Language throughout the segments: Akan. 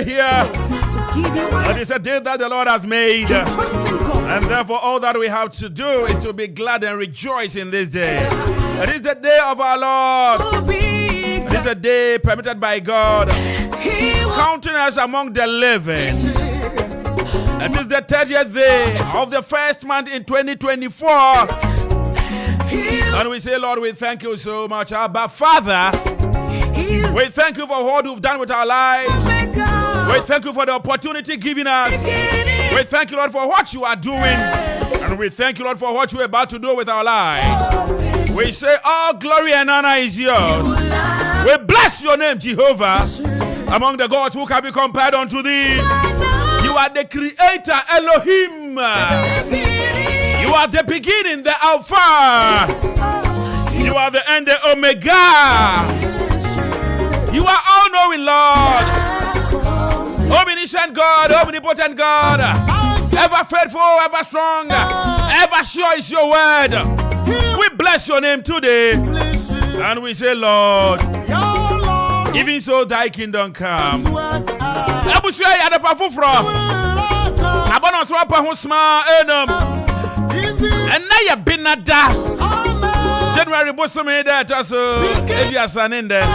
day here. It is a day that the Lord has made. And therefore, all that we have to do is to be glad and rejoice in this day. It is the day of our Lord. It is a day permitted by God, counting us among the living. It is the 30th day of the first month in 2024. And we say, Lord, we thank you so much. Abba, Father, we thank you for what you've done with our lives. We thank you for the opportunity given us. We thank you, Lord, for what you are doing. And we thank you, Lord, for what you are about to do with our lives. We say all glory and honor is yours. We bless your name, Jehovah. Among the gods who can be compared unto thee. You are the creator, Elohim. You are the beginning, the Alpha. You are the end, the Omega. You are all-knowing, Lord. Omniscient God, omnipotent God. Ever faithful, ever strong, ever sure is your word. We bless your name today. And we say, Lord, even so thy kingdom come. And now you've been at that. January Bosome that also if you are standing there.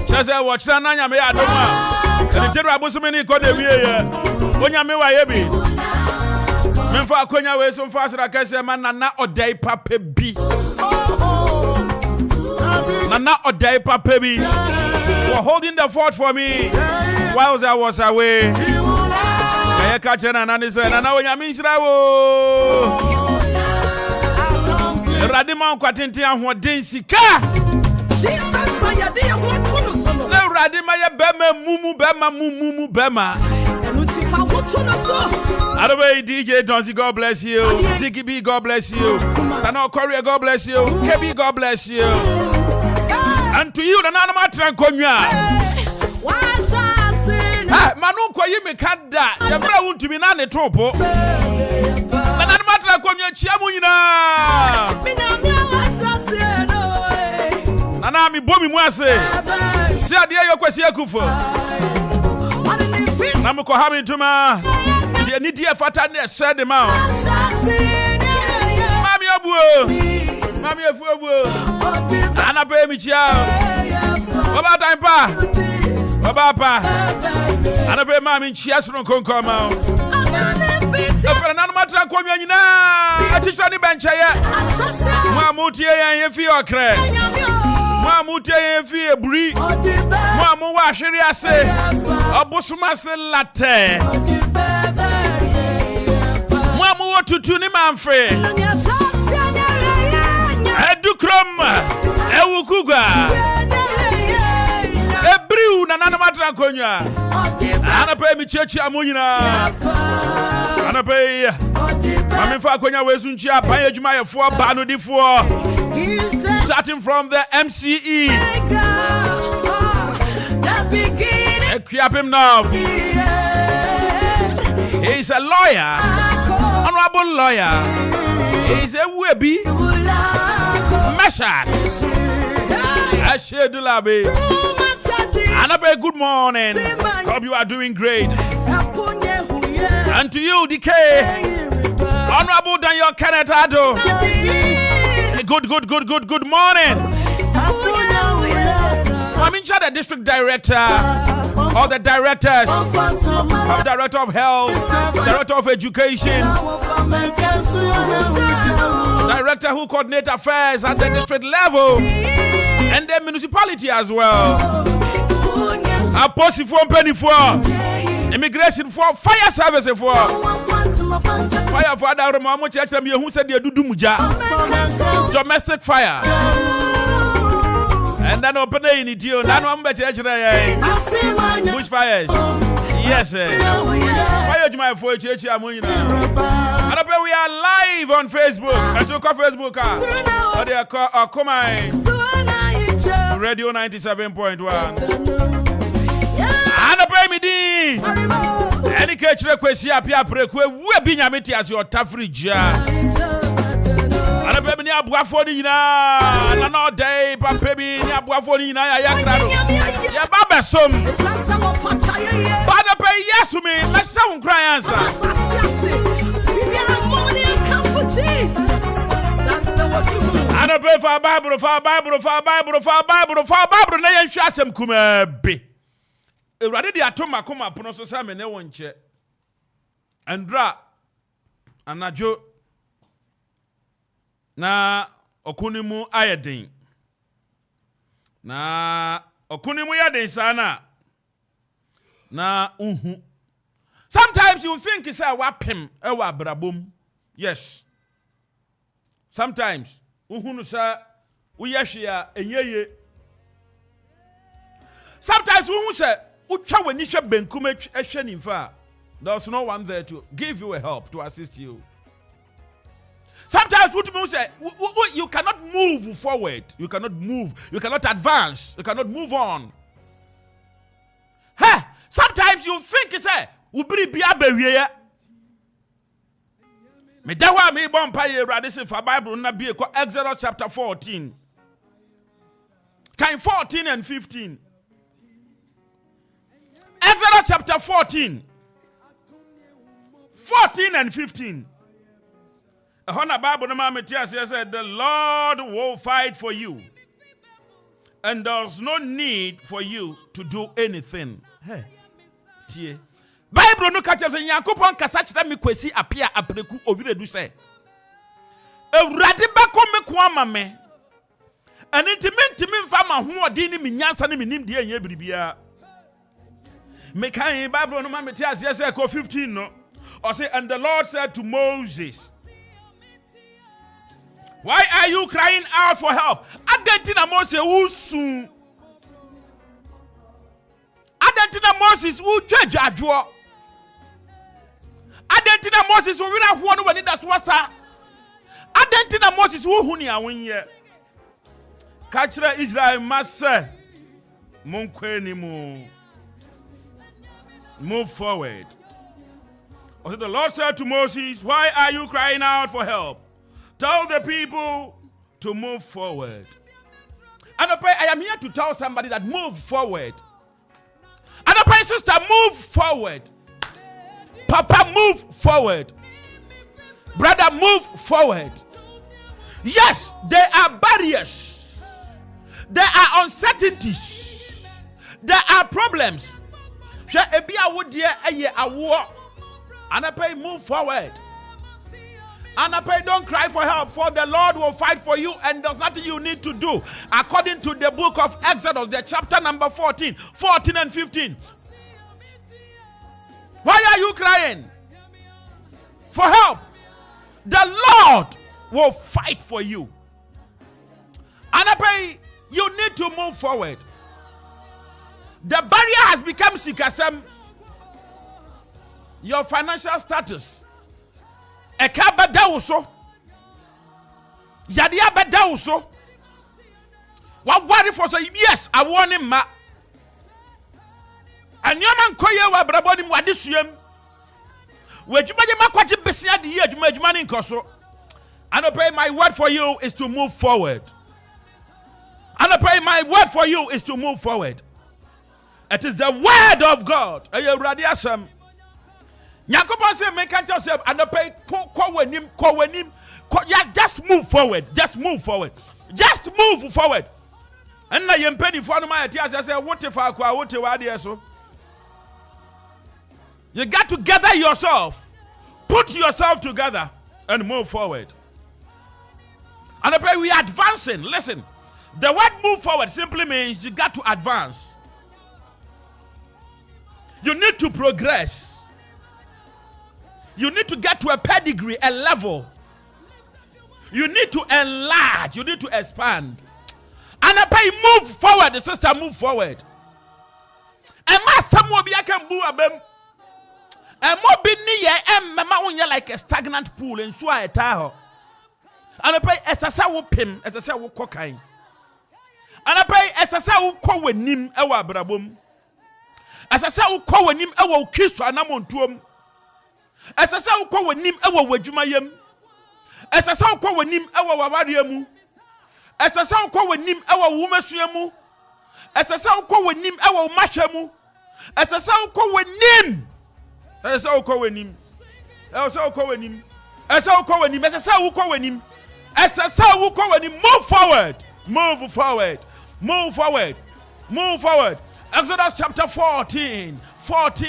Says I watch Nanya me Adoma. And January Bosome called the way. When you mean heavy. Memfa Konya way so fast that I say man na odai papa bi. Na odai papa bi. For holding the fort for me whilst I was away. I catch an answer, and now I mean, Radima Quatintia, what Dinsika? No, Radima Bema, Mumu Bema, Mumu Bema. Other way, DJ Donzi, God bless you. Ziggy B, God bless you. Tano Korea, God bless you. Kebi, God bless you. And to you, the Nanama Tranconia. Manu kwa yimi kada yabra wuntu bi na ne topo na na matra komye chiamu nyina na mi bomi mu ase si ade yo Kwesi Akuffo na me ko ha mi ntuma de ni die fata ne se de ma mami abuo mami afu abuo ana pe mi chia baba time pa Baba, and a very mammy, Chias no concoma. Another matter, come in now. I teach on the bench. Mamutia and Fio Craig. Mamutia and Fio Brie. Mamu Washeria say, Abusmas latte. Mamu to tune him and free. Edukrum, Ewukuga. Ebriu na nana matra konya ana pay mi chechi amunyina ana pay mami fa konya wesu nchi aban adwuma yefo ba no difo starting from the MCE Akuapem now. He is a lawyer, honorable lawyer. He is a webi Meshach Ashedulabe. Anabe, good morning. Hope you are doing great. And to you, DK, Honorable Daniel Kenetado. Good morning. I'm in charge of the district director, or the directors, of director of health, director of education, director who coordinates affairs at the district level, and the municipality as well. A post for penny for immigration for fire service for fire for that Mama church who said they do muja domestic fire and then open in it you that one better bush fires yes fire my for church and we are live on Facebook and so call Facebook or they are Okoman Radio 97.1 Any Kaakyire Kwesi Appea Apreku we be nyameti as your otafregya. Ana be me abuafo ni na no day papa bi ni abuafo ni ya krado ya baba som bada pe yesu me na sha wo kran ansa ana pe fa bible na yen hwa asem kuma be ewrade de atoma koma pono so sa me ne won che andra anajo na okunimu ayedin na okunimu yadin sana na uhu. Sometimes you think it's a wapem ewa brabom. Yes. Sometimes uhu no sa uyahwea enyeye. Sometimes uhu say utwa wani hwe benkum ehwe nimfa. There's no one there to give you a help, to assist you. Sometimes you cannot move forward. You cannot move. You cannot advance. You cannot move on. Hey, sometimes you think it's a ubiri biya bewiye. Me dawa me bompa ye radisi for Bible na biye ko Exodus chapter 14. Kind 14 and 15. Exodus chapter 14. 14 and 15. The Bible said, the Lord will fight for you. And there's no need for you to do anything. Hey. Bible no catch us in Okoman Kasa Kwesi Appea Apreku obire du say. Ewrade bako me kwama me. And intimate mfa ma ho odi ni minyansa ni minim de anya biribia. Me kan Bible no ma meti ase say ko 15 no. Or say, and the Lord said to Moses, why are you crying out for help? Adentina Moses usu. Adentina Moses u change adwo. Adentina Moses u wina ho no wani das wasa. Adentina Moses u hu ni awonye. Kaakyire Israel massa. Monkweni mu. Move forward. The Lord said to Moses, why are you crying out for help? Tell the people to move forward. And I am here to tell somebody that move forward. And sister, move forward. Papa, move forward. Brother, move forward. Yes, there are barriers. There are uncertainties. There are problems. And move forward. And don't cry for help, for the Lord will fight for you, and there's nothing you need to do. According to the book of Exodus, the chapter number 14 and 15. Why are you crying? For help. The Lord will fight for you. And you need to move forward. The barrier has become sikasem. Your financial status. Eka beda uso. Yadia beda uso. What worry for say, yes, I want him ma. And your man koye wa braboni mwadisuyem. Wejumaje makwaji besia di ye jumani nkoso. And my word for you is to move forward. And my word for you is to move forward. It is the word of God. Aye radiasam. Yakobon say make yourself and just move forward. Just move forward. Just move forward. And na yempeni for no my tears say what if I what so. You got to gather yourself. Put yourself together and move forward. And we are advancing. Listen. The word move forward simply means you got to advance. You need to progress. You need to get to a pedigree, a level. You need to enlarge. You need to expand. And move forward, the sister, move forward. And my be I can boo abem. And more be near like a stagnant pool and so I taho. And as I say, pim, as I say, cocaine. And as I say, with nim, our brabum. As I say, with nim, our kiss to an amount to him. As I say, with nim, our wajumayem. Esesa ukọ wanim ewa wawaria mu. Esesa ukọ wanim ewa wumasua mu. Esesa ukọ wanim ewa umahwa mu. Esesa ukọ wanim. Esesa ukọ wanim. Esesa ukọ wanim. Esesa ukọ wanim. Esesa ukọ wanim. Esesa ukọ wanim. Move forward. Move forward. Move forward. Move forward. Exodus chapter 14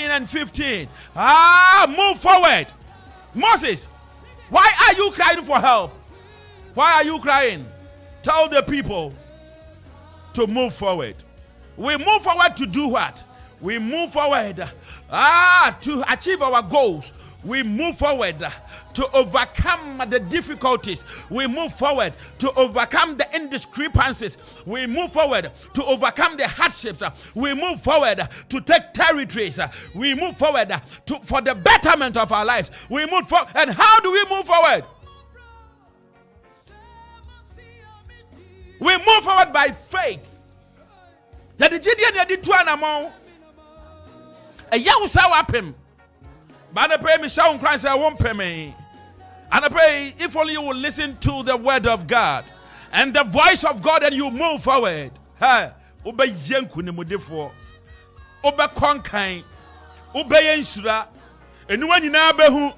and 15. Move forward. Moses, why are you crying for help? Why are you crying? Tell the people to move forward. We move forward to do what? We move forward to achieve our goals. We move forward to overcome the difficulties. We move forward to overcome the indiscrepancies. We move forward to overcome the hardships. We move forward to take territories. We move forward for the betterment of our lives. We move forward. And how do we move forward? We move forward by faith. Yadi Gideon yadi tuanamo. A young Akuffo. But I pray me shout Christ I won't pay me. And I pray if only you will listen to the word of God and the voice of God and you move forward. Ube yenku ni mudefo. Ube konkai. Ube yensura. Enuwa nyina behu.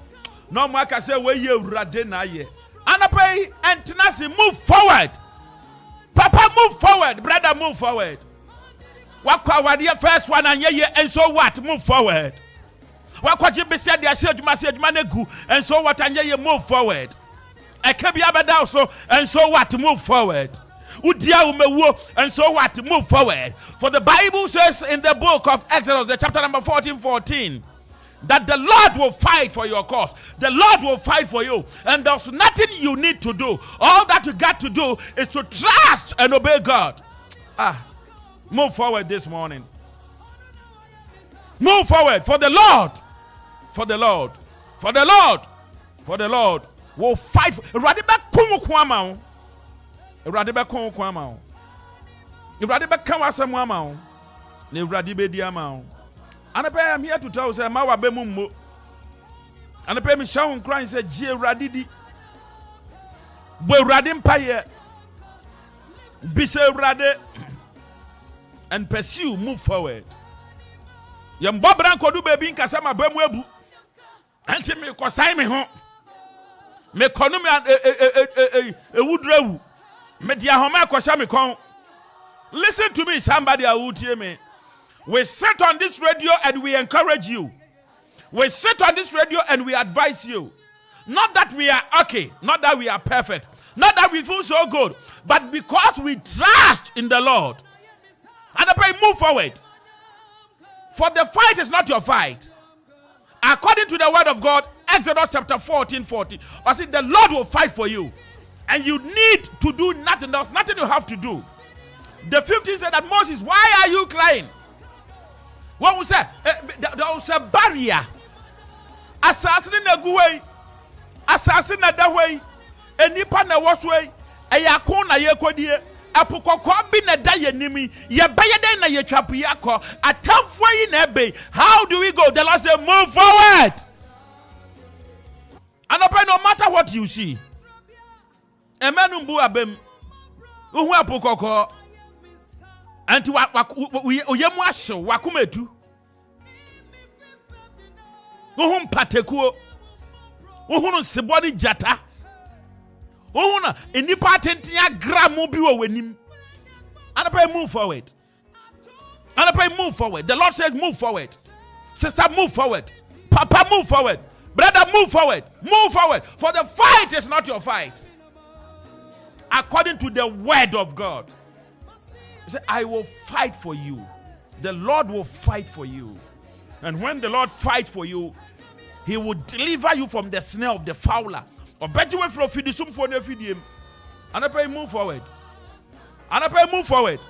No mwaka se we ye urade na ye. And I pray and tenacity move forward. Papa move forward. Brother move forward. Wakwa wadiya first one and ye and so what? Move forward. And so what? And you move forward. And so what? Move forward. And so what? Move forward. For the Bible says in the book of Exodus, the chapter number 14, that the Lord will fight for your cause. The Lord will fight for you. And there's nothing you need to do. All that you got to do is to trust and obey God. Move forward this morning. Move forward for the Lord. For the Lord. For the Lord. For the Lord will fight. Radiba kumu kwamao. Radiba kumu kwamao. Radiba kawasa mwamao. Ne radibe diamao. And I'm here to tell you, say, Mawa bemumbo. And I pay me shout crying, say, Jie radidi. Boy radim paye. Bise rade. And pursue, move forward. Yam Bobran kodu baby in Kasama Bemwebu. Anti me kosai me ho. Me konu me wudrewu. Me dia homa kosha me kon. Listen to me, somebody would hear me. We sit on this radio and we encourage you. We sit on this radio and we advise you. Not that we are okay, not that we are perfect, not that we feel so good, but because we trust in the Lord. And I pray, move forward. For the fight is not your fight. According to the word of God, Exodus chapter 14. I said the Lord will fight for you. And you need to do nothing else. Nothing you have to do. The 15 said that Moses, why are you crying? What was that? There was a barrier. Assassin in a good way. Assassin in that way. A nipa na was way. A yakona yekodie. Apukoko bi na da yenimi ye bayede na ye twapu yakọ atamfo yi na ebe. How do we go? The Lord said move forward. And no matter what you see, emenumbu abem uhu apukoko anti oyemu ahyew wakometu uhu mpatekuo uhu sebodi jata. Oh, no, in the part in gramu biwo wenim. And I pray move forward. And I pray move forward. The Lord says move forward. Sister, move forward. Papa, move forward. Brother, move forward. Move forward. For the fight is not your fight. According to the word of God. He said, I will fight for you. The Lord will fight for you. And when the Lord fights for you, He will deliver you from the snare of the fowler. Or better way from Fidisum for the Fidium. And I pray move forward. And I pray move forward.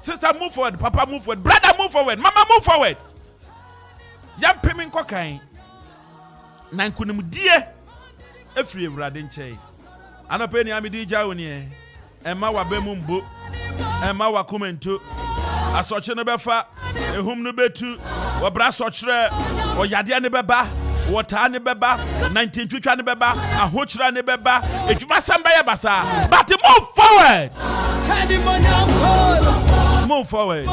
Sister, move forward. Papa, move forward. Brother, move forward. Mama, move forward. Yam Pimin Cocaine. Nankunum dear. A free radinche. And I pray Yamidi Jawni. And Mawa Bemumbo. And Mawa Kumentu. A such an befa. A whom no betu. Or brass or tre. Or Yadian beba. water ne beba 19 twitwa ne beba ahochira ne beba edwuma samba ya basa but move forward. Move forward.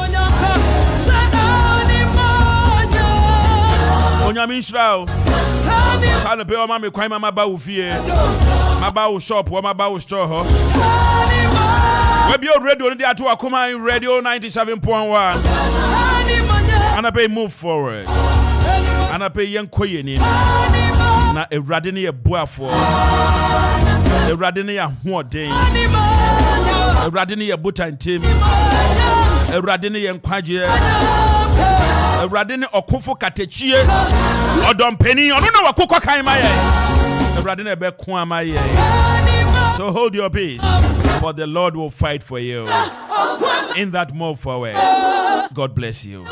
Onyame nshira kana pe o ma me kwan ma ba wo fie ma ba wo shop wo ma ba wo store ho we be radio dey ato Okoman radio 97.1 ana pe move forward ana pe yen koye ni na ewrade ne ye boafo ewrade ne ya hoden ewrade ne ye botantem ewrade ne ye nkwaje ewrade ne Akuffo katechie odompeni ono na wakokọ kan ma ye ewrade ne be ko ama ye. So hold your peace, for the Lord will fight for you. In that move forward, God bless you.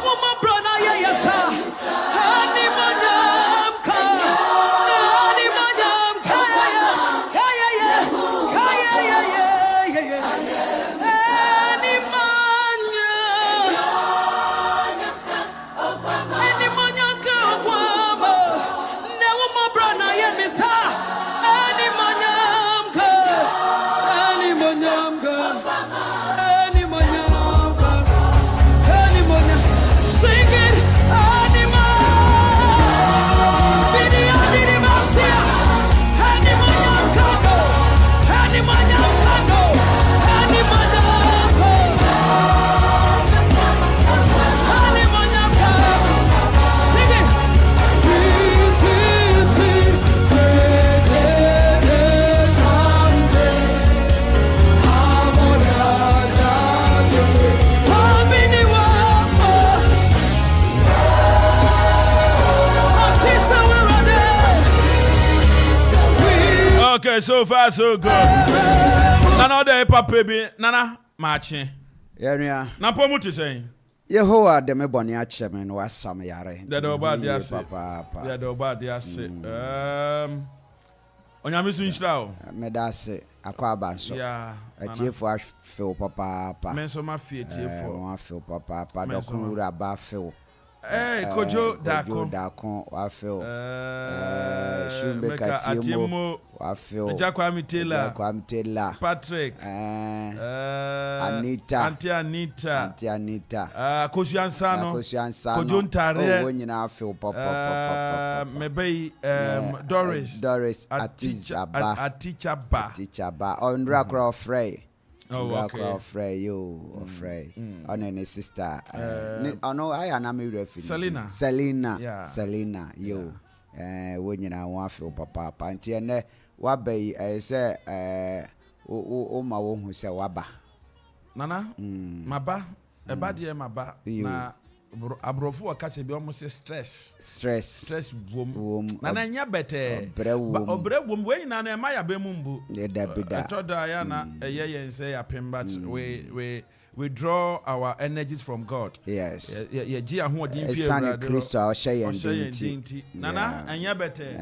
Okay, so far so good. Nana de papa baby, nana marching. Yeah, na pomu to say. Yehowa de me boni ache me no asam yare. The oba dia say. The oba dia say. Onyame so nshira o. Me da say akwaba so. Yeah. Atiefo afel papa. Men so ma fie tiefo. Won afel papa. Dokun wura ba feel. Kojo Dakon wafel. Shumbe Katimo wafel. Jakwami Taylor. Patrick. Anita. Auntie Anita. Kosiansano. Kojo Ntare. Oh, nyina afel papa. Mebe Doris Atichaba. Ondra Crow Frey. Oh, okay. Frey, on any sister. I know I am a refuge. Selena, yo. When you know, one feel papa, panty and what bay, I say, oh, my own who say waba. Nana, maba, a bad year, maba, Abrofu akache bi almost stress wom na nya bete obre wom we na na ma ya be mumbu etoda ya na eye say apemba we draw our energies from God. Yes. Ye gi ahodin fie brother. Christ o shey nana anya bete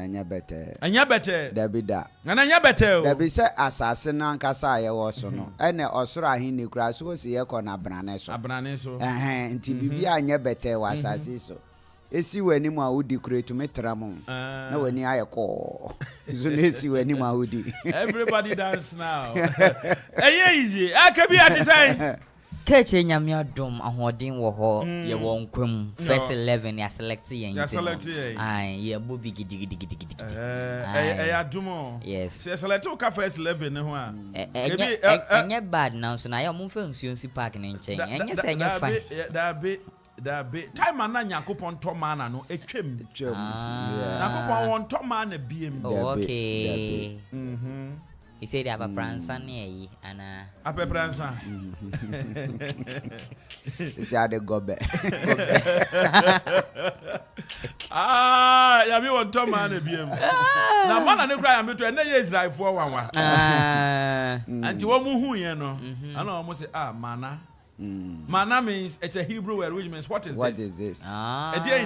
Dabida nana anya bete o Dabi say asase na nkasa ye wo so no ene osoro ahin ne kura so si ye ko na brane so nti bibia anya bete wa asase so esi wani mu awudi kure to metram na wani aye ko so na esi wani mu awudi everybody dance now easy akabi ati say Keche nyamia dom ahodin wo ho ye wo nkwam first 11 ya select yen ai ye bo bi gidi ya dum yes se select o ka first 11 ne ho a enye bad now so na ya mo fa nsuo si park ne nchen enye se enye fine da be time na Nyankopon to mana no etwem Nyankopon won to mana biem okay he said have a prancer near ye and a prancer it's a de gobe ya mi won to mana biem na mana ne kra ya me to na ye Israel for wanwa anti wo mu hu yen no ana o mo say mana Mana means it's a Hebrew word which means what is this? I tell you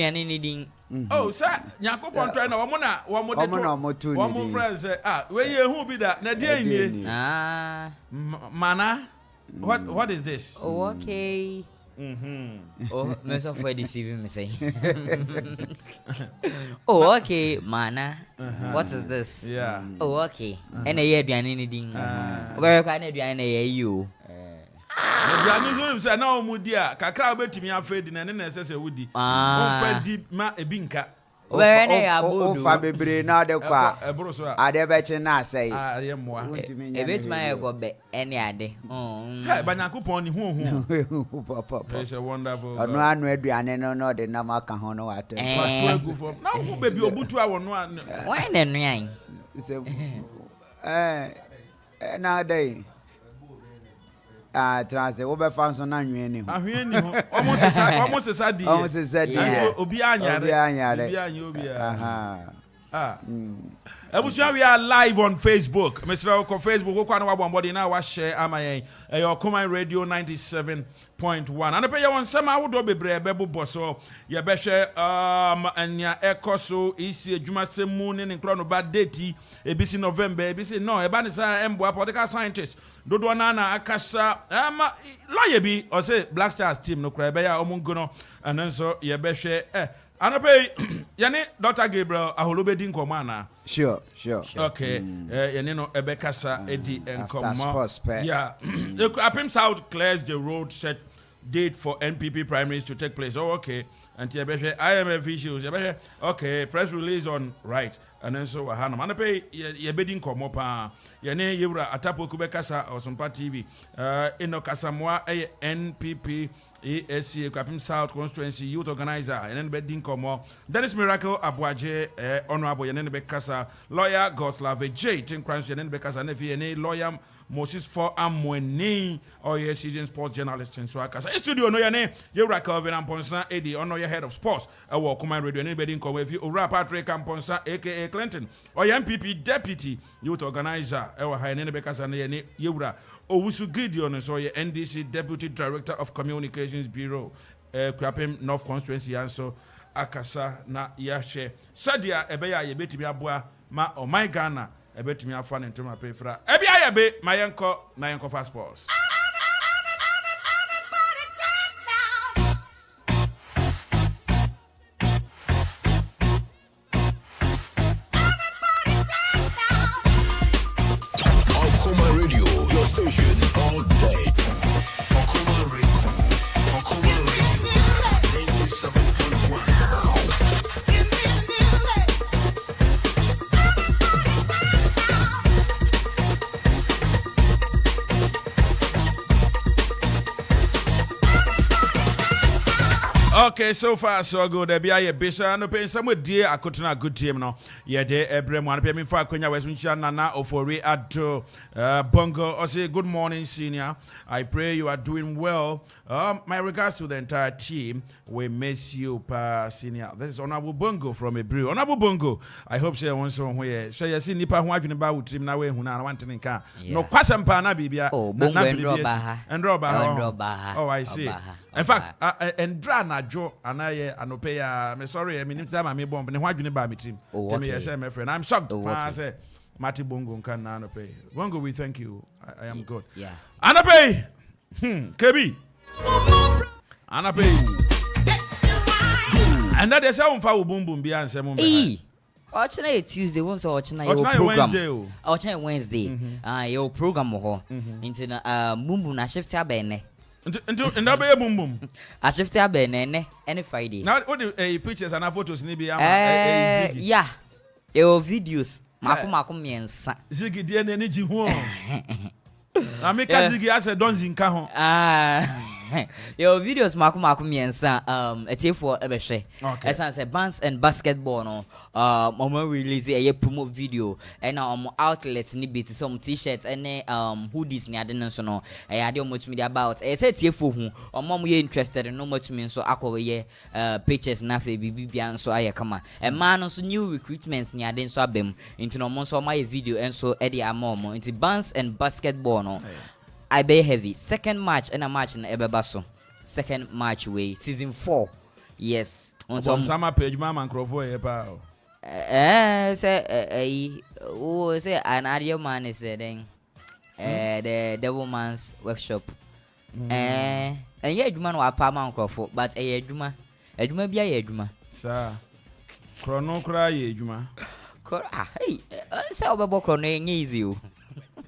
anything. Oh, sir, Yakopon try na woman friends say where you who be that na dia Mana what is this? Oh, okay. Oh, most of what deceiving me say. Oh, okay, mana. What is this? Yeah. Oh, okay. And a year behind anything. Where can I be an you? I say no mudia. Kakra betimi afedi na ne necessary wudi. Fedi ma ebinka. Where na ya bodu. Ofa bebre na de kwa. Ebro so a. Ade be che na say. Aye moa. E bet my go be any ade. Kai Banyakopon ni hu. Papa. It's a wonderful. Anu aduane no de na maka ho no wato. Akufo. Na who baby obutu a wono an. Why na nuan? Say na day. Transe wo be fan so na nwen ni ho. Ahwen ni ho. Almost sadi. Almost sadi. Obi anyare. We are live on Facebook. Mr. Oko Facebook, who can one now was share Amaye, Okoman Radio 97.1. And I pay you on some I would be brave, bosso, ya beshe, and ya ecoso is a Jumase moon in chrono bad date, a busy November, a busy no, a banisa emboa, political scientist, Dodoanana, Akasa, lawyer be, or say Black Stars team, no crabea, omungono, and then so ya beshe, Anope, Yane, Dr. Gabriel, Aholobe din komana. Sure. Okay. Yanino Ebekasa Eddie and Koma. Yeah. Apim South clears the road set date for NPP primaries to take place. Oh, okay. And Tiabeshe, IMF issues. Okay. Press release on right. And then so Hanam. Anope, Yabedin Komopa. Yane Yura Atapo Kubekasa or Sumpa TV. Ino Kasamwa NPP. ESC Apim South Constituency Youth Organizer and then Bedin Komo Dennis Miracle Abuaje Honorable Yanen Bekasa Lawyer Goslave J Tim Crimes Yanen Bekasa Nefi Lawyer Moses for Amweni or your season sports journalist in Swakasa studio no yane Yura Calvin and Ponsa Eddie or no your head of sports our command radio and Bedin Komo if you Ura Patrick and Ponsa aka Clinton or MPP deputy youth organizer our Yanen Bekasa Yane Yura Owusu Gideon so your NDC Deputy Director of Communications Bureau, Akuapem North Constituency and so Akasa na Yashe. Sadia Ebeya Yebetimi Abua ma o my Ghana Ebetimi Afan into my payfra. Ebia Yabe my uncle fast sports. Okay, so far so good. There be a bisa no pay some dear akotuna good team no. Yeah, de ebrem one pay me for akwenya wesuncha nana ofori ato bongo or say good morning senior. I pray you are doing well. My regards to the entire team. We miss you pa senior. This is Honorable Bongo from Ebrew. Honorable Bongo. I hope say one so where so you see nipa ho adwene ba wo team na we hu na want nka. No kwasem pa na bibia. Oh, Bongo and Roba. Oh, I see. In fact, and dra na jo anaye anope ya me sorry me nimta ma me bomb ne ho adwene ba me team. Tell me yes my friend. I'm shocked. I say Mati Bongo nkan na anope. Bongo, we thank you. I am good. Yeah. Anope. KB. Anope. And that is how we boom boom be answer mum. Ochina Tuesday once ochina your program. Ochina Wednesday. Your program ho. Into na boom na shift abene. And that be boom boom. I shift abene any Friday. Now what the pictures and photos ni be yeah. Your videos. Mako miensa. Ziggy die na ji ho. Na me ka Ziggy ase don zinka ho. Your videos mako miensa for ebehwe. Esan say bands and basketball no omo release a promo video and outlets ni bit some t-shirts and hoodies ni ade nso no ade omo media about say tiefo hu omo ye interested no much me so akwoye pictures na fe bibia nso aye kama e man nso new recruitments ni ade nso abem into no mo so my video enso e dey amomo into bands and basketball no I be heavy. Second match and a match in Ebebaso. Second match way. Season 4. Yes. On some summer page, Mama Akropong e say an audio man is saying the Devilman's workshop. and ye Juma no apama Akropong, but a Juma be a Juma. Sir, Chrono cry, Juma. Hey, say about Chrono easy.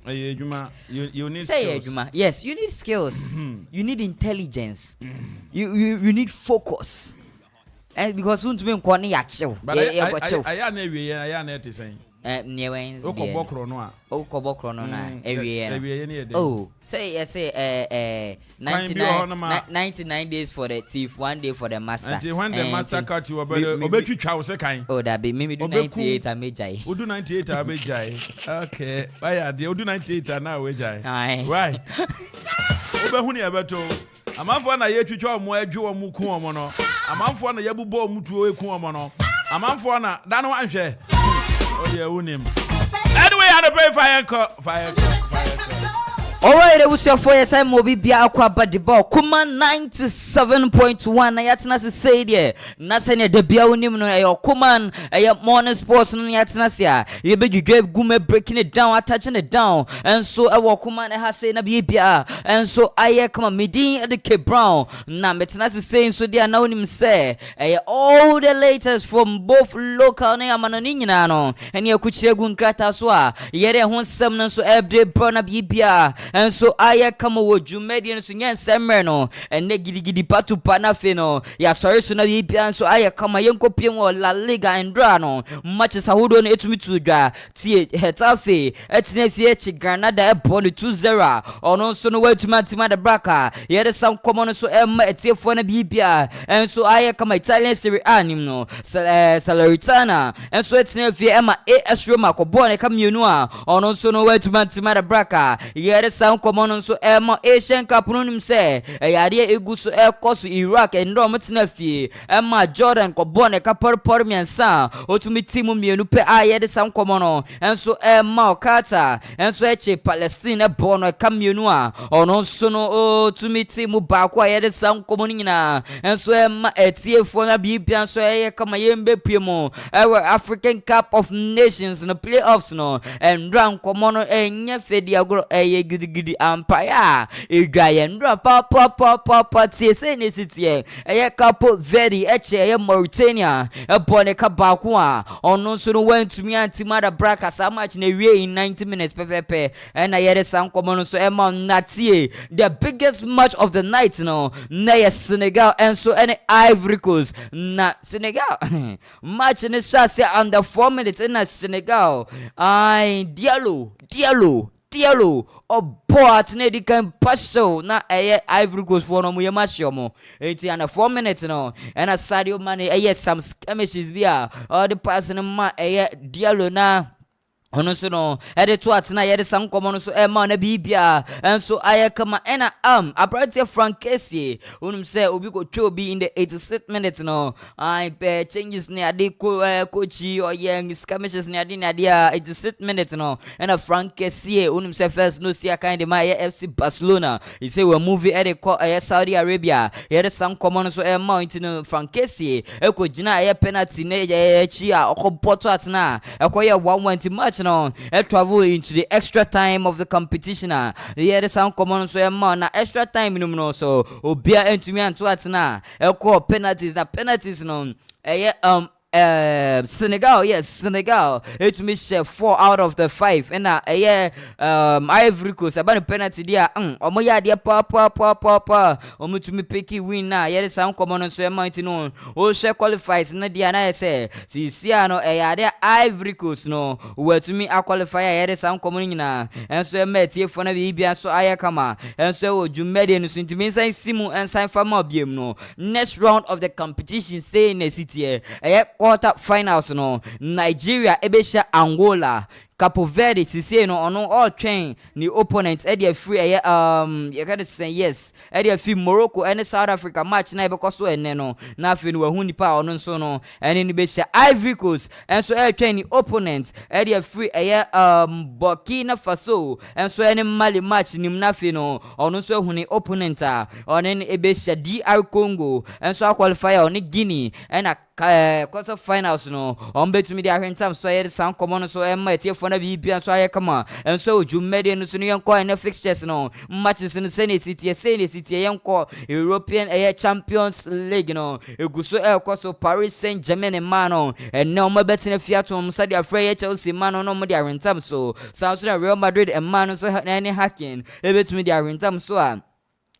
Juma, you need say skills. Juma. Yes, you need skills. You need intelligence. You need focus. And because soon to be Kwani Yacho. But I never saying. Near Wednesday. Okobokrono every year. Oh, say 99 days for the thief, 1 day for the master. Until when the master cut you about you chow second. Oh, that be maybe do 98 I may jai. Who do 98 I may jai? Okay, why they do 98 now we jai? Why? Obehuni abeto. Amanfo na ye twitwa mo adwo mu ku omo no. Amanfo na yabubo mutuo eku omo no. Amanfo na da no anhwe. Anyway, I had to pay fire. Alright, it was your first time Mobi Bia Aqua the ball. Okoman 97.1. Nayatina say there. Nasanya de Bia Unim no Okoman a morning sports no Yatinasia. You be you gave Gume breaking it down, attaching it down. And so I Okoman has say na Bia. And so I come Midin at the Cape Brown. Na Metinasi saying so they are now him say all the latest from both local and Amanonino. And you could share Gun Krataswa. Yere Hon Semnon so every burn up Bia. And so I come over Jumedian Sunyan Semerno and Negidi Patu Panafino. Ya sorry, so now so I come a young copium La Liga and Drano. Much as I would on it me to dra. T. Hetafe, Etnefiachi Granada upon 2-0. Or no so no way to Matimada Braca. Yet some common so Emma at Tiafona Bibia. And so I come Italian Serie Animo, Salaritana. And so it's near Emma A.S. Roma, Cobone, come you know. Or no so no way to Matimada Braca. Yet some common so Emma Asian Capunim say, a idea eguso air cost Iraq and Romatinefie, Emma Jordan, Cobone, Capor Pormian San, or to meet Timum Yunupe, I had some common, and so Emma Carter, and so Eche Palestina born a communua, or no sono to meet Timu Bakwa, had some commonina, and so Emma Etie for a Bibian, so I come a Yembe Pimo, our African Cup of Nations in the playoffs no, and Ram Comono and Yefediagro a giddy empire, a giant papa, TSN city, a couple very a Mauritania, a Boneca Bakwa, or no sooner went to me Antimada Braca so much in a way in 90 minutes, pepe, and I had some common so Emma Natie, the biggest match of the night, no, Naya Senegal, and so any Ivory Coast, not Senegal, match in the chassis under 4 minutes in Senegal, I Diallo or Boat Nedican Paso na Ivory Coast for no Muyamashomo. 80 and 4 minutes no, and a Sadio Mane some skirmishes via all the person Diallo na. Honosono, edit what na yet some common so Emma Bibia, and so I come and Apreku Frank Kesi, say Ubiko Chobi in the 86th minute no. I pay changes near the coachy or young skirmishes near the 86th minute no, and a Frank Kesi, say first no see a kind of my FC Barcelona. He say we're moving at a Saudi Arabia. Here some common so Emma into Frank Kesi, Eko Jina a penalty chia or Poto at na, acquire 1-1 match. Travel into the extra time of the competition. Here is some common so na extra time no so obia into me and to na penalties no Senegal, yes, Senegal. It means 4 out of the 5. And Ivory Coast about penalty there. Omoya dia papa. Omu to me picky win na. Here is some common so mighty no. O share qualifies na dia na say. See no there Ivory Coast no. Where to me a qualifier here is some common na. And so met here for na bibia so ayakama. And so Jumedi no so to me say Simu and sign for more game no. Next round of the competition say in the city quarter finals no Nigeria ebesha Angola Capo Verde say no on all train the opponents at the free you gotta say yes at the free Morocco and South Africa match na because so no na fi no hu nipa on so no and in the Ivory Coast and so train the opponents at the free Burkina Faso and so any Mali match nim na fi no on so hu ni opponent on any ebesha DR Congo and so qualify on Guinea and quarter finals no on bet me the time so here some common so might for na bibia so aye kama enso dwumede no so no yenko na fixtures no matches in Senate City yenko European Champions League no eguso so Paris Saint-Germain man no and now my bet in a fiat on Sadia Frey Chelsea man no mo dia rentam so South Real Madrid and man so any hacking ebet me dia rentam so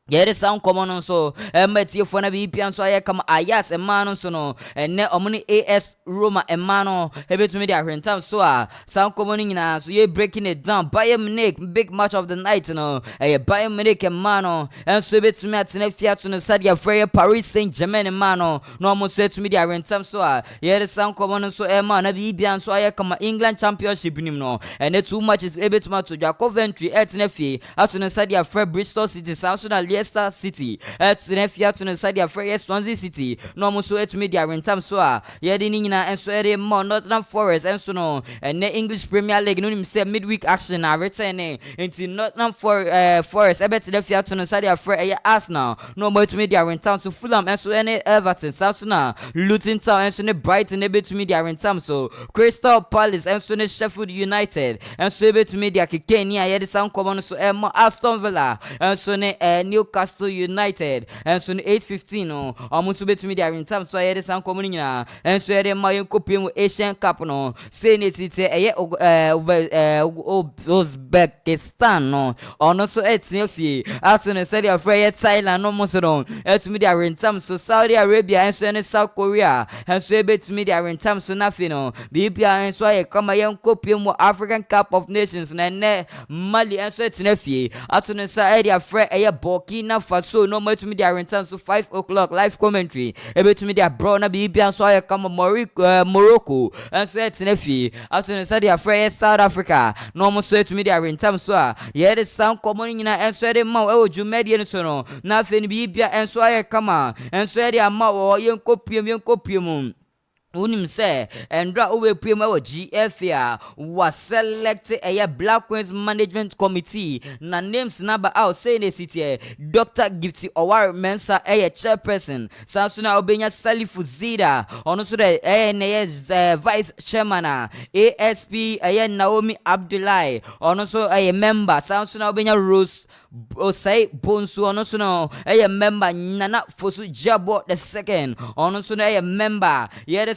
Yere sound common so meti for na bipian so aye kama Ayas e man so no ene omuni AS Roma e man no ebetumi dia rentam so sound common nyina so ye breaking it down Bayern Munich big match of the night no Bayern Munich e man no enso ebetumi atena fiato no Sadia Frey Paris Saint-Germain e man no mo so etumi dia rentam so yere sound common so e man na bipian so aye kama England Championship nim no ene too much is ebetumi to Coventry etena fi ato no Sadia Frey Bristol City South Leicester City Tsinefia to the side of Swansea City no mo so etumi dia rentam so yedi ni nyina enso ere mo Nottingham Forest enso no and English Premier League no nim say midweek action na returning into Nottingham Forest ebet the fia to the side of Arsenal no mo etumi dia rentam so Fulham enso ene Everton South na Luton Town enso ne Brighton ebetumi dia rentam so Crystal Palace enso ne Sheffield United enso ebetumi dia kekeni yedi sound common so Aston Villa enso ne Newcastle United and so 8:15 no amutu betumi dia rentam so yede san komuni nyina and so yede ma yenkopiem Asian Cup no say netite Uzbekistan no ono so etnefie after the study of Thailand no mo so don etumi dia rentam so Saudi Arabia and so South Korea and so betumi dia rentam so nafi no bibia and so ye kama yenkopiem African Cup of Nations na ne Mali and so etnefie after the Saudi Arabia Burkina Faso no more to me their return so 5 o'clock live commentary able to me their bro na bibia so I come Morocco and so etnefi after the study of South Africa no more so to me their return so yeah the sound common in and so the ma Jumedian so no na fen bibia and so I come and so the ma yenkopium unim say Andra Owe Pima GFA was selected a Black Queens Management Committee na names number out say the city Dr. Gifty Owar Mensa a chairperson Sansuna Obenya Salifu Zida ono so the vice chairman ASP a Naomi Abdullahi ono so a member Sansuna Obenya Rose Osai Bonsu ono so no a member Nana Fosu Jabo the second ono so a member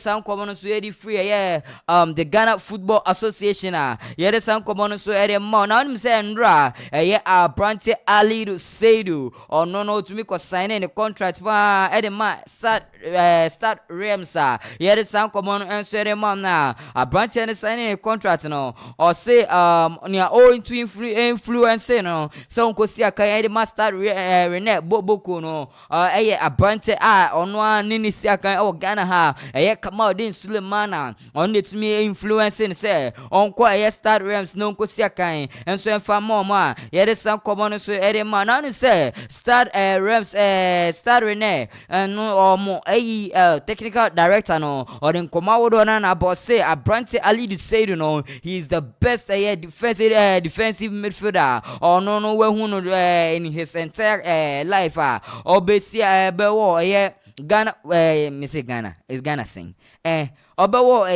sound common so edi free the Ghana Football Association the sound common so edi mo na nim say ndra Brante Alidu Seidu or no to me ko sign the contract pa edi ma start Ramsa the sound common and so edi mo na Brante and sign a contract no or say near all to influence no so ko si aka edi ma start Rene Boboko no Brante ono nini si aka o Ghana ha Kamal Din Sulemana on it me influencing say on kwa start Rams no ko sia kan and so enfa mama the sound common so ere man na say start Rams start Rene and no mo technical director no or den komawodo na about say Abrante Ali the say no he is the best defensive midfielder or no we hu no in his entire life obesia bewo Ghana Mr. Ghana is Ghana sing Obawo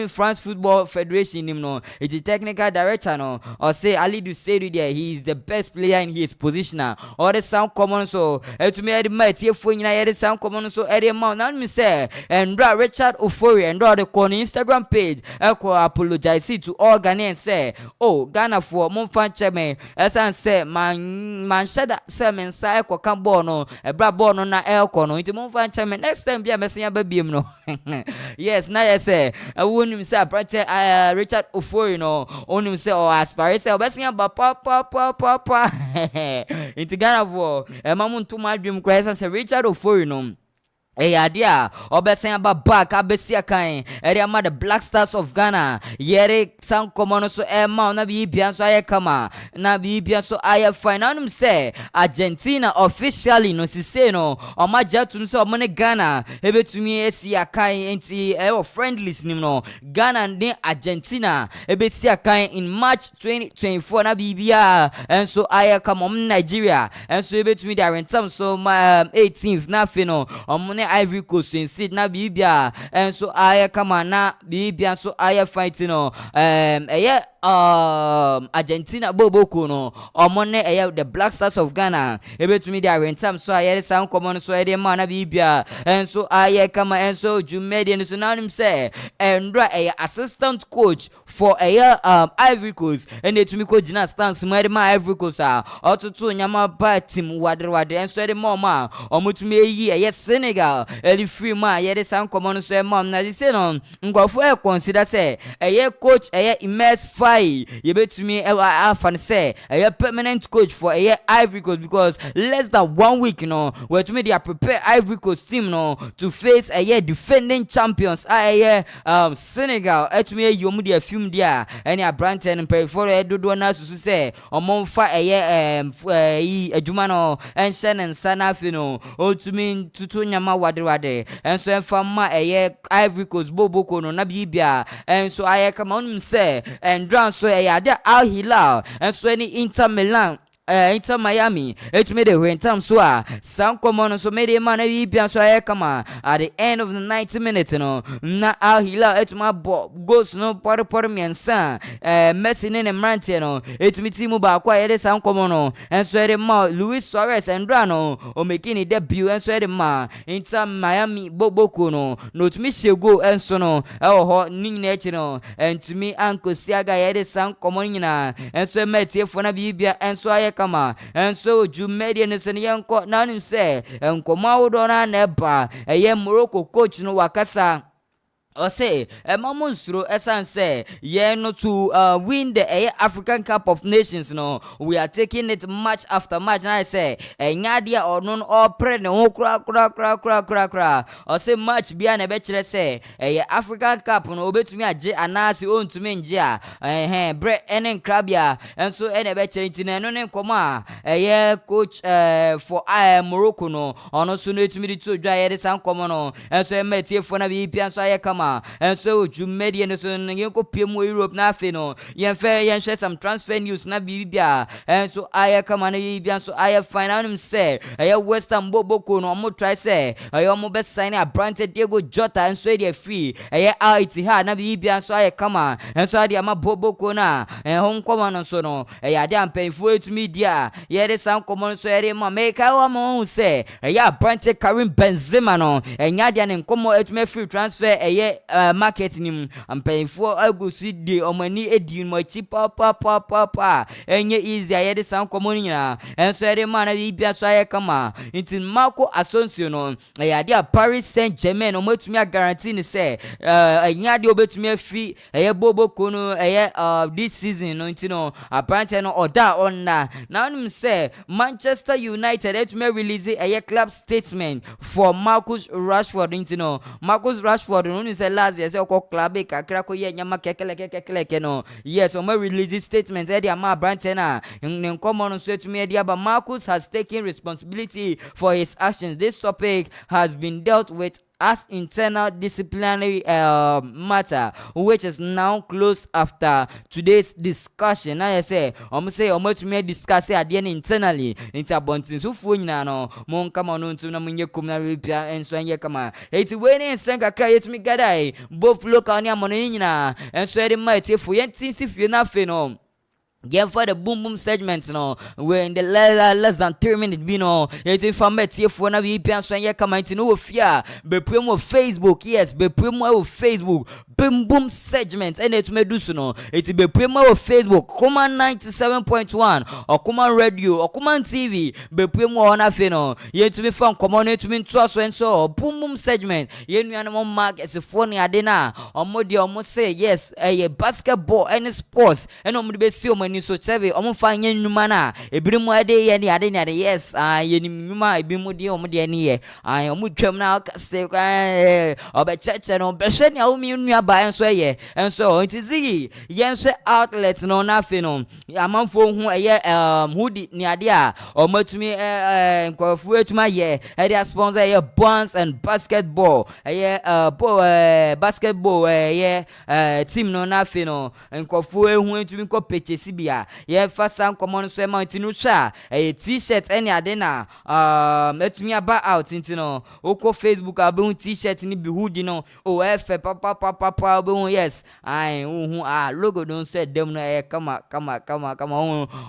France Football Federation him no it's the technical director no or say Ali do say there he is the best player in his position or the sound common so to me the might here for the sound common so every month now me say and Richard Ofori and the Instagram page apologize to all Ghanaians say oh Ghana for Monfan Chairman as I say man shada semen say ko kan ball no e bra ball no na elko no into Monfan Chairman next time be a messenger baby no yes na yes I wouldn't say Richard Ofori no only say or aspire say messenger papa into Ghana for mamun to my dream cry say Richard Ofori no idea obesen about back abesia kan area ma the Black Stars of Ghana yere sound common so na bi bia so aye kama na bi bia so aye final say Argentina officially no si say no o ma jatum so mo ne Ghana ebetumi esia kan enti friendlies nim no Ghana and Argentina ebesia kan in March 2024 na bi bia and so aye kama Nigeria and so ebetumi the rentam so 18th na fe no ne Ivory Coast in seed na bibia enso aye kama na bibia so aye fighting no Argentina Boboko no omone the Black Stars of Ghana ebetumi dia rentam so aye san common so ede man na bibia enso aye kama enso Jumedi no so nanim say endra assistant coach for Ivory Coast and etumi ko gina stance ma Ivory Coast otutu nyama ba team wadre enso ede mama omutumi yi Senegal eli free ma ye san common so mom na di say no ngofo consider say coach immense fight ye betumi afan say permanent coach for Ivory Coast because less than 1 week where to me they prepare Ivory Coast team to face defending champions Senegal to me yomu dia film dia any Branton pay for dodo na susu say omon fa adwuma no enhye sana fino o to me tutu nyama wade enso enfama Ivory Coast Boboko no na bibia enso kama onum say and so ade Al Hilal enso any Inter Milan Inter Miami made a rentam so some common so made a man so kama at the end of the 90 minutes na Al Hilal my goes no por me son Messi in a mantino me timu ba kwa some common and so Luis Suarez and Drano o making a debut and so ma Inter Miami Boboko no to me she go and so no ning nature and to me Uncle Siaga some common and so met here for na bibia and so kama and so Jumedi and Senyanko nanim say and Komaudo na neba Morocco coach no wakasa or say Mamunsro esan say no to win the African Cup of Nations we are taking it match after match and I say nyadia or non or pre no kra or say match bia na be say African Cup no betumi age anasi on to me njia bre enen krabia and so ene be chere no ne koma coach for Morocco no ono so no etumi to dwa ye san komo no and so emetie for na bi pia so ayekama and so Jumedi and so yenko PM Europe na fe no yen share some transfer news na bibia and so ayekama na bibia so aye final him say Western Boboko no mo try say mo be sign a branded Diego Jota and so dey free Al Ittihad na bibia so ayekama and so ade ama Boboko na hon koma no so no ade ampenfo etumi dia ye dey san common so ere ma make wa mo say branded Karim Benzema no nya dia ne nkomo etumi free transfer market nim ampenfo agusi de omani edi mo chi pa enye easy ye dey san common nyina and so ere ma na bibia so ayekama inti Marco Asensio no ade Paris Saint-Germain o matumi guarantee ni say nya de obetumi afi Boboko no this season no inti no apparently no oda onna now him say Manchester United etumi release club statement for Marcus Rashford inti no Marcus Rashford no ni say last year say ko club kakra ko ye nyama kekele no yes o ma release statement e dia ma apparently na in common so etumi e dia but Marcus has taken responsibility for his actions. This topic has been dealt with as internal disciplinary matter, which is now closed after today's discussion. Now I say to me discuss it again internally. Interbontin so funyina no mon kama no ntu na munye kumna ripia enso anye kama. Eti weni ensenga kra yetumi gada both local ni amono nyina enso ede ma etefu yenti sifie na fe no. Yeah, for the boom segments, we're in the less than 3 minutes, it's informative for na be so yeah, come into no fear, be primo Facebook, yes, be primo Facebook, boom segment, and it may do so, it be primo Facebook, Okoman 97.1, Okoman Radio, Okoman TV, be primo on a fino, yet to be found, common to mean trust and so, boom segment, yen animal mark as a phone adena, or modi almost say, yes, a basketball, any sports, and on the best ni so cheve omo fanye nyuma na ebirim ade ye ni ade ni yes ye ni nyuma ebimu de omo de ni ye omo twam na kase obe cheche no be hwe ni a omi nua ba enso ye enso ntizigi yenhwe outlet no na fe no amanfo hu hudi ni ade a omo tumi nkofu etuma ye ade sponsor ye bonds and basketball basketball team no na fe no nkofu hu etumi ko purchase bia ye fa san common so ma ntinu twa t-shirt any ade na etumi aba out ntino oko Facebook abe t-shirt ni bi hoodie no o efe papa obe yes ai logo don say dem no kama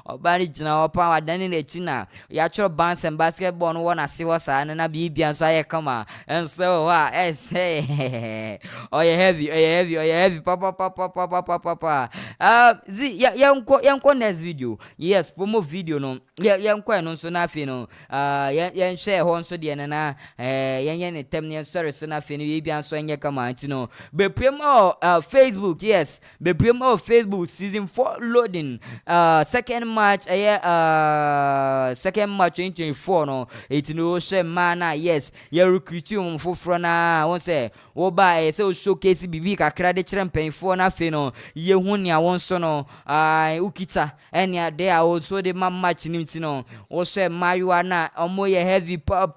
obani jina opa wadani na echi na ya choro Bands and Basketball no wanna see what's na bibia so aye kama and so say oh you heavy papa yanko next video yes promo video no yanko no so na afi no yan share ho so de na yan ne tem ne sorry so na afi no bibia so nye kama ntino be promo Facebook yes be promo Facebook season 4 loading second match 2024 no etino share mana yes ya recruit um foforo na won say wo ba say showcase bibi kakra de kire mpanfo na fe no ye hu nia won so no ukita enia de a also de match nim ti no wo share mayua na omo ye heavy pa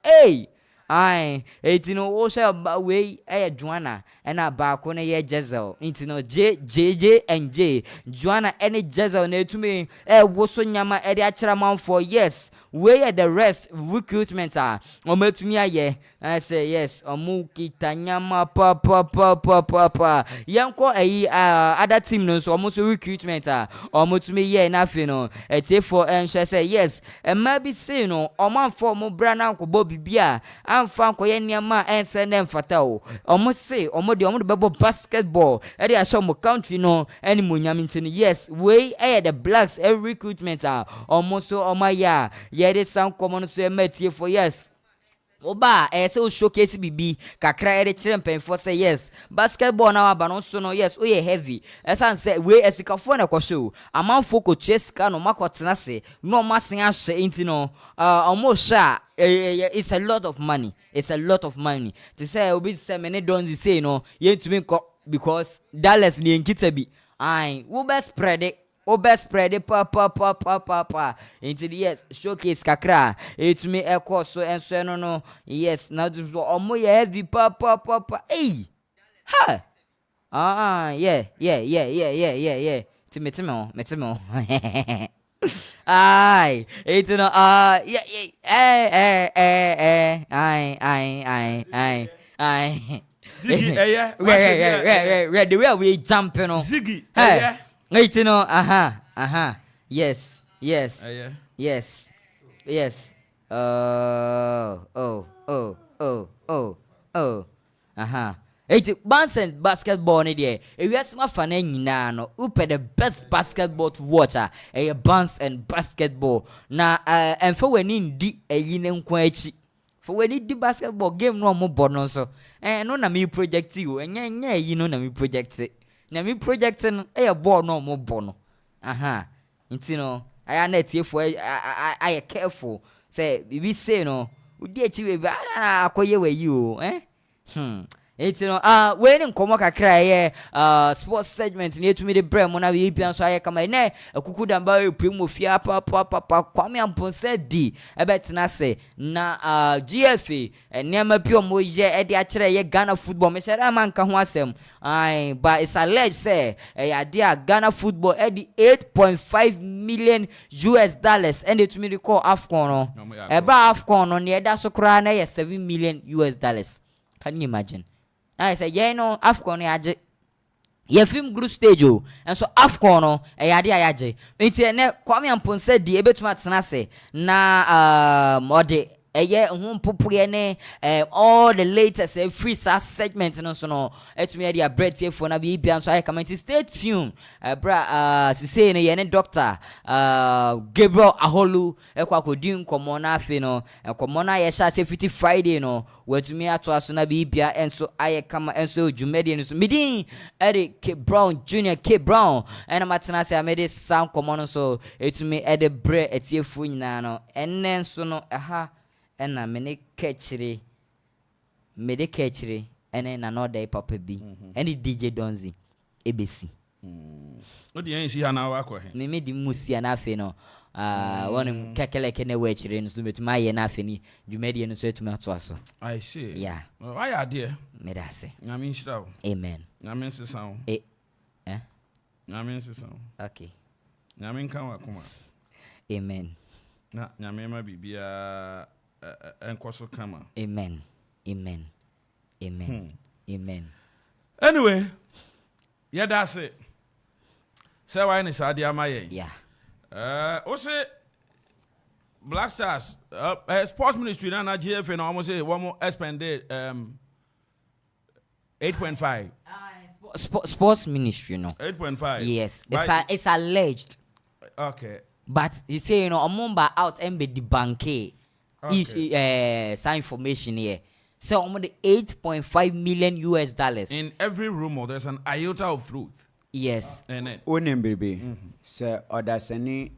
hey etino wo share we Joanna na ba ko na ye Jezel etino JJ and J Joanna any Jezel na etumi wo so nyama e de akira Amanfo yes we the rest recruitment ometumi aye I say yes omu kita nyama pa yanko other team no so omu so recruitment omutumi ye na fe no for say yes maybe say no Amanfo mo bra na nkobo bibia amfa nkoye niama ense na mfata o omu say omu de bebo basketball e de asho mo country no any mo nyamintini yes we the blacks every recruitment omu so omaya ye de sound common so emetie for yes oba say showcase bibi kakra e kire mpenfo say yes basketball na aba no so no yes oye heavy esan say we esikafo na kwhwe Amanfo ko cheska no makotena se no masen ahye inti no omo sha it's a lot of money to say obi say me ne don say no yentumi because Dallas ni enkita bi wo best spread it pa into the yes showcase kakra it me echo so and so no yes now omo ye heavy pa hey ha yeah metimo ai it's no ai Ziggy the way we jump no Ziggy it's no yes It's Bands and Basketball ni there. If you ask my fan nyina no, who the best basketball to watch Bands and Basketball. Na and for when di yine nkwa echi. For when di basketball game no mo bono so. No na me project you. Enya yi no na me project. Na me project no ball no mo bono. Nti no I na tie for I careful. Say we say no, udi echi we akoye we you It's when in Komo kakra sports segment near to me the brem when I be so I come a kukuda ba primo fia pa kwame amponse di e bet na say na GFA and near my pure mo ye e de akere ye Ghana football me share man ka ho asem but it's alleged say dia Ghana football e di $8.5 million and it to me the call AFCON no e ba AFCON no ne da so kra na $7 million. Can you imagine? I say, yeah, no, AFCON yaje. Ye film group stage and so AFCON no yade ayaje. Nti ne Kwame Amponse di ebetuma tena se na ode all the latest free segment no so no etumi dia bread here for na bi so I come stay tuned say ne ye doctor Gabriel Aholu ekwa kodin komo na afi no komo na ye sha say Friday no wetumi ato aso na bi enso I come enso jumedi no so midin K Brown Junior K Brown and matena say amede sound komo no so etumi bread etie fu nyina no enen so no ena me de kechire ene na no dey papa bi ene DJ Donzi ebesi no dey yen si ha na wa ko he me di musia na afi no won kekele kene we chire no so betuma ye na afi ni dwumadi no so etuma to aso I see yeah why are there me da say na me nshira amen na me nsesa wo Nyame sisan. Okay. Nyame kan wa kuma. Amen. Na nyame ma bibia enkoso kama. Amen. Amen. Amen. Amen. Anyway, yeah, that's it. Say why ni sadi amaye. Yeah. Also Black Stars sports ministry na GFA na almost say one more expanded 8.5. Sports ministry, 8.5. Yes. It's alleged. Okay. But he say, a member out and be the bank. Some information here. So almost $8.5 million US. In every rumor, there's an iota of truth. Yes. Onem baby. Sir, odasani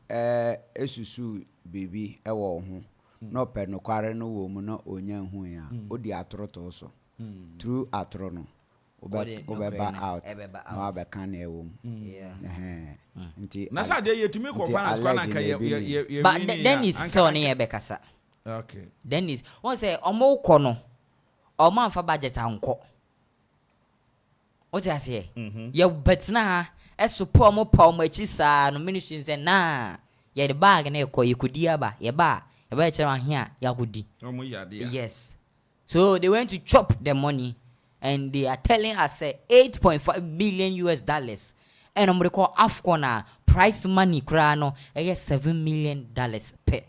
esusu baby ewo ho. No pe no kware no wo mu no onya hu ya. Odi atroto so. Through atrono. Obeba out. No abeka na ewo. Yeah. Nti na sa de yetumi ko fa na squad na ka ye. But then is so na ebekasa. Okay. Then is one say omo kọ no. Omo anfa budget anko. What you say? Ye betina ha esopo omo pa omo achi saa no ministry say na ye the bag na ekọ ye kodi aba ye ba e ba kire ahe a ya kodi. Omo yade. Yes. So they went to chop the money and they are telling us $8.5 million US. And I'm recall Afcona price money crano $7 million per.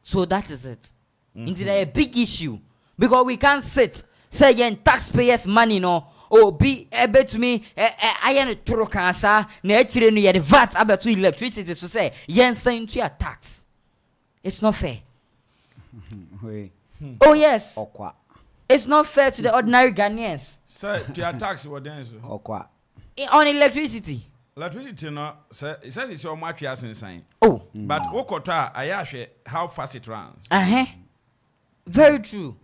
So that is it. It's a big issue because we can't sit say yen taxpayers money no or be able to me I am a true cancer na chire no the VAT about to electricity so say yen send to your tax. It's not fair. Oh yes. Okwa. It's not fair to the ordinary Ghanaians. Sir, to your tax what then so? Okwa. On electricity. Electricity no, sir, it says it's your mark here since sign. Oh. But Okota, I ask how fast it runs. Very true.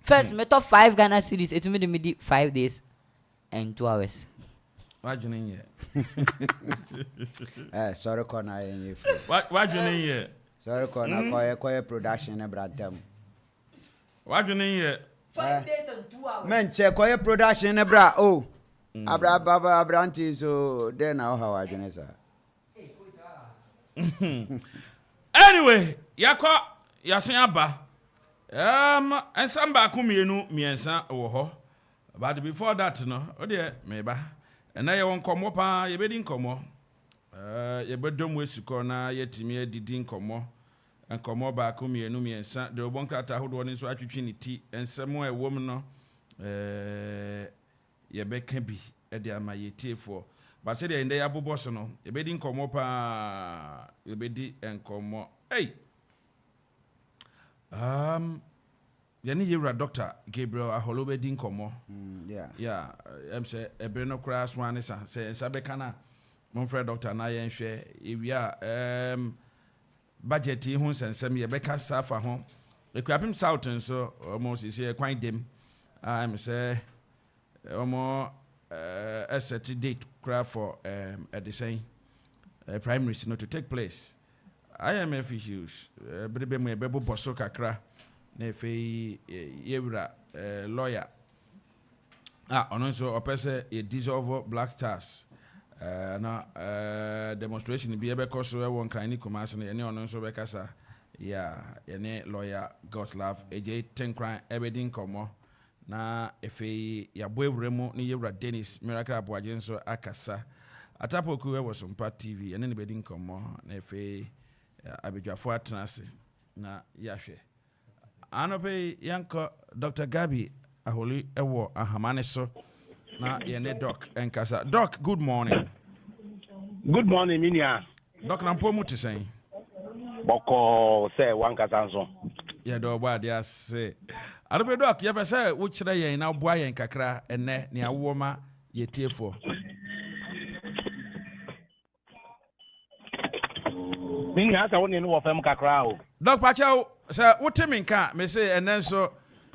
First, me top 5 Ghana cities. It made me 5 days and 2 hours. What you mean here? Sorry, corner. What you mean here? Sorry, corner. Koye production e bratem. What you mean here? 5 days and 2 hours. Men check koye production e bra. Oh. Abranti so then how are you, sir? Anyway, yako yasin aba. And some back miensa wo but before that no o de meba and na ye won komo pa ye bedi nkomo ye bedom wesuko na yetimi adidi nkomo nkomo back miensa de obon krata hodo ni so atwetwe ni ti ensemo ewom no ye beka bi e de ama yetiefo but say de ya boboso no ye bedi nkomo pa ye bedi nkomo hey yani yewra Dr. Gabriel Aholobe din komo. Yeah, say ebe no kra swan sa say sabeka na mon frère doctor na yen hwe ewia budget hu sensem ye beka safa ho Akuapem South so almost is here quite dem say omo a set date kra for at the same primaries no to take place. IMF issues brebe mu ebe boso kakra na fe yewra lawyer ono so opese e dissolve Black Stars na demonstration bi ebe koso e won kan ni commerce na ene ono so be kasa ya ene lawyer Goslav AJ Tenkran ebedin komo na efe ya boewre mu ni yewra Dennis Miracle Aboaje so akasa Atapoku e Wasompa TV ene ne bedin komo na efe abedwafo atenase na yahwe anope yanko Dr. Gabi aholi ewo ahamane so na yene doc enkasa doc good morning. Good morning minia doc nampo muti sen boko say wan kasa so ya do ba dia se anope doc ye be say wo kire yen na boa yen kakra ene ne awo ma yetiefo minia sa woni no wo fam kakra o doc pacha say wotemi nka me say enen so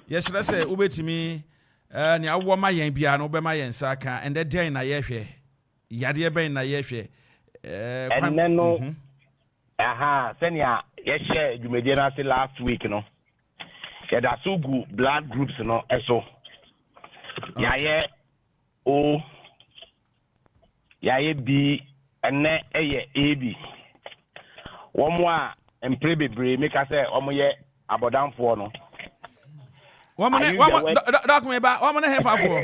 yesere say ubetimi ne awo ma yen bia no be ma yen saka and the den na yehwe yade ben na yehwe enen no senia yehwe dwumedie na say last week no da so gu blood groups no eso yaye o yɛayɛ B ɛnɛ ɛyɛ AB wɔn a mpere bebree meka sɛ wɔn yɛ abɔdanfoɔ no wɔn ne hefafoɔ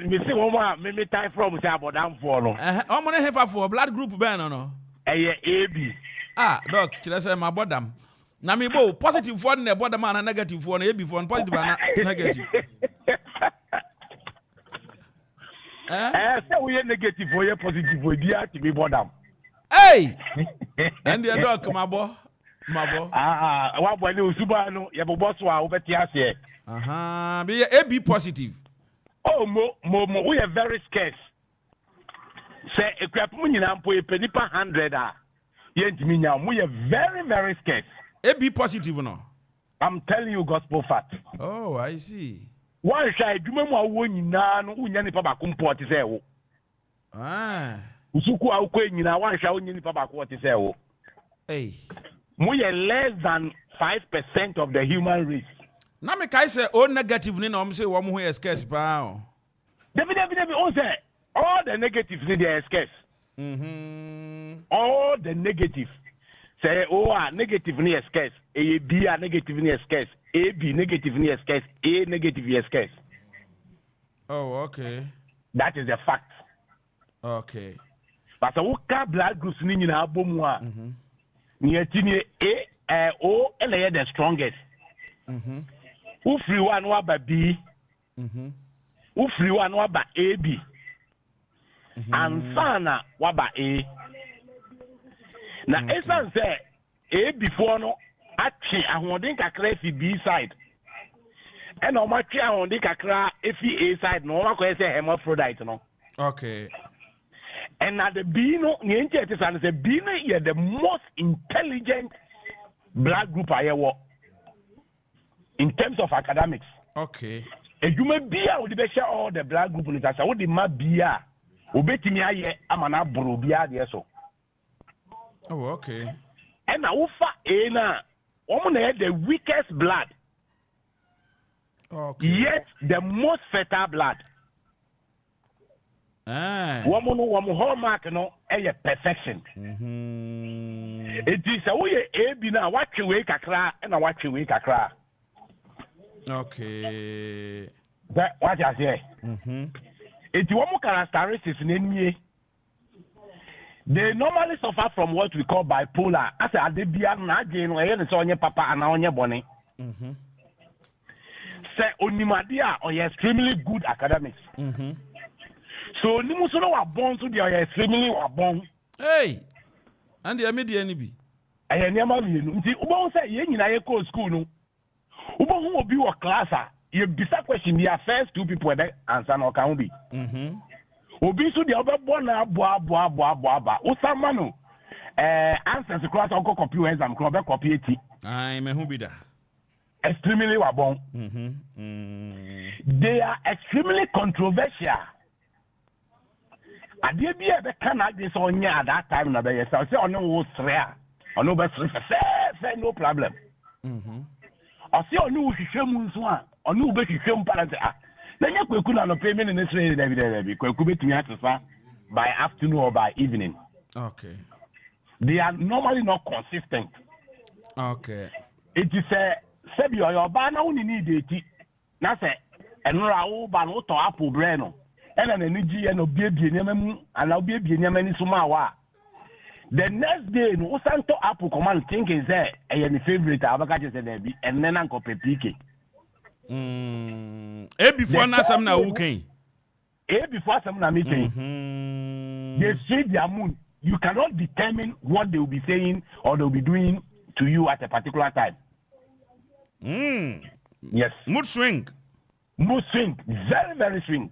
me say wɔn a me tie from sɛ abɔdanfoɔ no wɔn ne hefafoɔ blood group bɛn no ɛyɛ AB doc kyerɛ sɛ ma bɔdam na me bo positive foɔ ne bɔdam ana negative foɔ no AB foɔ no positive ana negative sɛ woyɛ negative woyɛ positive woyɛ ati me bɔdam and the doc mabɔ wabɔ ne osuba no yɛbobɔ so a wobɛte aseɛ be AB positive mo we are very scarce say ekwapum nyina mpo e penipa 100 a yentimi nya we are very very scarce AB positive no I'm telling you gospel fact I see one shy adwuma mu awo nyina no unya nipa ba komport say wo usuku awko nyina one shy unya nipa ba ko te say wo we are less than 5% of the human race. Na me kai say o negative ni na say wo mo ho scarce pa o. David o say all the negatives ni dey scarce. All the negative say negative ni scarce. A B negative ni scarce. A B negative ni scarce. A negative is scarce. Okay. That is a fact. Okay. But so blood groups ni nyina abomu a. Ni atini A O L the strongest. Ufri one waba B. Ufri one waba AB. And sana waba A. Na esan say A before no achi ahondin kakra fi B side. And o ma twa ahondin kakra fi A side no ma ko say hermaphrodite no. Okay. And at the B no ni say B no is the most intelligent black group I ever in terms of academics. Okay. And you may be able to share all the black group in Tasa. What the map be? Obetimi aye amana bro bia de so. Okay. And na ufa na woman the weakest blood. Okay. Yet the most fertile blood. Woman hallmark no perfection. It is a way A B na watch we kakra and a watch we kakra. Okay. That what I say. It's one more characteristics in they normally suffer from what we call bipolar. As a debia na again or any so on your papa and on your bonnet. Say onimadia or extremely good academics. So nimusono wa born to they are extremely wa born. Hey. And the media ni bi. Aye niam bi nu. Nti ubon say ye nyina ye call school no. Ubon hu obi wo class a ye bisa question the first two people that answer no kan bi. Obi so the obebo na boa. Usama no answers class on copy exam ko be copy eti. Ai me hu bi da. Extremely wa born. They are extremely controversial. Adie bi e be kan ade so onya at that time na be yes say ono wo sre ono be sre fe no problem o say ono wo hwehwem nso a ono be hwehwem para say na nya kwaku na no payment ne sre David kwaku betumi atesa by afternoon or by evening. Okay. They are normally not consistent. Okay. It is say bi your ba na woni need eti na say enura wo ba no to apple bread no. And an energy and obiebie nyama and obiebie nyama ni sumawa. The next day no santo apple command thinking say my favorite abaka just say be and then anko pepike. Before na some na okay. Before some na meeting. They see their moon. You cannot determine what they will be saying or they will be doing to you at a particular time. Yes. Mood swing. Very, very swing.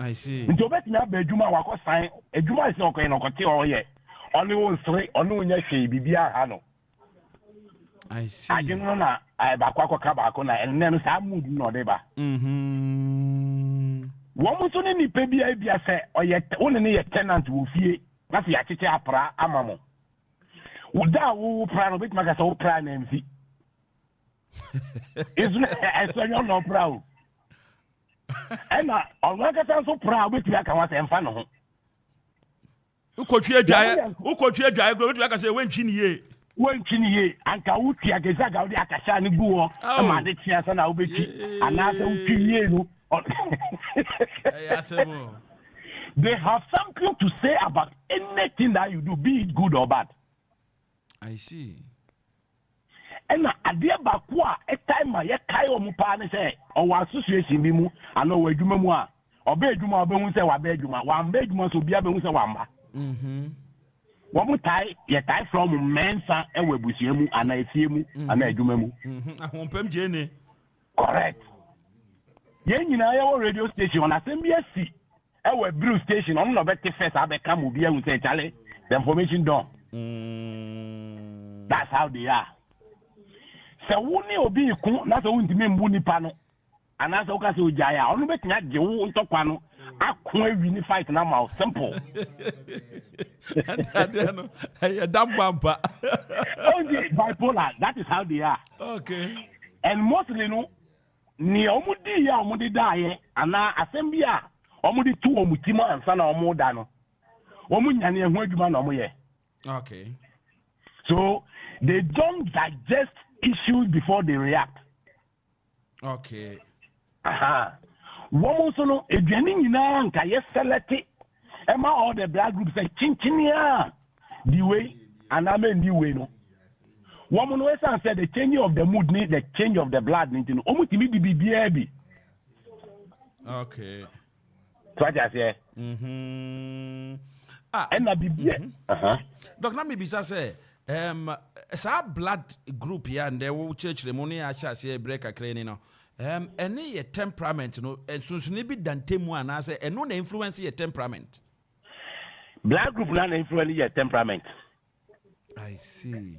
I see. Nti obeti na ba adwuma wa ko san adwuma isi okoye no kote oye oni won sre oni wonya hwe bibia ha no. I see. Ageno na ba kwa ka ba ko na enne no sa mood no de ba. Wo mo so ne ni pe bia se oye woni ne ye tenant wo fie na se ya cheche apra amamo. Wo da wo pra no beti maka se wo pra na mfi. Isu na eso no pra o. And on one case, I'm so proud with you. I can want to find home. Who could you dry? Go to like I say, when Chini, and Kauti, I guess I got the Akashani Buo, and my chairs and I'll be another 2 years. They have something to say about anything that you do, be it good or bad. I see. And adeɛ baako a time ma yɛkae ɔmo paa ne sɛ ɔwɔ association bi mu ana ɔwɔ adwuma mu a ɔbɛ adwuma ɔbɛhu sɛ wabɛ adwuma wamba adwuma so obiara bɛhu sɛ wamba wɔn tae yɛtae from mmensa ɛwɔ abusua mu ana efie mu ana adwuma mu ahompam gye ne correct yɛn nyinaa yɛwɔ radio station ɔna asɛm bi asi ɛwɔ brew station ɔno na ɔbɛte first abɛka mu obiara hu sɛ kyale the information done that's how they are. Se woni obi ku na se wonti membu nipa no ana se woka se ojaya onu betia je wo ntokwa no akon awi ni fight na ma simple no ya dambampa only bipolar, that is how they are. Okay. And mostly no ni omudi ya omudi daye ana asem bia omudi tu omutima ansa na omuda no omunyane ehu adwuma na omoye. Okay. So they don't digest issues before they react. Okay. Woman so no eduane nyina nka ye select ema all the blood groups say chinchinia the way and amen the way no. Woman no say the change of the mood need the change of the blood need no. Omutimi di bibia bi. Okay. So what I say? And na bibia. Doc na me bisa say sa blood group here and there wo church ceremony a sha say break akra ni no any your temperament no sunsun bi dantemu ana say eno na influence your temperament. Blood group na influence your temperament. I see.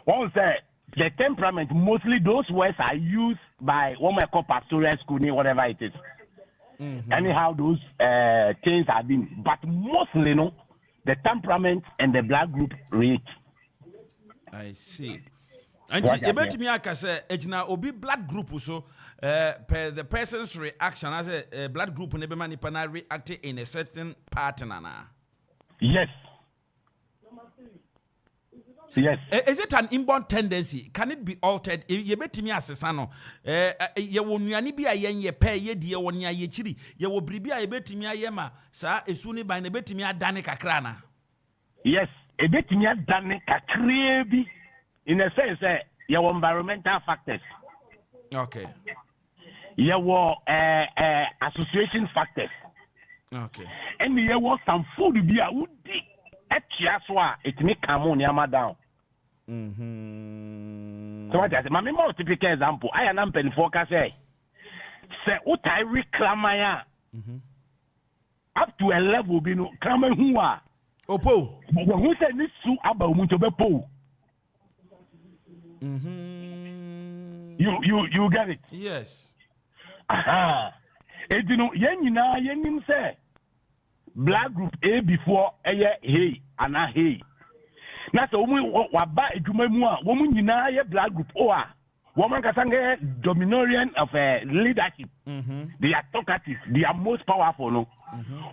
One say the temperament, mostly those words are used by what we call pastoral school, whatever it is. Anyhow, those things have been, but mostly no, the temperament and the blood group reach. I see. And you bet me, I can say, ejina obi blood group so per the person's reaction as a blood group never manipana reacting in a certain pattern. Yes. Yes. Is it an inborn tendency? Can it be altered? You bet me as a son. You will be a yen ye pay ye dear 1 year ye chili. You will be a bet me a yema, sir, as soon as by a bet me a danica crana. Yes, a bet me a danica creepy in a sense, your environmental factors. Okay. Your association factors. Okay. And there was some food to be a woody. It may come on yama down. So what I say, my more typical example, I am pen focus say what I reclaim up to a level be no come who are Opo. Who said this so about Muntobepo? You get it? Yes. You know, yen say black group A before hey and a hey. Now so we waba edwuma mu a wo nyina ye black group O a woman kasange dominorian of leadership. They are talkative, they are most powerful no.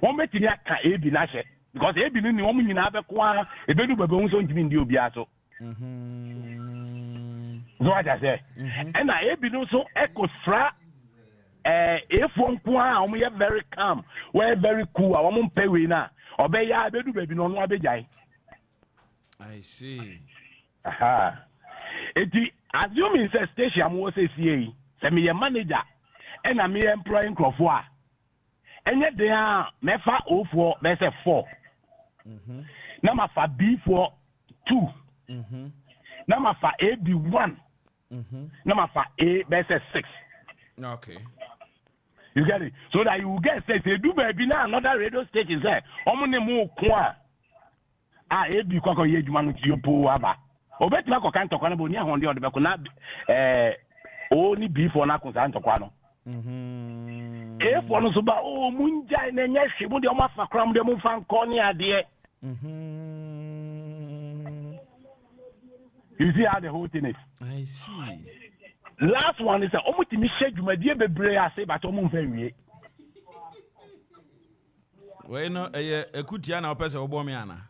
Wo metini aka A bi na hye because A bi ni wo nyina abekwa ebedu bebe hu so ntimi ndi obi aso. So what I say. And A bi no so echo fra if one kwa we are very calm, we're very cool, I won't pay we now. Obey ya bedu baby no no abejai. I see. Assuming say station am was say me a manager and I'm employing Akropong. And yet they are mefa O for me say 4. Number for B for 2. Number for A B 1. Number for A me say 6. Okay. You get it? So that you will get say do baby now another radio station say omune mu kwa ebi kwako ye djuma no tiopo aba obetuma ko kan tokwa na bo ni ahonde odebe ko na o ni B4 na ko san tokwa no E4 no so ba o munja na nya hwe mo de o mafa kra mo de mo fa nko ni ade You see how the whole thing is? I see. Last one is omutimi shedwumadie bebre ase but omumfa wie. We no ekutia na opese obo me ana.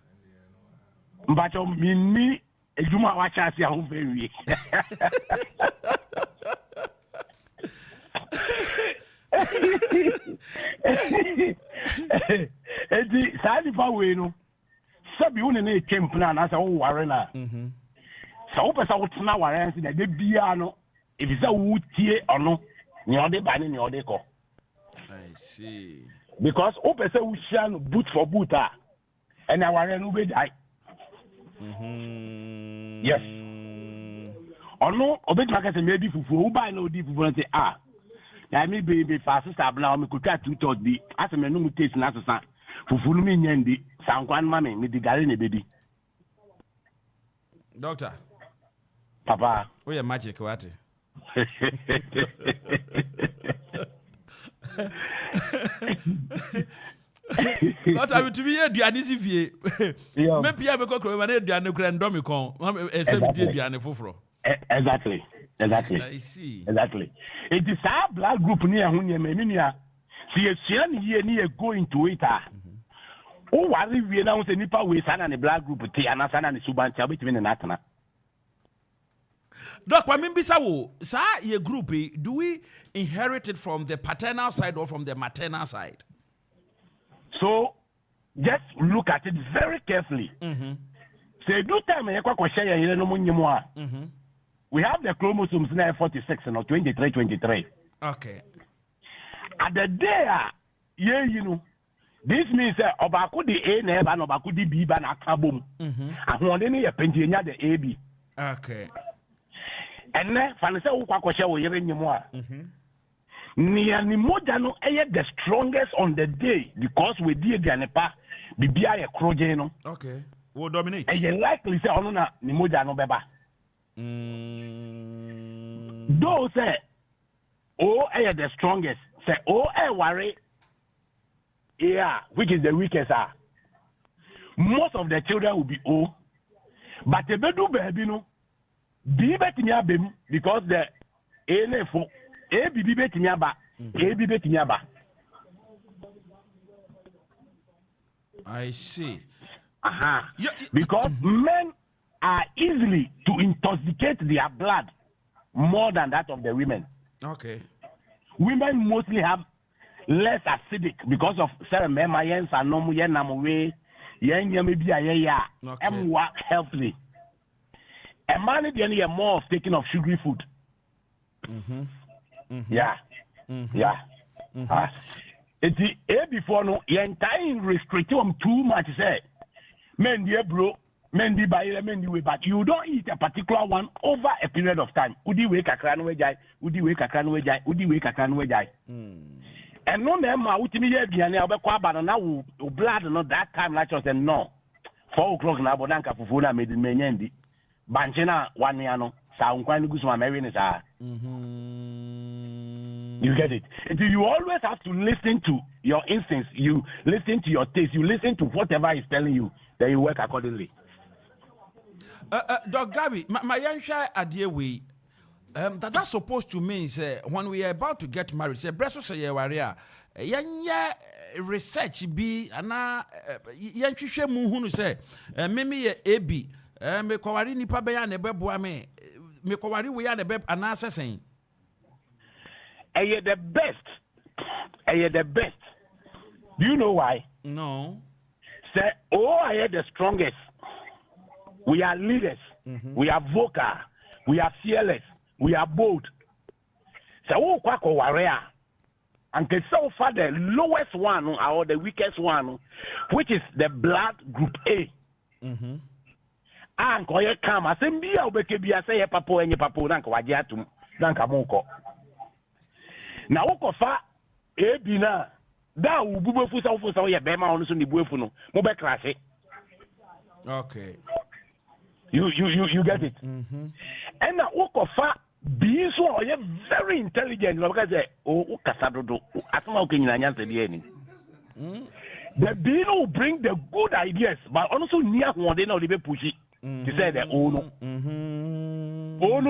Mbacho minni ejuma wa chance ahun fewi. Edi sadi fa we no. Sabi woni na ekemp na na sa wo ware na. Sa wo pesa wo tena ware nsi na de bia no. If you say wo tie ono, ni ode ba ni ode ko. I see. Because wo pesa wo share no boot for boot and our no be die. Yes. Ono obet market maybe fufu wo buy no di fufu say na me be fast stable na me kuta 2/3 bi ase me no mu taste na sesa fufu no me nyandi sankwan ma me di gare na bedi. Doctor. Papa. Oh yeah, magic what? Not I to be a Dianisi vie. Me pia be kokro ma na aduane kura ndomi kon. E se bi aduane foforo. Exactly. I see. Exactly. It is our black group near Hunya Meminia. See a Sian here near going to it. Oh, why we announce a Nipa with San and the black group, Tiana and the Suban Chabit in the Natana. Doc, I mean, Bisawo, sir, your group, do we inherit it from the paternal side or from the maternal side? So, just look at it very carefully. Say, do time, we have the chromosomes now 46 and 23. Okay. At the day, yeah, you know, this means Obaku the A neb and Obaku the B ban a kabum. And one day a pentina the AB. Okay. And then Fanasa Ukwakosha will hear any more. Near Nimodano, the strongest on the day because we did the Anepa, Bibia Crojeno. Okay. Will dominate. And you likely say, oh, no, Nimodano Beba. Those say, oh, the strongest. Say, oh, worry. Yeah, which is the weakest. Most of the children will be O. But the bedu baby no. Be betinya bem because the A4 A B betinya ba A B betinya ba. I see. Because men are easily to intoxicate their blood more than that of the women. Okay. Women mostly have less acidic because of certain membranes and no way. And work healthily. A man is more of taking of sugary food. Yeah. It's the before no, you're entirely restricted too much. Say, men, dear bro, men, di buy, men, di but you don't eat a particular one over a period of time. Udi wake a cran wejai, Udi wake a cran wejai, Udi wake a cran wejai. And no name, I would immediately be an but now blood not that time like us and no. 4 o'clock na Bodanka Fufuna made in Menendi. Banchena 1 year no, Sound Quine Gusma Marines are. You get it? You always have to listen to your instincts, you listen to your taste, you listen to whatever is telling you, then you work accordingly. Dr. Gabby, my young shy idea we that's supposed to mean say when we are about to get married, say breast say waria yanya research be ana yanhwehwe mu hunu say meme ye AB me kwari nipa be ya na beboa me kwari we ya na be ana sesen the best. The best. Do you know why? No. Say, I am the strongest. We are leaders. We are vocal. We are fearless. We are bold. So, kwako warrior. And so far, the lowest one or the weakest one, which is the blood group A. And koye kama sembia ubekebia say papo enye papo nanka wajiatu nanka moko. Na ukofa ebina da ububefu sa ufusa ye bema onu so ni buefu no mo be crash. Okay. You get it. And na ukofa be so ye very intelligent because ukasa dodo asema ukenyina nyanse de ani. The being will bring the good ideas but also near one day now they be pushy. To say that no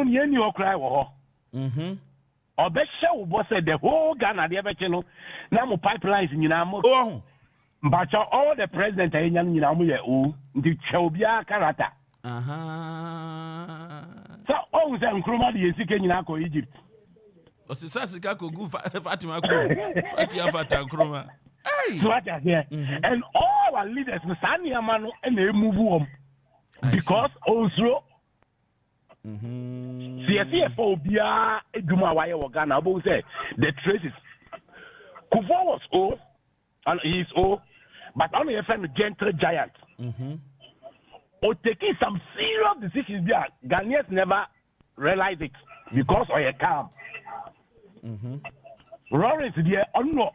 ni okra wo ho. Obesha wo say the whole Ghana dey be no na mo pipelines nyina mo But all the president I know you the Chobia character. So all them Kroma the Sikan Egypt. Osisasika kogu Fatima Kroma. So what I hear. And all our leaders Sanya Mano and they move on. Because also CFO Bia Eduma Waya Wagana Abu said the traces. Akropong was old and he is old, but only a friend gentle giant. Or taking some serious decisions there. Ghanaians never realize it because of a calm. Lawrence there no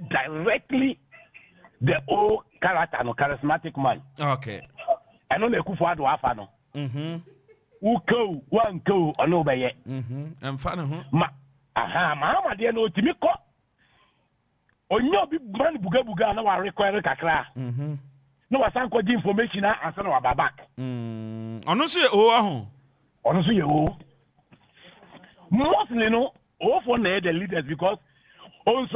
directly the old character no charismatic man. Okay. I know the Akuffo do afano. Who go one go or no by I'm fan Mama dear no Timiko. Onyo bi man buga na wa require kakra. No wa san ko information na ansa na wa babak. Ono so o ahun. Ono so ye o. Mostly no o for na the leaders because on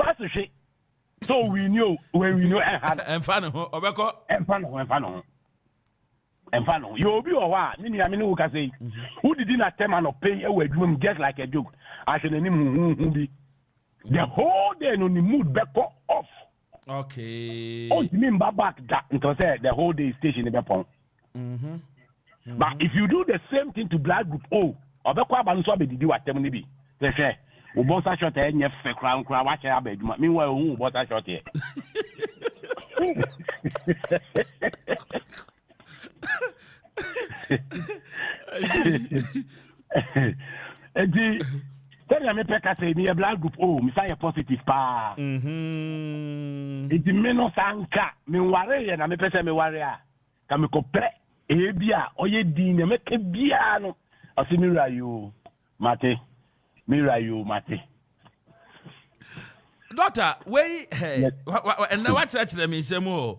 so we know when we know enfano obeko enfano you be o wa ni am ni wo ka say who did not tell man pay e we adwum just like a joke I should hu bi the whole day no ni mood back off. Okay. Oh, you mean back that because the whole day station be pon. But if you do the same thing to black group O obeko aba nso abedidi watem ni bi say Ubosa shot e nye fe kra wa che abeduma meanwhile hu ubosa shot e Edi tell me peka say me black group me say positive pa edi me no sanka me ware ye na me pese me ware a ka me kopre e bia oye din na me ke bia no asimira yo mate Doctor, wait, hey, and now what's actually me say more?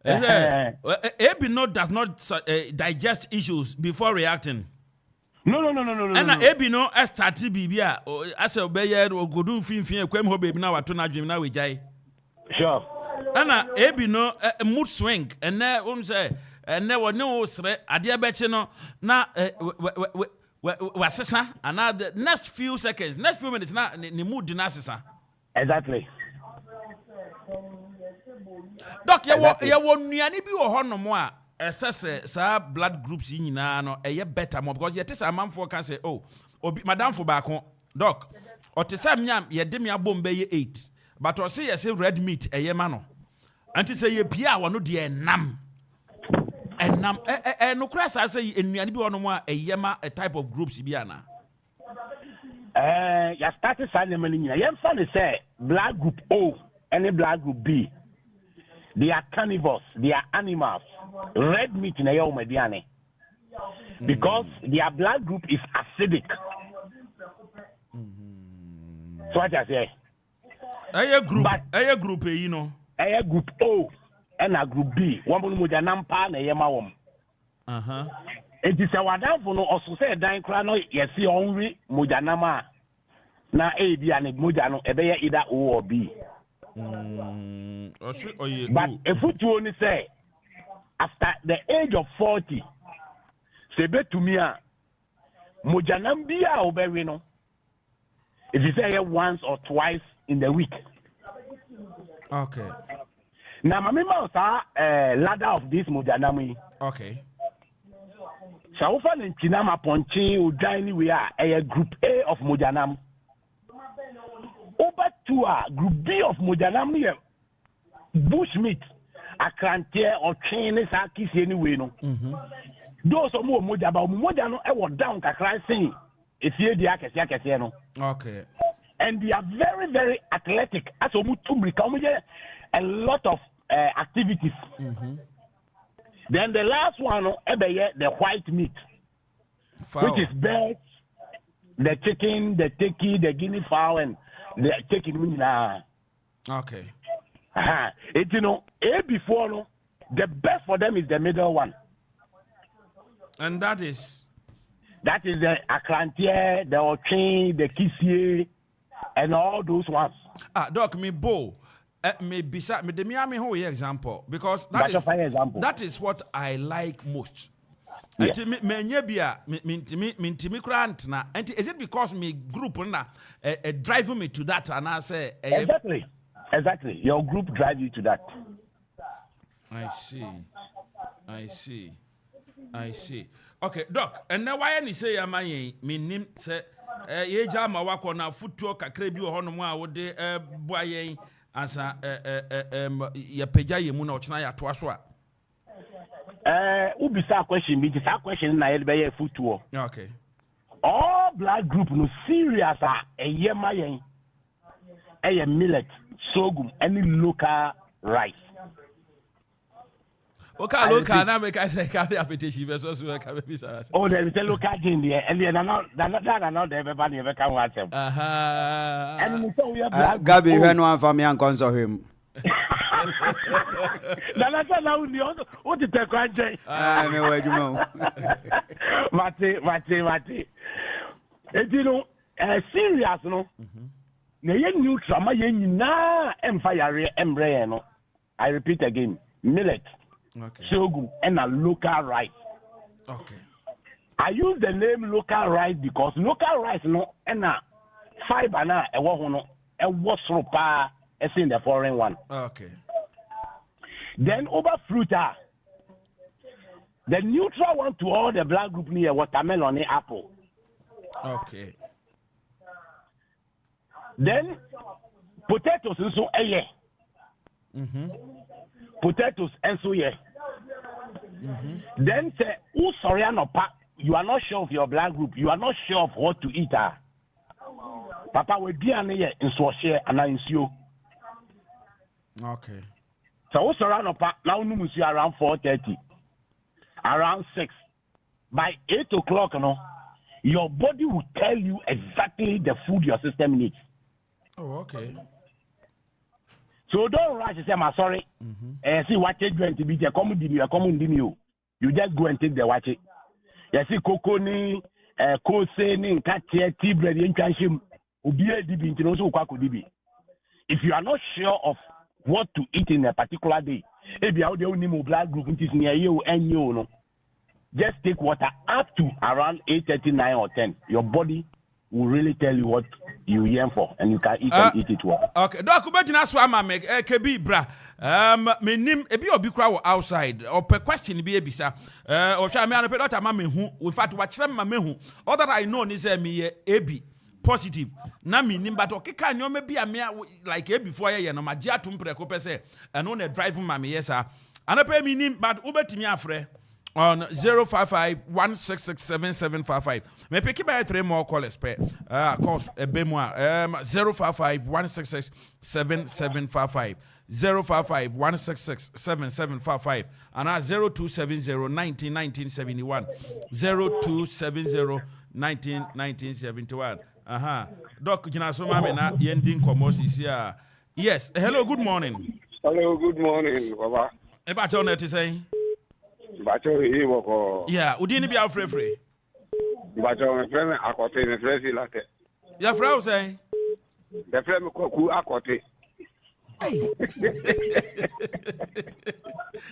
Ebino does not digest issues before reacting. No. And Ebino started bibia as a bayer or godun fin kwem ho baby now atuna dream now we jai. Sure. And Ebino mood swing and now say and there were no sre adia beche no na wasesa and the next few seconds next few minutes na ni mood dinasesa. Exactly. Doc, ya wo nuane bi wo hono mo a esese sa blood groups nyina no eye better more because yete sa Amanfo can say oh obi madam fo ba kon doc otesa mnyam ye de me abom be ye 8 but o say yes red meat eye ma no anti say ye pia wo no de enam no kura sa say nuane bi wono mo a eye ma a type of groups bi ana ya started signing money nyina ye fa ne say black group O and black group B. They are carnivores, they are animals. Red meat in a mediane. Because their blood group is acidic. So what I say? A group, you know. A group O and a group B. One moja nampa na yema wom. It is a wadafo no also say dan kra no yesi onwi moja nama na A B and moja no ebe either O or B. But if you only say after the age of 40, sebe to me, mojanambia oberi no. If you say once or twice in the week. Okay. Now, my ladder of this mojanami. Okay. Saufan and Chinama Ponchi Udani we are a group A of mojanam. Over to a group B of mojanam bushmeat, a crantier or chain is a kiss anyway. No, those are more mojano, I was down Kakra saying, it's here the Akasiano. Okay. And they are very, very athletic. As a mutum become a lot of activities. Then the last one, the white meat, which is birds, the chicken, the turkey, the guinea fowl, and the chicken. Okay. It A before no, the best for them is the middle one. And that is the Akrantier, the Ochin, the Kissier, and all those ones. Doc, me bo. Maybe me whole example because that is what I like most. Yeah. And is it because me group driving me to that and I say exactly your group drive you to that. I see. Okay, Doc, and now why any say am I me say ye jama wako na futuo kakra bi ho no mu a wo de boaye asa ya pagya ye mu na ochina ya toa so a ubisa question bi this question na ye be ye futuo. Okay. All black group no serious eye mayen eye millet sorghum any local rice. Okay, local na make I say carry appetition versus so can be sir. Oh, there is a local gin there and then not everybody ever can watch them. And so we have Gabi when one for me and console him. Now what did the grandjay? Me where you know. Mate. You know, serious no. Na ye neutral ma ye nyina empire embre no. I repeat again, millet. Okay. Sorghum and a local rice. Okay. I use the name local rice because local rice no and a fiber na e wo ho no e wo soro pa e in the foreign one. Okay. Then over fruit the neutral one to all the black group near watermelon and apple. Okay. Then potatoes so potatoes and so Then say who sorry you are not sure of your black group, you are not sure of what to eat. Papa we be an in so share and in you. Okay. So who sorry now no see around 4:30. Around 6. By 8 o'clock, your body will tell you exactly the food your system needs. Oh, okay. So don't rush and say, I'm sorry. See what it's going to be. You just go and take the watch it. You see, cocoa ni, kose ni, katia, tea bread, inkanshim, ubiye dibi, intinoso kwaku dibi. If you are not sure of what to eat in a particular day, if you are the only black group which is near you and you know, just take water up to around 8:39 or 10. Your body will really tell you what you yearn for, and you can eat and eat it well. Okay, Doc, imagine so am make kebi bra. Me nim ebi obi kra wo outside. Or per question be ebisa. O sha me an pe doctor ma me hu. In fact, what chere ma me hu. All that I know is me ebi positive. Na me nim but okeka nyo me bia me like ebi before ye no ma gi atum preko pese. And on the drive ma me yes ah. An pe me nim but ubetimi afre on 055-166-7755. Me pick by 3 more callers per course a bemwa 055-166-7755 055-166-7755 and 0270-1971 0270-1971. Doc Jina so mame na yending komosi sia. Yes, hello, good morning. Hello, good morning, Baba. Eba chone ti say Bacho he woko. Yeah, udini bia free. Bacho me friend akote me friend si late. Ya frau say. The friend me koku akote.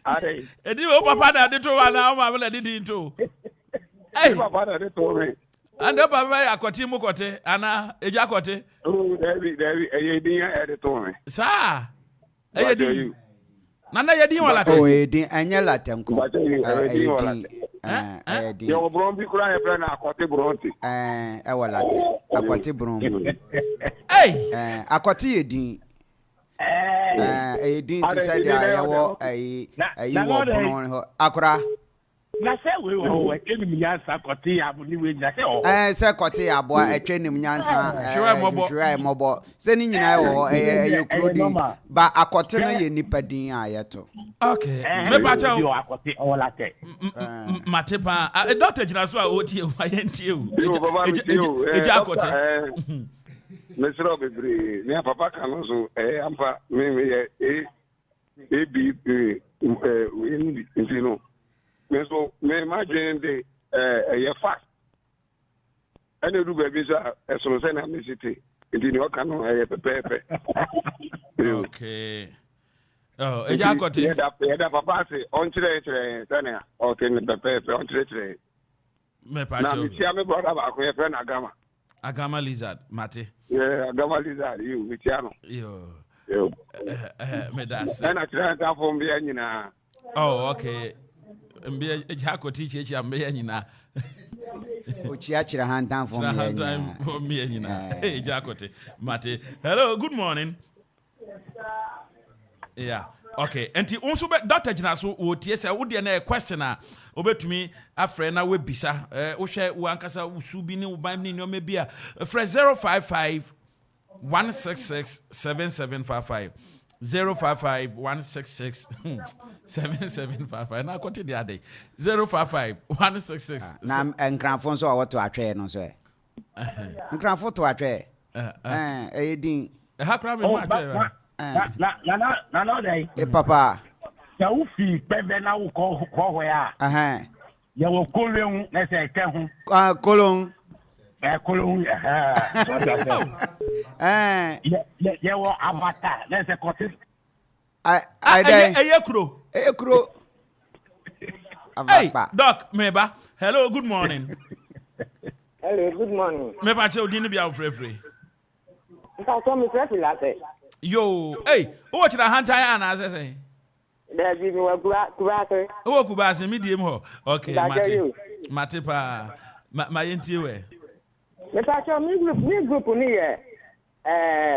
Are. Edi wo papa na de to wa na o ma na de din to. Hey, papa na de to me. And the papa akote mu kote ana eja akote. Oh, David, e din ya de to me. Sa. E din. Nana yedi wala te. Oh, edin anya latem ko. Edin. Yo bron bi kura e friend akote bronti. E wala te. Akote bron. Hey. Akote edin. Edin ti say dia wo ayi wo bron ho. Akora. Na say we wo enim nyansa akote abuni we nya say o. Say kote abo etwenim nyansa. Hwai mobo. Say ni nyina wo kurodi. Ba akote no ye nipadin ayeto. Okay. Me pa cha o akote o late. Matepa doctor jina so a otie o ayentie o. Eja akote. Mesro bebre. Me papa kan so ampa me ebi we ndino. So me imagine the a fast. And do baby so say na me city. Ndi no kan no pepe. Okay. Oh, ejakoti. Yeah, papa say on chire sene. Okay, me pepe on chire. Me pacho. Na me tia me brother ba ko friend Agama. Agama lizard, Mate. Yeah, Agama lizard you me tia no. Yo. Me das. And I try to form be nyina. Oh, okay. Mbe ejakoti chechi ambe nyina. Ochiachira hantan for me nyina. Ejakoti. Mate. Hello, good morning. Yeah. Okay. Enti unso be Dr. Jinaso wo tie se wo de na question a obetumi afre na we bisa. Wo hwe wo ankasa usu bi ne wo ban ne nyoma bi a frɛ 055 166 7755 055 166 7755 na kote dia dey 055 166 na enkranfo nso a woto atwe no so enkranfo to atwe edin ha me ma atwe na dey papa ya wo fi pebe na wo ko ho ya ya wo kolon na se ke ho kolon kolon ya wo amata na se kote ayekro hey doc meba hello good morning. Hello good morning. Meba che odin bia frefre nka so me frefre la se yo hey o chira hantan ana say da bi mi wa kubase o kubase mi diem ho okay mate pa ma yentie we me pa cho mi group ni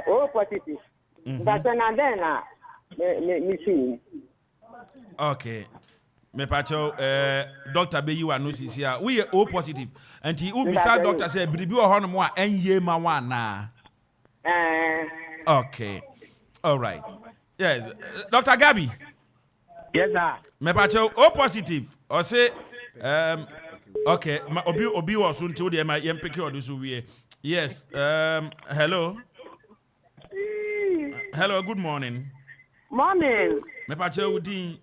o positive but na then na me see okay me pa cho doctor be you anu sisi a we o positive anti u bisa doctor say biribi o ho no mo a enye ma wa na okay all right yes Dr. Gabi. Yes sir. Me pa cho o positive or say okay obi was soon to the my yempeke odusu wie yes hello good morning. Morning. Me pa cho udin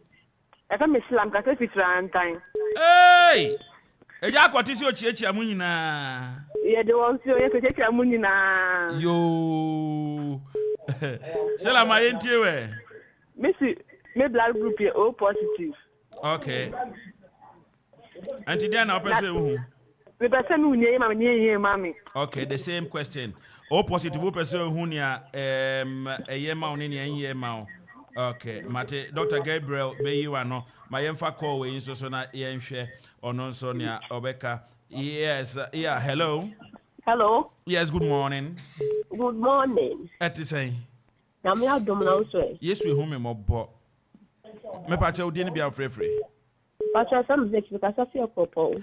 e ka me slam ka se fitra antan hey eja kwati si ochiechia mu nyina ye de won si o ye ochiechia mu nyina yo sela ma yentie we me blood group ye O positive. Okay. Auntie Diana, opese hu. Me pese me unye mama nye mami. Okay, the same question. O positive opese hu nia eye ma oni ne eye ma. Okay, mate Dr. Gabriel be you ano. Ma yemfa call we so na yenhwe ono so nia obeka. Yes, yeah, hello. Hello. Yes, good morning. Good morning. Eti say. Na me adom na so. Yes, we home me mobo. Me pa che odi ne bia frefre. Pacha some Victoria Safi Akropong.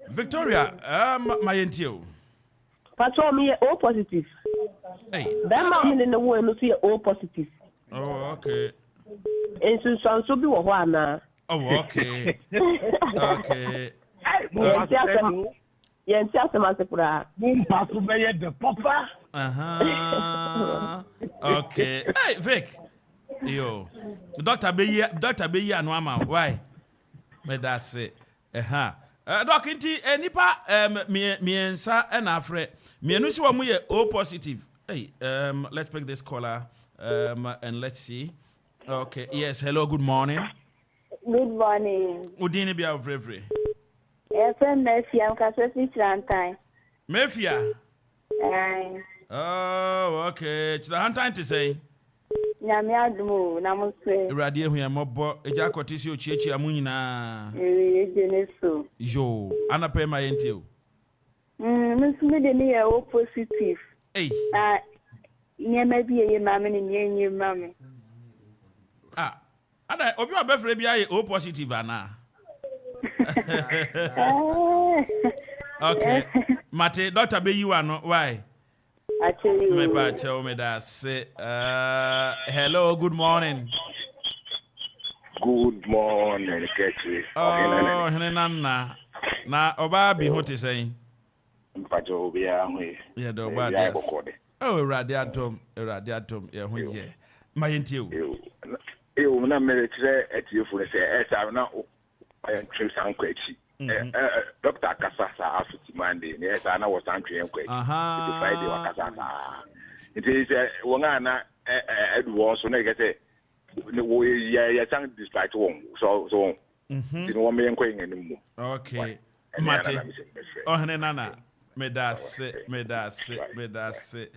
Victoria, my entio. Pacha me O positive. Hey. That man in the world no see O positive. Oh, okay. And so be wo ho na. Oh, okay. Okay. Yen tia sama se kura. Mum pa so be ye de papa. Okay. Hey, Vic. Yo. Dr. Beyi anu ama. Why? Me da say. Doc inti nipa miensa na afre. Mienu si wa mu ye O positive. Hey, let's pick this caller and let's see. Okay. Yes, hello, good morning. Good morning. Udini bia frefre. FM Mefia Kasasi Trantai. Mefia. Aye. Oh, okay. Chirantai to say. Nyame adumu na muswe. Radie hu ya mobo eja kotisi ochiechi amu nyina. Jeneso. Yo, anapa ma yentio. Musume de ni e O positive. Hey. Nyema bi ye mame ni nyenye mame. Ada obi obefre bia ye O positive ana. Okay. Mate Dr. Beyi ano why? Actually, hello, good morning. Good morning, Ketri. Oh, Henana. Na oba bi ho te saying. Mpacho bi a hu. Yeah, do oba des. Oh, radiatum, yeah, hu ye. Ma yentie o. Na me kire etiefo ne se esa na I trim sankwachi. Dr. Kasa sa asuti Monday. Yes, I know what I'm trying to Friday or Kasa. It is one na was so negative. We sang despite one. So, you know, me and Queen anymore. Okay. Mate. Oh, Nana. Me that's it.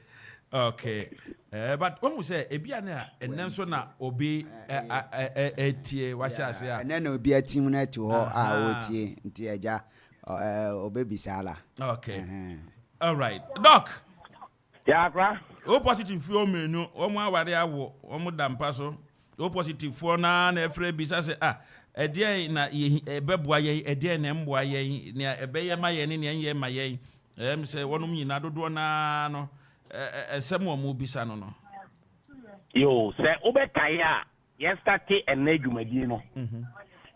Okay. But when we say Ebiana and then so na obi etie what shall I say? And then obi a team net to her otie ntia obebi sala. Okay. All right. Doc. Yeah, gra. O positive for me no. Omo aware awo. Omo dampa so. O positive for na efre bisa say ede na ebeboa ye ede na mboa ye na ebeye ma ye ne ye ma ye. Say wonum nyina dodo na no. Some more bisa no. Yo, say Obekaya, yesterday and Negumedino.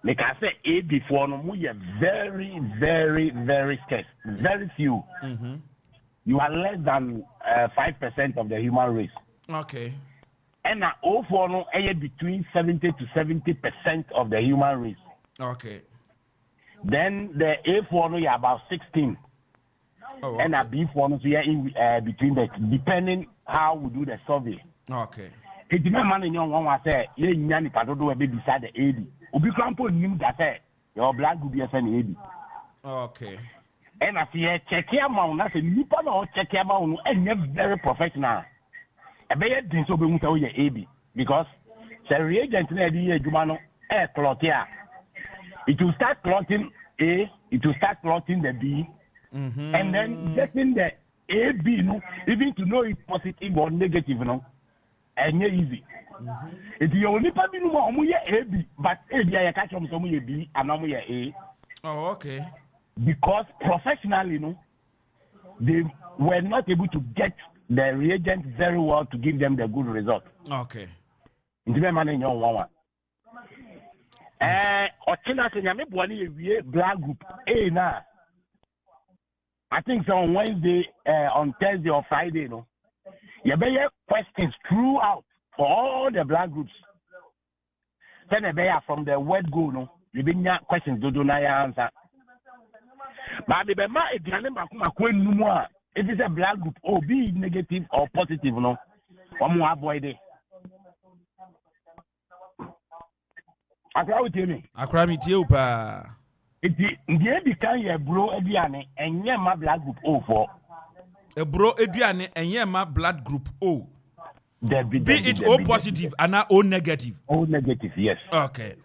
Like I said, before no, we are very, very, very scarce. Very few. You are less than 5% of the human race. Okay. And now, for no, between 70 to 70% of the human race. Okay. Then the A4 no, you are about 16. Oh, okay. And a B4 no, we are in between that, depending how we do the survey. Okay. It's my man in your one was say, you need to do a baby beside the 80. Ubi Crampo knew that your blood would be a 80. Okay. And I see a check here amount, I say, Nippon or check here amount, and you're very professional. A better thing so be your AB because the reagent in the year, Jumano, air clot here. It will start clotting A, it will start clotting the B, and then getting the AB, no, even to know it's positive or negative, no. And easy. If you only pay me more, AB, but AB I catch on some B and I'm A. Oh, okay. Because professionally, you know, they were not able to get the reagent very well to give them the good result. Okay. Into the man in your one. Ochina say nyame boani ewie black group A na. I think so on Wednesday, on Thursday or Friday, no. You better questions throughout for all the black groups. Then you better from the word go, no. You better questions do na ya answer. But the bema if you name if it's a black group, or be negative or positive, no. One more avoid it. Akra with you. Akra mit you pa. It the become a bro ediane and yeah my black group O for. A bro ediane and yeah my blood group O. Be it O positive and O negative. O negative, yes. Okay.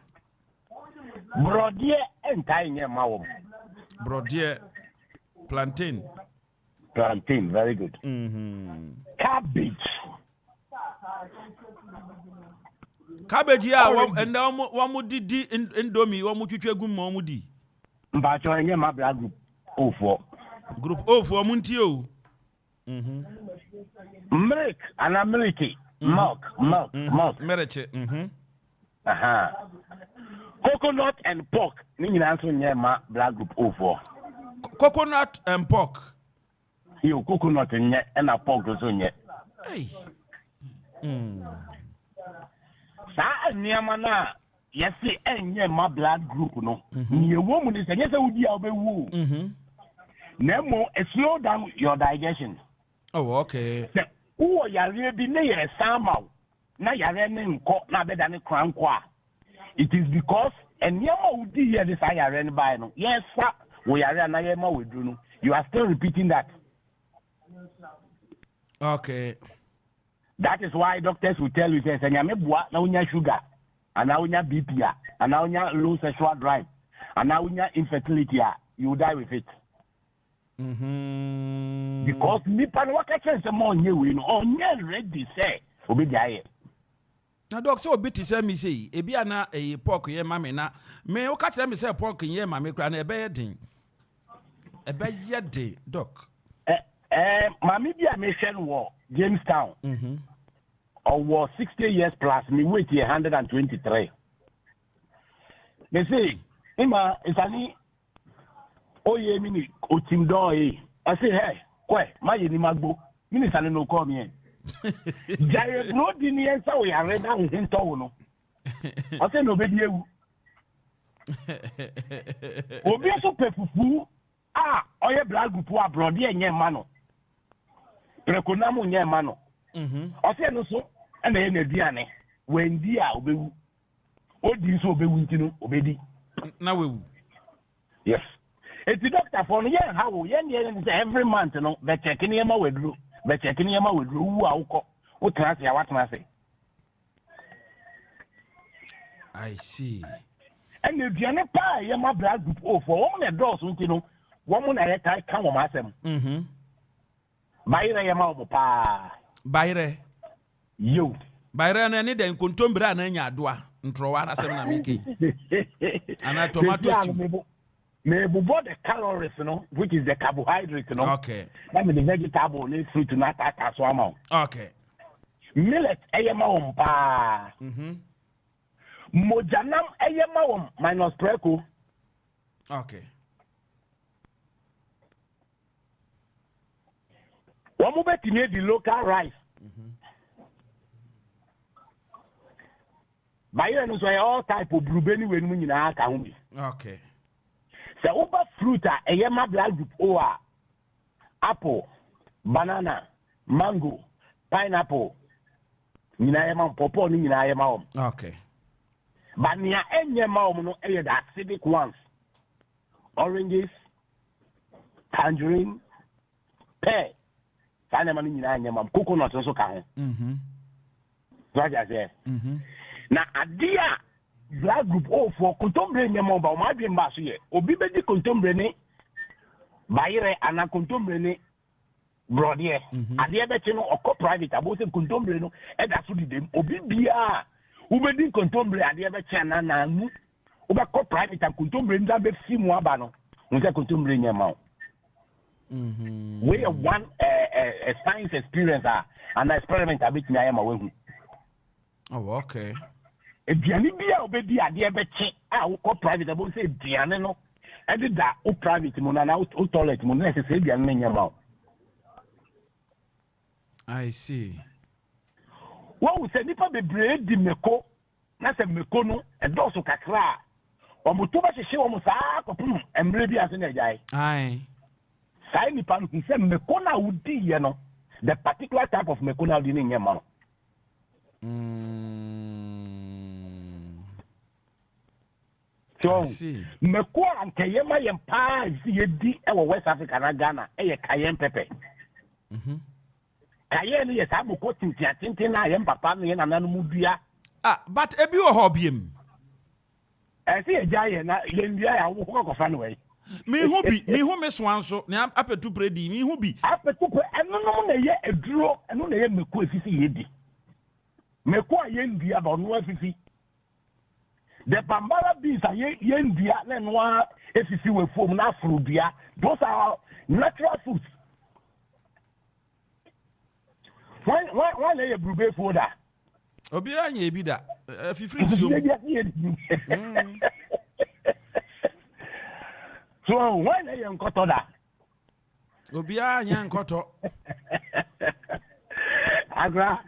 Bro dear entire yeah my bro dear plantain. Plantain, very good. Cabbage. Cabbage, yeah, and one would di indomie, one would you go momudi. But I am my black group O for. Group O for Muntio. Milk and a milky. Milk. Meriche. Coconut and pork. Meaning answer near my black group O for. Coconut and pork. You coconut and a pork also yet. Hey. Sa niamana yes and my blood group no. Your woman is yes I would be woo. Nemo slow down your digestion. Oh, okay. Who are you be near Samo? Now you're running court now better than a crown qua. It is because and you would be here this I ran by no. Yes, sir. We are Nayama with you. You are still repeating that. Okay. That is why doctors will tell you, say, now you sugar, and now you BP, and now you low sexual drive, and now you infertility, you die with it. Because Nipan, what I can say more new, we know, ready, say, obey the now, doc, so bit to say me say, Ebiana a pork ye mammy na, may you catch me say pork in ye mammy cran a bedding. A bed yet day, doc. Mammy be a mission war, Jamestown. Or was 60 years plus me wait 123. They say, Emma is any oh ye mini otim doy. I say, hey, quite my magbo, Minister no call me. There is no denial, so we are ready in town. I say no baby. Obi so pefufu oye black group abroad ye mano. Prekonamu nye mano. I say no so and then the Diane, when dear obewu, all these obewu, obedi. Now we. Yes. It's the doctor for yeah, how every month, but checking him out with Drew, but checking him out with Drew, what can I say? What can I say? I see. And the Diane Pie, my blood group, for all the doors, woman I come on myself. Bayre Yamao Pa. Bayre. You. Bayre and any day, Kuntumbra and Yadua, and Trowana 7 Miki. And a tomato stew. May bought the calories, which is the carbohydrate, Okay. That means the vegetable need fruit to not attack as well. Okay. Millet, Ayamao Pa. Mojanam, Ayamao minus Apreku. Okay. One more to make the local rice. By then, all type of blueberry when we are counting. Okay. The over fruit are a yama black group or apple, banana, mango, pineapple. Ninayama popo ni ninayama. Okay. But near any amount of acidic ones. Oranges, tangerine, pear. Coconut also can. So I say. Now, a dear black group for contemporary member, my dream bass here. Obi be contemporary Bayre and a contemporary brother. A dear betino or private about a contemporary, and that's what them. Obi bia. Who be contemporary a dear betchana and Oba private and contemporary that be Simwabano. With a contemporary amount. We have one a science experience and experiment a bit I am away. Oh, okay. If Janibia obey idea betche, I will call private about say Diano. I did that private moon out toilet moon necessary and many amount. I see. What we say nipa be bread the meko, na se mekono, and also kakra. Or mutuba she almost and maybe as an guy. Aye. Nipan he said mekona would be, the particular type of mekona in your mouth. So, Mekwa and Kayema Yampa is the West Africa and Ghana, a cayenne pepper. Cayenne is Abu Cotin, Tintina, and Papa, and Anamubia. But a beer hobby. I see a giant, I will walk off anyway. Me who miss one so now up to predi me who be up to and no a draw and no name me if you see me kwa yendi about no fifi the bambara beans are yendi and one if you see we form na frudia those are natural foods why lay a brube for that obi anya bi da fifiri nsuo So when are you in Kotoda? Obia yan koto. Agra.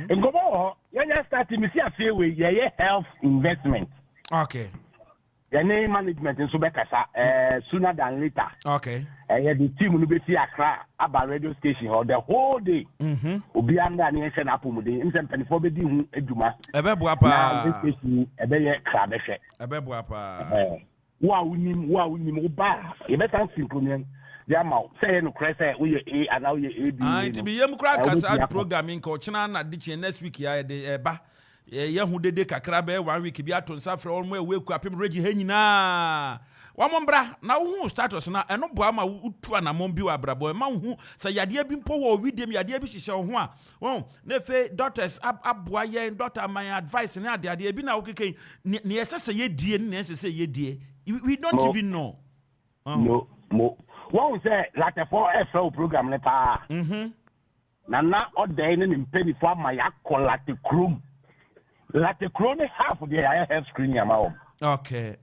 In Gobo, you start to see a few way, health investment. Okay. The name management in Subekasa, sooner than later. Okay. The team will be see Accra about radio station or the whole day. Obianda and Yen Apumudi, in some penny for the Eduma. Ebebuapa. A bear crab. Ebebuapa. Wow, ba. You better simple. Yama, say no crazy, we and now you to be young crackers programming coach na ditch next week ya de eba. Who de kakra be 1 week bi ato nsa fra on we Akuapem regi ha nyina. Wa mombra na wo status na eno boa ma utu anamon bi wa brabo ma hu sa yade bi mpo wo widem yade bi hihye ho a. Won na fe doctors aboa ye doctor my advice na ade bi na wo keken ne yesese ye die ne yesese ye die. We don't even know. No. One say like a 4FL program ne pa. Nana order ni mpeni for my akolate chrome. Like chrome half of the IF screen yama. Okay.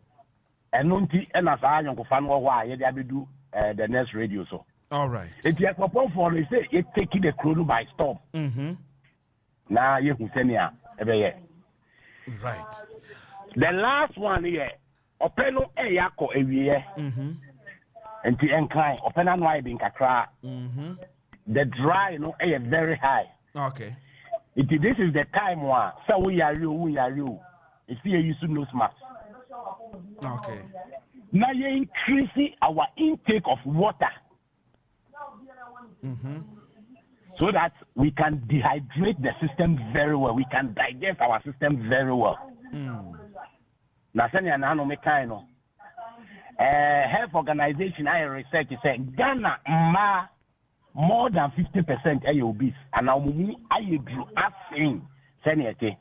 And nunti and as I young fan why you do the next radio so. All right. If you have for they say you take the chrome by storm. Now you can send ya every year. Right. The last one here. Openo yako ewie. And the incline, open and wide in Kakra. The dry, very high. Okay. This is the time where so we are you. If you use nose mask. Okay. Now you're increasing our intake of water. So that we can dehydrate the system very well. We can digest our system very well. Now, health organization I research say Ghana more than 50% are obese, and now I do asking Senator.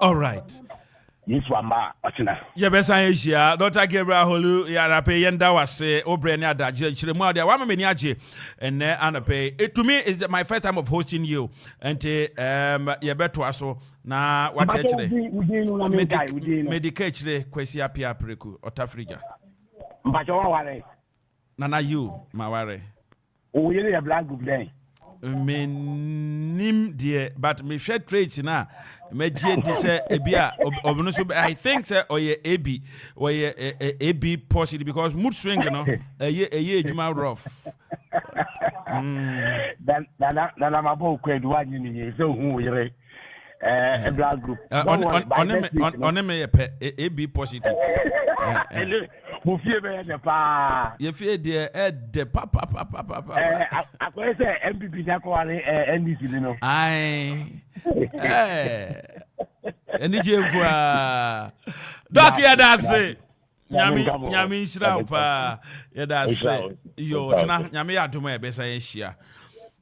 All right. Yes, Wamba, Yabesa Asia, Dr. Gabriel Holu, Yarape Yenda was say, Obrenia Daji, Chirimodia, Wamaniaji, and Anape. To me, is my first time of hosting you, and Yabetuaso. Now, what actually Kaakyire Kwesi Appea Apreku, otafregya. Nana you, Maware. Oh, you're a black group then. Nim dear, but me share traits now. Meji dise ebia obunuso I think say oye AB or AB positive because mood swing no eye ejuma rough. Then I'm about to one you so who a black group. On me AB positive. Who fear the pa? You fear the papa. I say MPP Jakwale NDC no. Aye. NDJ kwa. Doc ya dase. Nyami shira pa. Ya dase. Yo, tina nyami ya duma e besa ehia.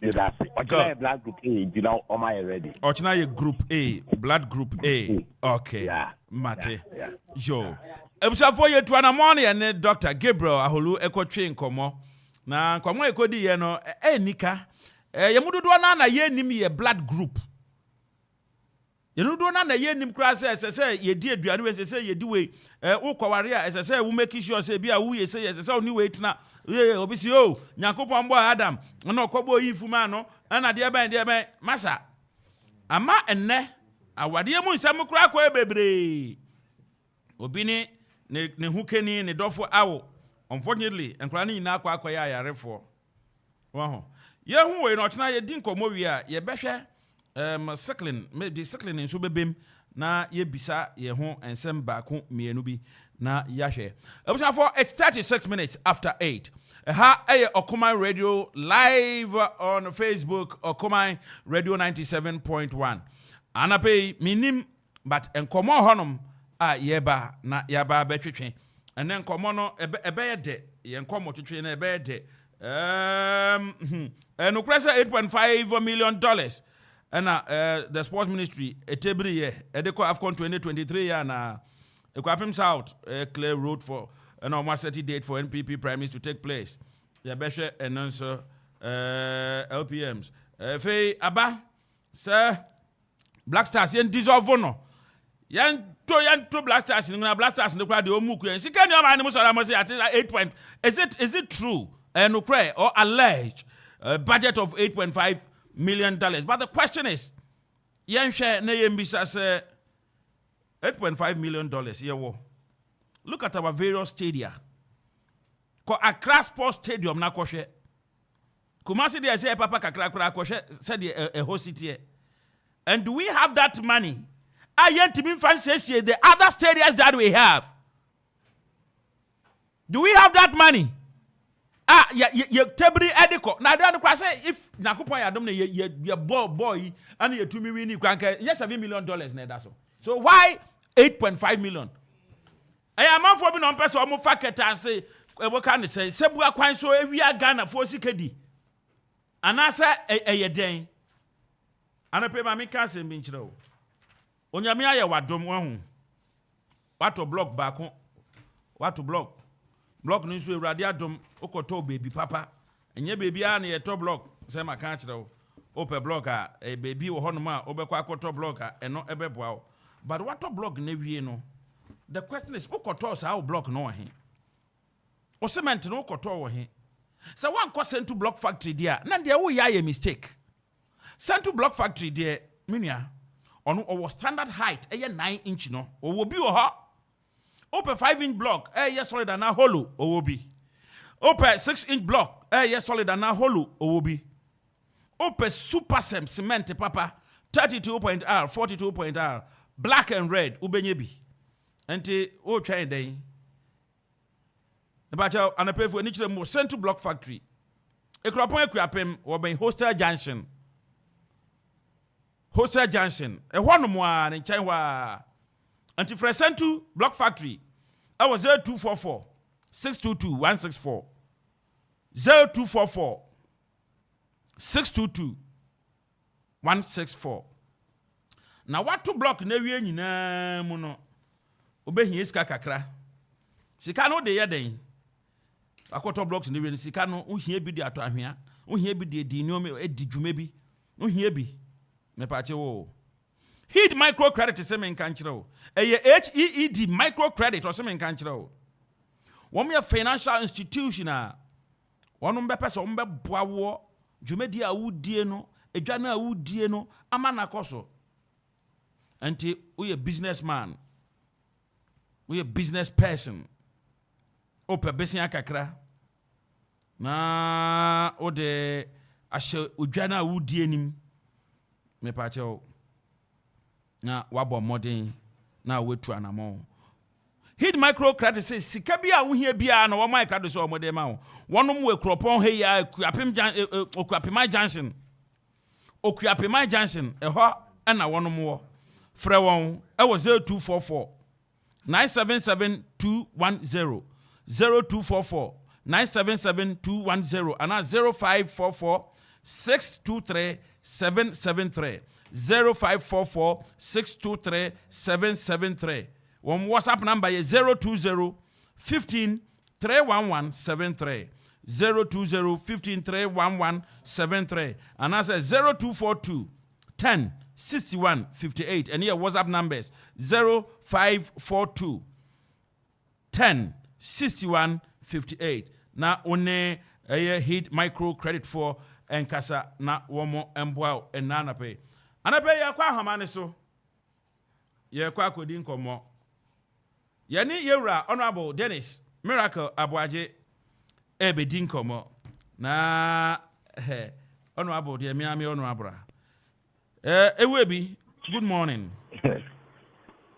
Ya dase. Ochina black group A, you know, am I ready? Ochina ye group A, blood group A. Okay. Yeah. Mate. Yo. Ebusafo ye tuana morning and Dr. Gabriel Aholu ekotwe nkomo. Na nkomo ekodi ye no nika. Ye mududu na ye nim ye blood group. Ye mududu na ye nim kra se ye di aduane we se ye di we wo kwaware a se wo make sure se bia wo ye se oni we tina obisi o Yakopon boy Adam na okobo yifuma no na de ben masa ama enne awade mu nsam kra kwa bebre obi ne hukeni ne dofo awo unfortunately enkra ni nyina akwa ya yarefo wo ye hu we no chena ye di nkomo wi a ye behwe cycling maybe cycling nso bebem na ye bisa ye ho ensem baako mienu bi na yahwe for it's 36 minutes after 8 ha Okoman Radio live on Facebook Okoman Radio 97.1 anape minim but enkomo honom a yeba na yaba betwetwe ene nkomo no ebe de ye nkomo twetwe na ebe de no pressure $8.5 million and the sports ministry etebri ye edeko AFCON 2023 ya na Akuapem South clear road for an almost 30 date for NPP primaries to take place ya behwe announcer LPMs fe aba sir Black Stars yen dissolve no yan to Black Stars na Black Stars no kwa de omuku yan sika ni o ma ni mo so ra mo say at 8 point is it true no cry or alleged budget of $8.5 million but the question is yan share na yembisa say $8.5 million yewo look at our various stadia ko Accra Sports Stadium na kohwe Kumasi dey say papa kakra kohwe said a host city and do we have that money ayentimi fancy the other stadiums that we have do we have that money ye tebri ediko na dan kwa say if Yakopon yadom na ye boy and ye 2 million kwanka yes $7 million na that so why 8.5 million Amanfo bi no pese o mo faketa say e wo kan say sebua kwan so ewia Ghana fo sikedi anasa eye den anape ma me kan say bi nchire o onyame aye wadom wahu wato block baako wato block no so ewrade adom okoto baby papa enye baby a na ye to block say ma kan kire o ope block a baby wo hono ma obekwa akoto block a eno ebeboa o but wato block na wie no the question is okoto sa block no he o cement no okoto wo he say one cost send to block factory there na there wo ya mistake send to block factory there menua ono o standard height 9 inch no o wo bi o ha open 5-inch block yes solid and hollow o wo bi open 6-inch block yes solid and hollow o wo bi Ope super cement papa 32.R 42.R black and red ubenyebi. Enti o try den. Ebacha anape fu enichire mo Central Block Factory. Akropong-Akuapem wo ben Hostel Junction. Hostel Junction. Ehwo no mo a ne nchen wa. Anti for Central Block Factory. I was 0244 622 164. 0244 622 164. Na what to block na wie nyina mu no. Obehia sika kakra. Sika no de ye den. Akoto blocks na wie sika no ohia bi de ato ahwea. Ohia bi de di nneom edi dwuma bi. Ohia bi. Me pa che wo. Heed microcredit se men kan kire wo. Eye HEED microcredit o se men kan kire wo. Wo me financial institution a wonum be pese won be boa wo dwumadi a wudie no, edwane a wudie no ama na koso. Anti we a businessman. We a business person. Ope besia kakra. Na ode ashe odwane a wudie nim. Me pa che wo. Na wabo modern na wetu anamo. Hid microcredit say sika bia wo hia bia na wo microcredit so omode ma wo. Wonom we Akropong he ya Akuapem Junction. Akuapem Junction eho na wonom wo. Frɛ won e wo 0244 977210 0244 977210 ana 0544 623 773 0544 623 773. One WhatsApp number is 020 15 31173. 020 15 31173. And that's 0242 10 61 58. And here WhatsApp numbers 0542 10 61 58. Now one hit micro credit for and Kasa na womo emboa enana pay. Anape ya kwa hamane so. Ye kwa kodi nkomo. Yani yewra Honorable Dennis Miracle Abuaje ebe di nkomo. Na Honorable de miami Honorable. Ewebi, good morning.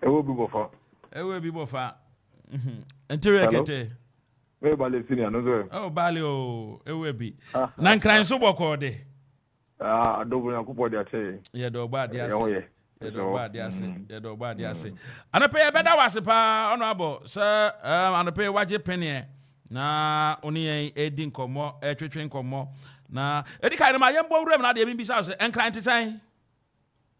Ewebi bofa. Ewebi bofa. Interior kete. We bale senior no zo. Oh bale o Ewebi. Na nkran so boko de. Adobo na kupo de ate. Ye do ba de ase. Ye do ba de ase. Ye do ba de ase. Anape ye beda wase pa Honorable sir anape waje penny na oni edi nkomo twetwe nkomo na edi kai na ma yembo wura na de bi bisa se nkran te san.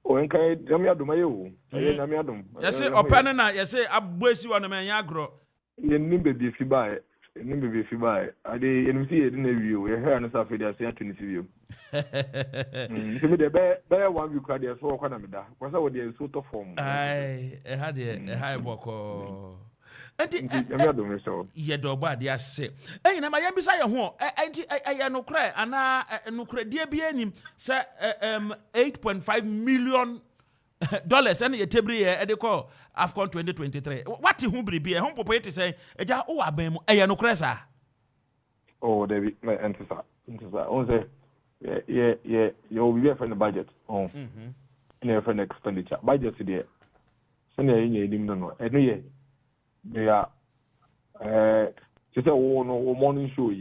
O enkai nyame adom ayewu. Aye nyame adom. Yese opane na yese abboesi wo no men ya agro. Ye nim bebi fi bae. Nim bebi fi bae. Ade enim si ye de na wiwo. Ye hair no sa fe de ase atuni si wiwo. Se me de be 1 week ra de so kwa na me da. Kwa sa wo de so to form. Ai e ha de e ha boko. Enti nyame adom so. Ye do ba de ase. Eyi na ma yem bisa ye ho. Enti ye no kra ana no kra de bi anim se 8.5 million dollars and ye tebri ye de call AFCON 2023. What hu bribi e hu popo yete say eja o aban mu ye no kra sa. Oh David my antisa. On say yeah you will be for the budget. Oh. And for the expenditure. Budget there. Send ye edim no. E no ye. They are just a morning show.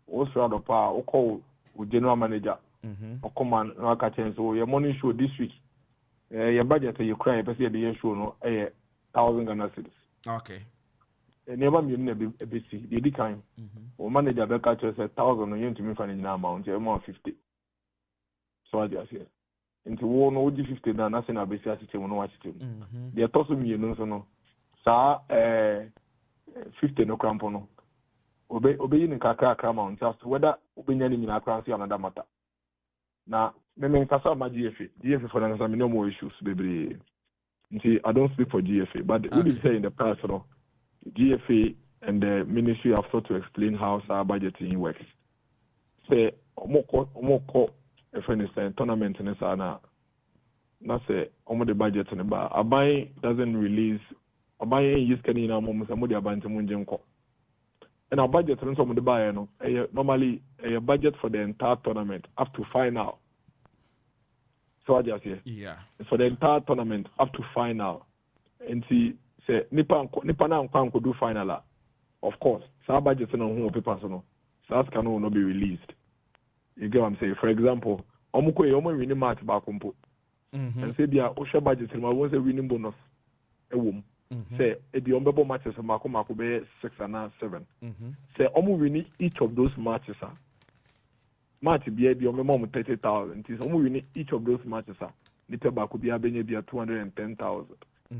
Also, the power, or call with general manager, Okoman Kasa. So, your morning show this week, your budget, you cry, but the show no 1,000 Ghana cedis. Okay. Never mean a BC, the kind. Or manager, the catcher said 1,000 and you to me for an amount, you're more 50. So, I just say, into one OG 50, then nothing I'll be saying, no watch it. They are tossing me, no. Sa 50 no crampo no obey in kakra amount just whether obenya ni na kransi another matter na me Kasa ma GFA for na no more issues bebre nti I don't speak for GFA but we did say in the past no GFA and the ministry have sought to explain how our budgeting works say omoko if any tournament in sana na say the budget in ba abai doesn't release Abaye use Canina Momus and Moody Abantamunjenko. And our budget and some of the buyer, normally a budget for the entire tournament up to final. So I just say, yeah, for the entire tournament up to final. And see, say Nipa could do final. Of course, some budget and on papers, so that can not be released. You get what I'm saying? For example, omo winning match back on put. And say their Osha budget and I was a winning bonus. Say the umbrella matches of Mako be 6 and 7. Say almost winning each of those matches. Match be the umbrella 30,000. It is almost winning each of those matches. Nita could be a 210,000.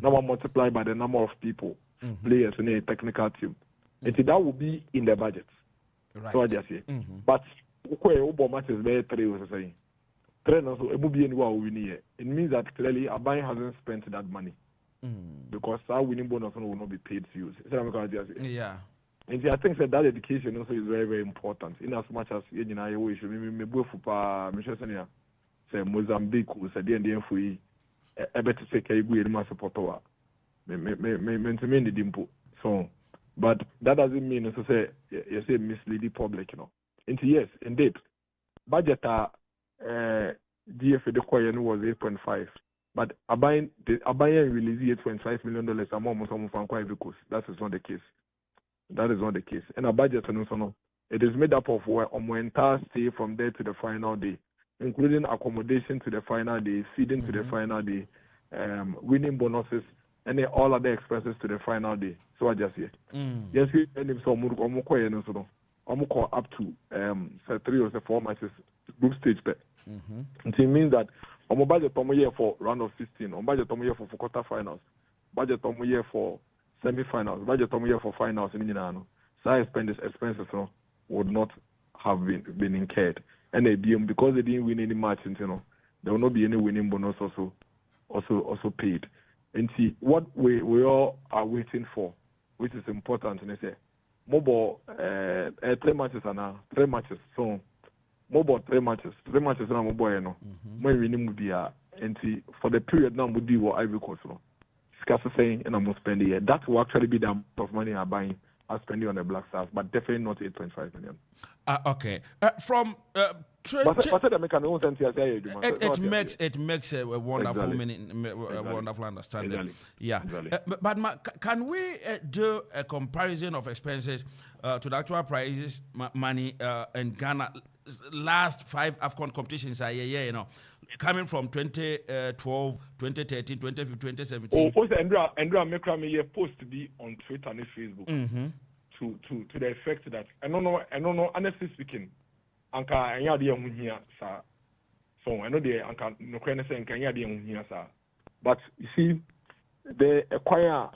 Now multiply by the number of people, players in a technical team. And that will be in the budget. Right. So I just say. But okay, matches be 3 was saying. 3 also it will be anywhere winning. It means that clearly Abai hasn't spent that money. Because our winning bonus will not be paid to use. Yeah. And I think that education also is very, very important. In as much as you know, we should be both for say Mozambique, say the Indian free, a better say Kaibu and Massapotoa. Maintain the dimple. So, but that doesn't mean to say you say misleading public, And yes, indeed, budget DFA the coin was 8.5. But Abayan released $8.5 million among from vehicles. That is not the case. That is not the case. And a budget, it is made up of entire stay from there to the final day, including accommodation to the final day, feeding to the final day, winning bonuses, and all other expenses to the final day. So I just say, yes, we end him some up to 3 or 4 matches group stage. It means that on budget year for round of 16, on budget year for quarterfinals, budget year for semi-finals, budget year for finals in Inano. So expenses would not have been incurred. And because they didn't win any matches, there will not be any winning bonus also paid. And see what we all are waiting for, which is important. And they say mobile 3 matches are now 3 matches. So mobile 3 matches. 3 matches now mobile when we need and see for the period now we do what Ivory Coast Scassa saying and I'm gonna spend it. That will actually be the amount of money I'm buying. I'm spending on the Black Stars, but definitely not 8.5 million. Okay. From it makes a wonderful wonderful understanding. Exactly. Yeah. Exactly. But can we do a comparison of expenses to the actual prices money in Ghana? Last 5 AFCON competitions are coming from 2012, 2013, 2015, 2017. Oh, Andrew make me a post to be on Twitter and Facebook to the effect that I don't know. Honestly speaking, Anka anya de here, sir. So I know the Anka no can say Anka anya de here, sir. But you see, they acquire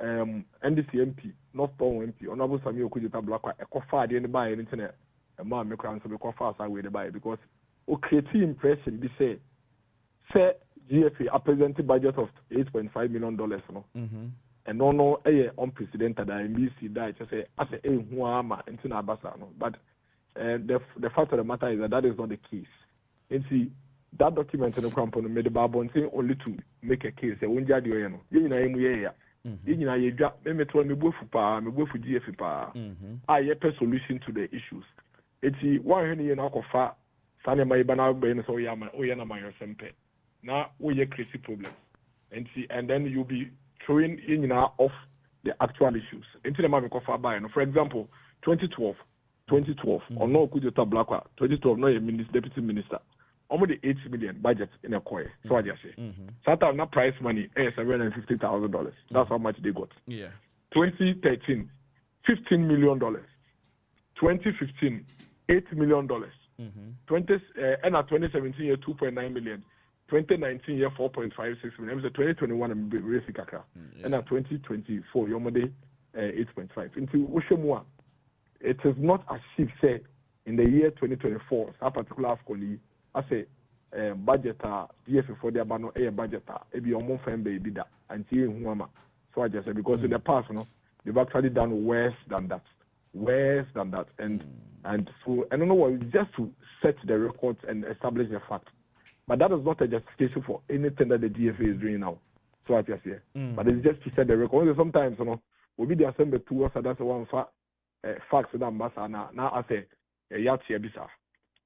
NDCMP, North Town MP, Honorable Samuel Kujita Blackwa, Ekofa the buy internet. Man, make around so because fast away the buy because create impression. They say GFA a presented budget of $8.5 million, and no unprecedented. NBC that just say I say huama into Nabasa, but the fact of the matter is that is not the case. And see that document in the company made the Bible saying only to make a case. When you are you know you drop me to me go for GFA pa. I have a solution to the issues. It's one hundred Akropong Sanya Maibana Ben so Oyana Mayo Sempe. Now we have crazy problems. And then you'll be throwing in off the actual issues. Into the Mamiko by. For example, 2012, or no Kujota Blackwa, 2012, no deputy minister. Almost the 8 million budget in a coin. So I just say. Sometimes not price money, $750,000. That's how much they got. Yeah. 2013, $15 million. 2015, $8 million. 2017 year 2.9 million. 2019 year 4.56 million. It was 2021 and basic kaka. And 2024 your money 8.5. Into Ushemwa, it is not as if say in the year 2024 that particular AFCON I say budget DFA for the abano a budget it be almost fan baby that until Huama. So I just say because in the past they've actually done worse than that. And so I don't know what just to set the records and establish the fact, but that is not a justification for anything that the DFA is doing now. So I just say, but it's just to set the record. Sometimes we'll be the assembly to us, that's one fact. facts that ambassador now I say yati ebisa.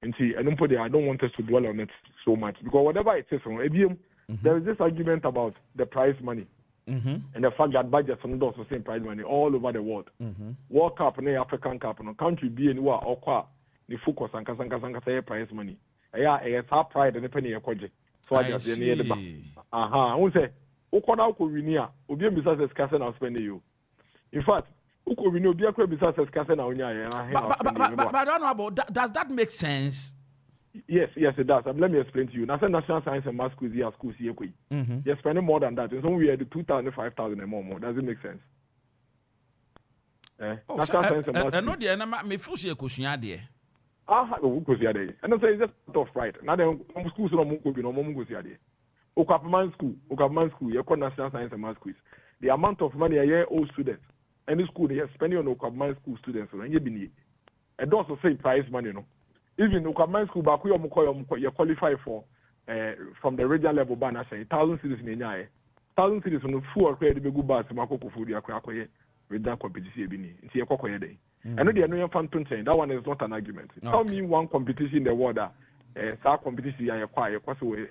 And see, I don't want us to dwell on it so much because whatever it is from ABM, there is this argument about the prize money. And the fact that budgets are not the same prize money all over the world. World Cup and African Cup, no country be anywhere or qua the focus and Kasanka prize money. It's our pride and the penny project. So I just near the back. I won't say, Okona Winia, Obian besides Cassan, I'll spend you. In fact, Uko we know besides Cassan, but I don't know about does that make sense? Yes, it does. Let me explain to you. National Science and Math Quiz here, schools here, you're spending more than that. And so we had 2,000, 5,000 and more. Does it make sense? National Science and Math. No, dear, me feel she a question there. And I say it's just tough, right? Now, then, schools no more could be no more go see there. Akuffo school, you call National Science and Math Quiz. The amount of money a year old students, any school they are spending on Akuffo school students, and you be and also say prize money, no. Even Okoman school back you qualify for from the regional level banner say 1,000 cities in India. 1,000 cities on the full credit be good bars to Akropong-Akuapem with that competition bini. It's a cocoa day. I know the no fan saying that one is not an argument. Tell me one competition in the world that competition I acquire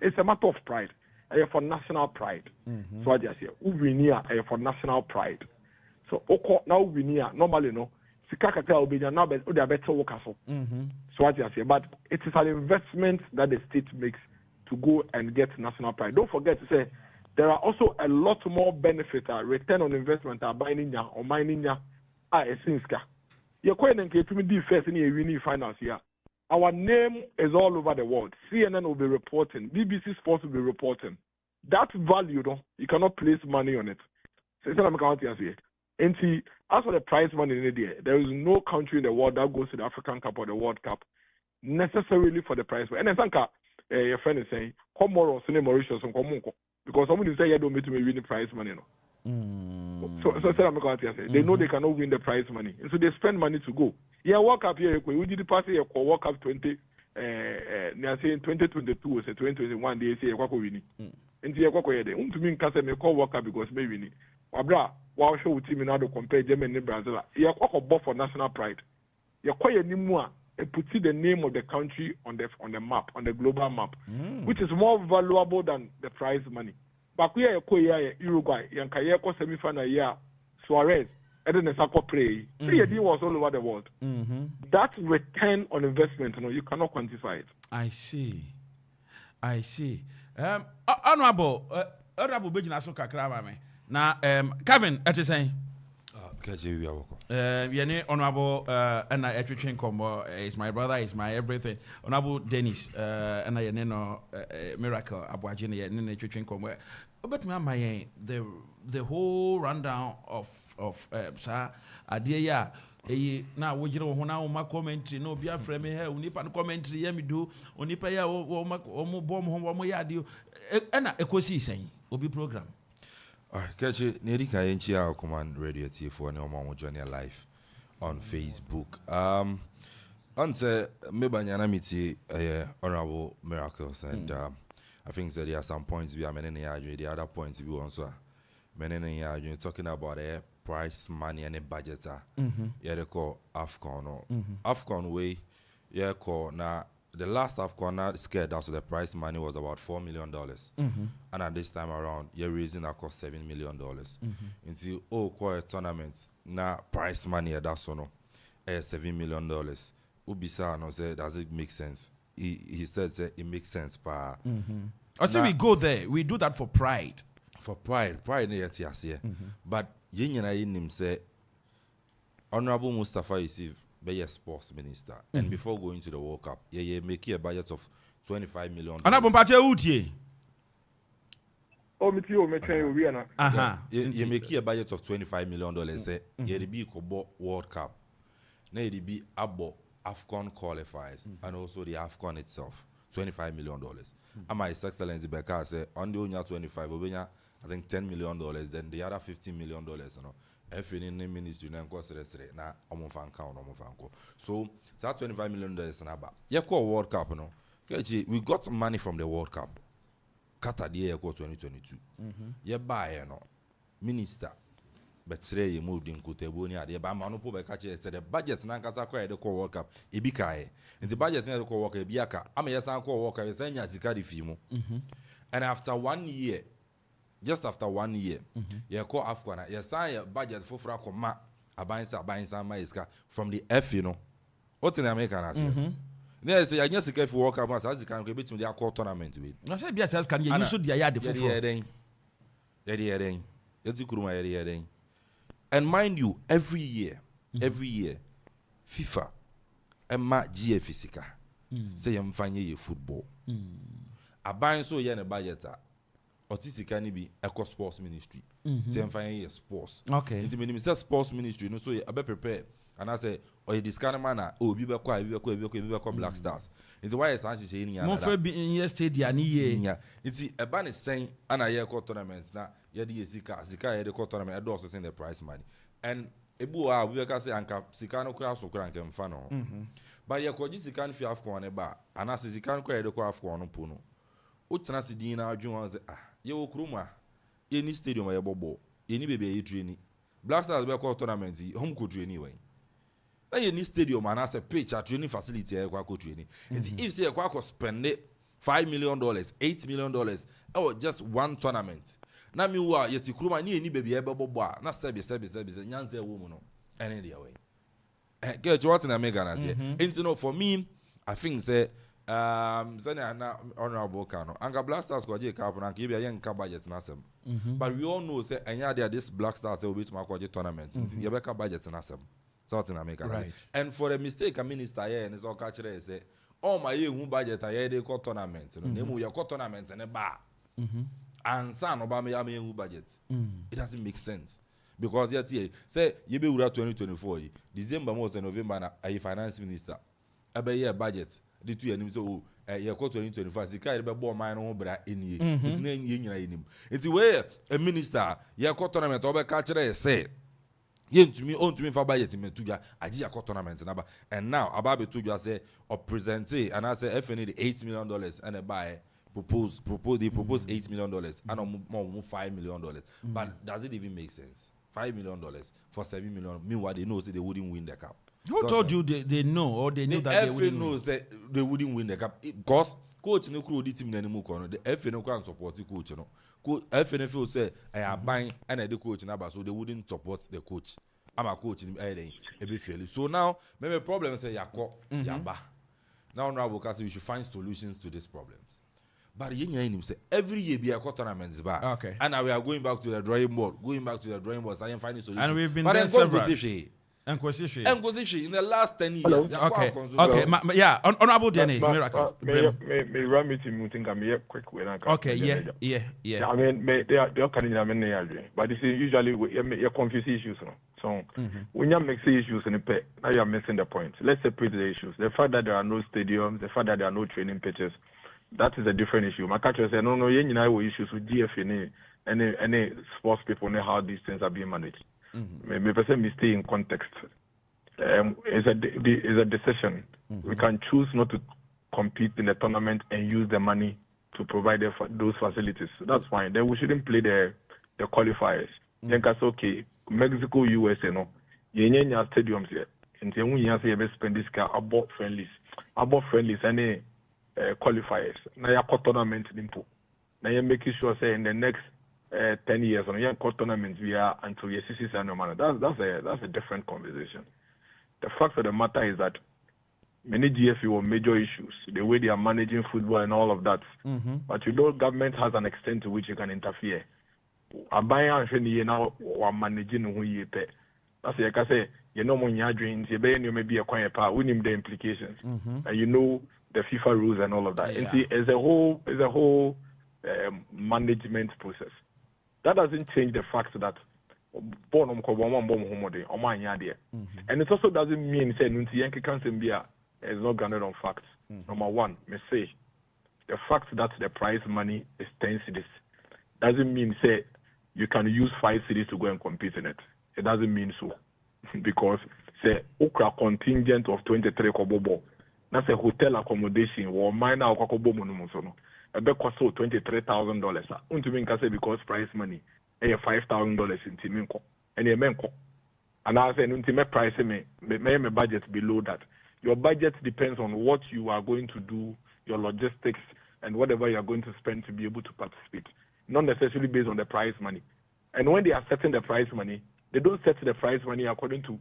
it's a matter of pride. For national pride. So I just say Uvinia for national pride. So now Uvinia normally no Sikakata Obenya now but they are better workers. So I just say, but it is an investment that the state makes to go and get national pride. Don't forget to say there are also a lot more benefits, return on investment, buying or mining Sinska. You're quite engaged first in winning finals here. Our name is all over the world. CNN will be reporting, BBC Sports will be reporting. That value, though, you cannot place money on it. So it's not a and see, as for the prize money in India, there is no country in the world that goes to the African Cup or the World Cup necessarily for the prize money. And I think your friend is saying, Comoros, Mauritius, and Comunco. Because somebody say, you don't need to win the prize money. No. So they know they cannot win the prize money. And so they spend money to go. Yeah, World Cup here, we did the past year, World Cup 2022 or 2021, they say, Wako winning. And the Wako here, they want to mean Casa may call World Cup because maybe winning. Abra, while show team in order to compare Germany and Brazil, you are bought for national pride. You are quite anymore and put the name of the country on the map, on the global map, which is more valuable than the prize money. But we are Uruguay, Yankayako semi-final year, Suarez, and then the Sako play. The was all over the world. That return on investment, you cannot quantify it. I see. Honorable Bejina Soka Kramame. Now, Kevin, at the same. Honorable and I train combo is my brother, is my everything. Honorable Dennis and I know Miracle Abuajini and train combo. But my the whole rundown of sir Adia. Now we don't want my commentary. No, be a friend here. We need commentary. Yeah, me do. Only pay ya or bomb home. We are do. And a Kwesi saying will be program. Catch it. Neri Kayenchi Okoman Radio T4 and Omo journey live on Facebook. Answer Mebanyana Miti Honorable Miracles and I think that there are some points we are many the other points we also many talking about a price money and a budget. Yeah, they call AFCON. AFCON way, yeah, call now. The last AFCON scared us, so the prize money was about $4 million. And at this time around, you're raising that cost $7 million. Until quite a tournament, now prize money that's no $7 million. Ubisa no say, does it make sense? He said it makes sense. I say we go there, we do that for pride. For pride yes here. But him say Honorable Mustafa Yusuf be a sports minister, and before going to the World Cup, make a budget of $25 million. You make a budget of $25 million. Say you be World Cup. Now you be abo AFCON qualifiers and also the AFCON itself. $25 million. And my Excellency Becca say on the only 25, I think $10 million. Then the other $15 million. If you need ministry, then na so that $25 million is about. You call World Cup, no? We got money from the World Cup. Qatar the year 2022. You buy, minister. betre ye moved in Kutebuni ade ba ma no po be ka che say the budget na nkasa kwa de call World Cup e bi kai the budget na de call World Cup e bi aka ama yesan call World Cup yesan nya sika de fi mu and after 1 year just after 1 year ye call Afcon na yesan ye budget foforo akoma abansa ma iska from the F you know what in America na say there say anya sika fi World Cup ma say sika ko betim de call tournament we na say bia say can ye use dia ya de foforo ye yeti kuruma ye and mind you every year FIFA emma GF sika say yem fanye ye football aban so ye ne budget a otisika ni bi eco sports ministry say yem fanye ye sports okay it mean say sports ministry no so ye be prepare and I say or this kind of man obi be kwa Black Stars it's why say say ni mo fa bi in yesterday ni ye nya it's eba ne sen ana ye ko tournament na ye de sika ye de ko tournament do also send the prize money and ebu a we ka say anka sika no kura so kura nkam fa no but ye ko ji sika no fi Afcon ne ba ana se sika no kura ye de ko Afcon no po no o tena se din na adwon wan say ye wo kuruma ye ni stadium ye bobo ye ni bebe ye train Black Stars be ko tournament home ko train we na ni stadium and as a pitch a training facility e kwa ko training if say e kwa ko spend $5 million $8 million or just one tournament na mi wa yeti kuruma ni baby e bebo a na sebi nyanze wo mu no any dey way get what in America na say into for me I think say say na honorable Kano anga Black Stars ko je cup na ke bia yen ka budget na sem but we all know say enya there this Black Stars will be to ma ko je tournament ye be ka budget na sem Southern America. Right. And for a mistake, a minister here and it's all catcher say, oh my who budget I they call tournament. You your tournament and a bar. And son Obama who budget. It doesn't make sense. Because yet say you be 2024 December most November a finance minister. A year budget. The 2 years so your 2025 the car be born mine on bra in ye. It's name him. It's where a minister your tournament over catcher say. Yen to me for budget me tuja aji akọ tournament na ba and now ababe tuja say or present and I say FNA the $8 million and a buy propose $8 million and more $5 million but does it even make sense $5 million for $7 million meanwhile they know say they wouldn't win the cup. Who told you they know or they knew that they wouldn't win? knows that they wouldn't win the cup because coach no crew the team na mu kono the FA no can support the coach no FA feel say I am buying and the coach na so they wouldn't support the coach. I'm a coach in a bit fairly. So now maybe problem say yaba. Now Honorable Kasa, we should find solutions to these problems. But him say every year be a tournaments back. Okay. And now we are going back to the drawing board, I am finding solutions. And we've been there several. Inquisition in the last 10 years. Okay. Yeah. Honorable Dennis, miracles. May run meeting me quick way. Okay. Yeah. I mean, they are but this is usually you confuse issues. So when you mix issues in a pet, now you are missing the point. Let's separate the issues. The fact that there are no stadiums, the fact that there are no training pitches, that is a different issue. My catcher said, no, you know issues with GFA and any sports people know how these things are being managed. Maybe me stay in context. It's a decision. We can choose not to compete in the tournament and use the money to provide those facilities. So that's fine. Then we shouldn't play the qualifiers. Then that's okay. Mexico, USA, no. Yenya stadiums here. And then we have to spend this car about friendlies, any qualifiers. Now you tournament nimpo. Now you making sure say in the next 10 years on your tournaments we are until your CCC and that's a different conversation. The fact of the matter is that many GFU have major issues, the way they are managing football and all of that. But you know, government has an extent to which you can interfere. Now we're managing who you pay. That's like I say, you know, when you're dreams, you may be a quiet part, we need the implications. And you know the FIFA rules and all of that. And see, as a whole management process. That doesn't change the fact that and it also doesn't mean say is not grounded on facts. Number one, me say the fact that the prize money is 10 cities doesn't mean say you can use 5 cities to go and compete in it. It doesn't mean so. Because say okra contingent of 23 kobobo. That's a hotel accommodation or minor kobobo monumosono. A bet cost $23,000. Unto me can say because prize money $5,000 in Timinko. and your men and I say intimate price me budget below that. Your budget depends on what you are going to do, your logistics, and whatever you are going to spend to be able to participate. Not necessarily based on the prize money. And when they are setting the prize money, they don't set the prize money according to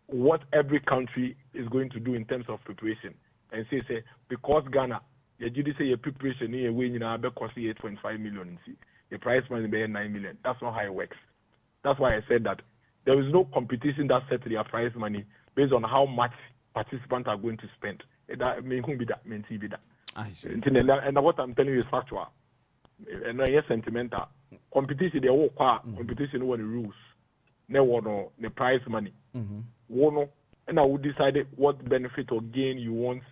what every country is going to do in terms of preparation. And say because Ghana, your preparation here when cost 8.5 million. The prize money be 9 million. That's not how it works. That's why I said that there is no competition that sets their prize money based on how much participants are going to spend. That may be that, may be that. I see. And what I'm telling you is factual. And not yet sentimental. Competition, they all competition over the rules. No the prize money. One, and I will decide what benefit or gain you want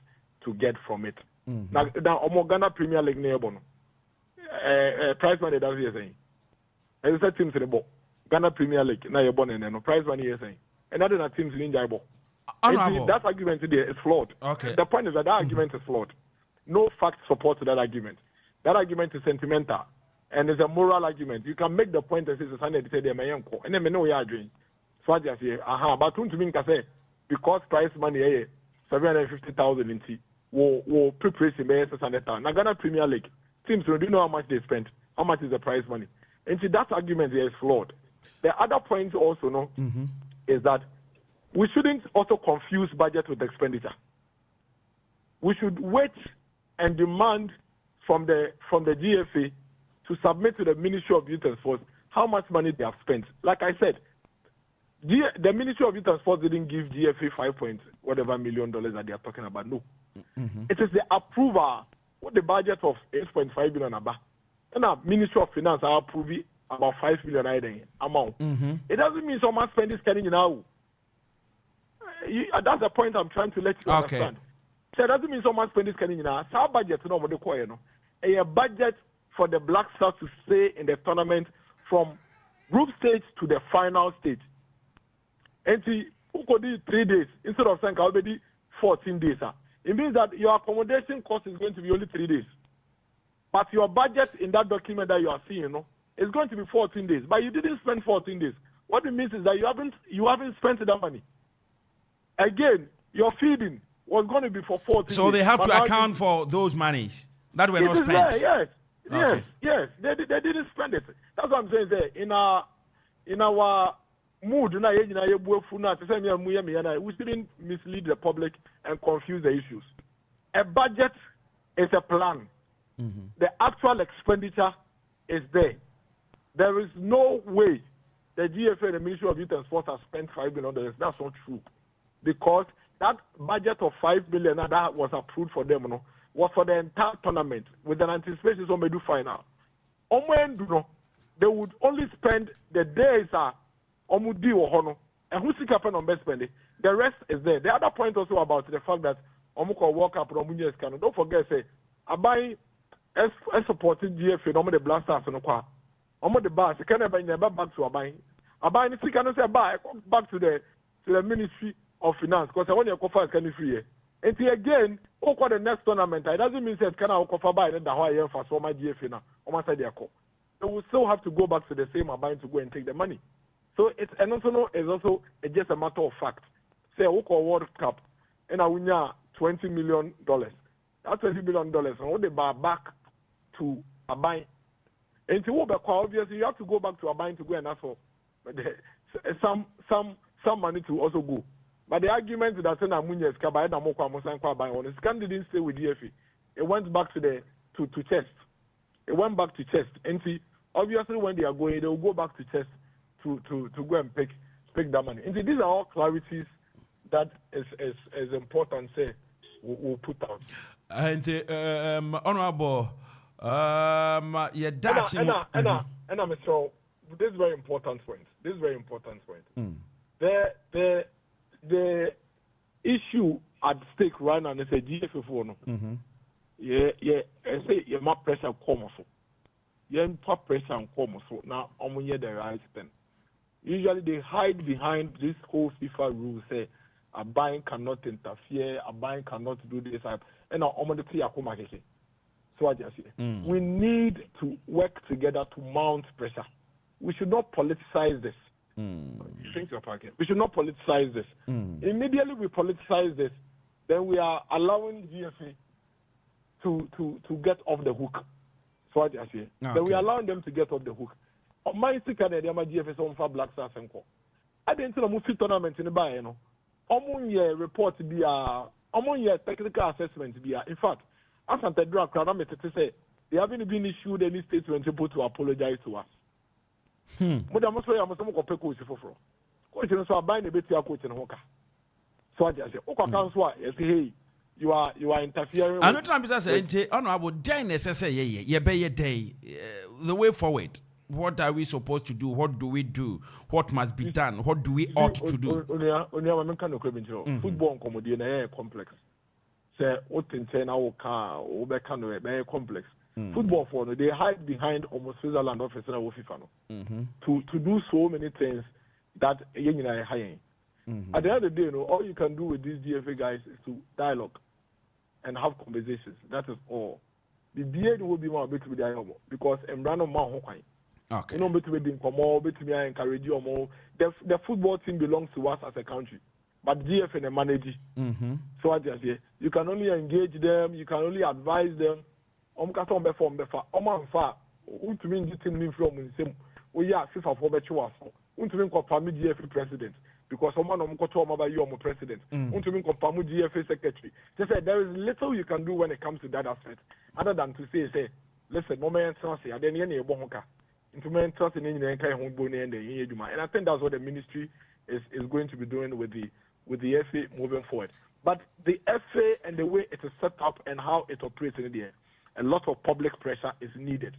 to get from it. Now, Ghana Premier League neighbor, prize money that's what you're saying. And it's a team to the ball. Ghana Premier League, now you're born and no prize money you're saying. And other teams in Jaibo. That argument today is flawed. Okay. The point is that argument is flawed. No fact supports that argument. That argument is sentimental and it's a moral argument. You can make the point that says Sunday say they may and then know you are doing. So I just say, but to me say because prize money 750,000 in tea will preparation by 600,000. Now Ghana Premier League teams do you know how much they spent? How much is the prize money? And see that argument is flawed. The other point also is that we shouldn't also confuse budget with expenditure. We should wait and demand from the GFA to submit to the Ministry of Youth and Sports how much money they have spent. Like I said, the Ministry of Youth and Sports didn't give GFA $5 million that they are talking about. No. It is the approval with the budget of 8.5 billion above. And the Ministry of Finance are approving about 5 billion amount. It doesn't mean someone spending spending now. That's the point I'm trying to let you understand. So it doesn't mean someone spending spending now. Our budget no more a budget for the Black Stars to stay in the tournament from group stage to the final stage. And see, who could do 3 days instead of saying already 14 days. It means that your accommodation cost is going to be only 3 days. But your budget in that document that you are seeing, is going to be 14 days. But you didn't spend 14 days. What it means is that you haven't spent that money. Again, your feeding was going to be for 14 days. So they have to account for those monies that were not spent. Yes. Okay. Yes. They didn't spend it. That's what I'm saying there. In our mood, we shouldn't mislead the public and confuse the issues. A budget is a plan. The actual expenditure is there. There is no way the GFA and the Ministry of Youth and Sports have spent $5 billion. That's not true. Because that budget of $5 billion that was approved for them was for the entire tournament with an anticipation of do final. They would only spend the days and who's on best spending. The rest is there. The other point also about the fact that World Cup don't forget say Abai supporting GFA the Blasters the bars can never back to Abai. Abai can say back to the Ministry of Finance because I want your coffers can be free. And again, the next tournament, it doesn't mean that can I offer by the Hawaii for so my GFA now. They will still have to go back to the same Abai to go and take the money. So it's also just a matter of fact. Say World Cup and I win $20 million. That $20 million and they buy back to Abai. And to obviously you have to go back to Abai to go and ask for some money to also go. But the argument that Sena Munyes Kabay Namoko Mosanko Abai on his didn't stay with DFA. It went back to chest. It went back to chest. And see, obviously when they are going, they will go back to chest to go and pick that money. And see, these are all clarities that is important. Say we'll put out. And honorable, and I'm so this is very important point. The issue at stake right now is a GFA phone. I say you more pressure come so. You put pressure and come so. Now I'm the right thing. Usually they hide behind this whole FIFA rule. Say a buying cannot interfere, a buying cannot do this. And I'm on the tea akuma keke. So I just say we need to work together to mount pressure. We should not politicize this. Things are parking. We should not politicize this. Immediately we politicize this, then we are allowing GFA to get off the hook. So what I say. Then we are allowing them to get off the hook. My sister and the GFA on for Black Stars and Co. I didn't tell them to tournament in the buy, you know. Year report to be year technical assessment to be in fact, after the drug crowd, I'm to say they haven't been issued any statement to apologize to us. But I must say, I must go pay coach for. Coach, so I buy the bit of coach in Hoka. So I just say, Oka Council, hey, you are interfering. I'm not trying to say, honorable day necessary, ye be a day. The way forward. What are we supposed to do? What do we do? What must be done? What do we ought to do? Football complex. Say what in our car very complex. Football for they hide behind almost Switzerland office and FIFA to do so many things that are high. At the end of the day, all you can do with these DFA guys is to dialogue and have conversations. That is all. The DA will be more big to the because Embrano Mahokai. Okay. You know, encourage you more. The football team belongs to us as a country, but GF and manage. So I just say you can only engage them, you can only advise them. FIFA GF president because president. GF secretary. Just say there is little you can do when it comes to that aspect, other than to say, listen, moment I then and I think that's what the ministry is going to be doing with the FA moving forward. But the FA and the way it is set up and how it operates in the end, a lot of public pressure is needed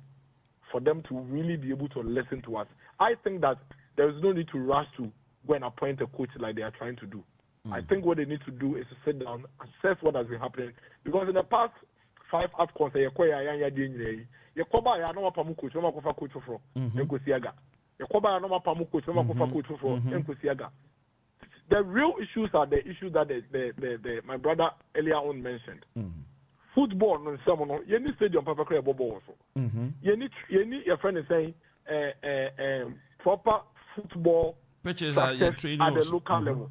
for them to really be able to listen to us. I think that there is no need to rush to go and appoint a coach like they are trying to do. I think what they need to do is to sit down, assess what has been happening. Because in the past 5 AFCONs, Yakoba ya no pamu coach, no makofa coach for Nkosiaga. Yakoba ya no pamu coach, no makofa coach for Nkosiaga. The real issues are the issues that the my brother earlier on mentioned. Football no someone you need stadium papa clear bobo also. You need your friend is saying proper football pitches are training at the local level.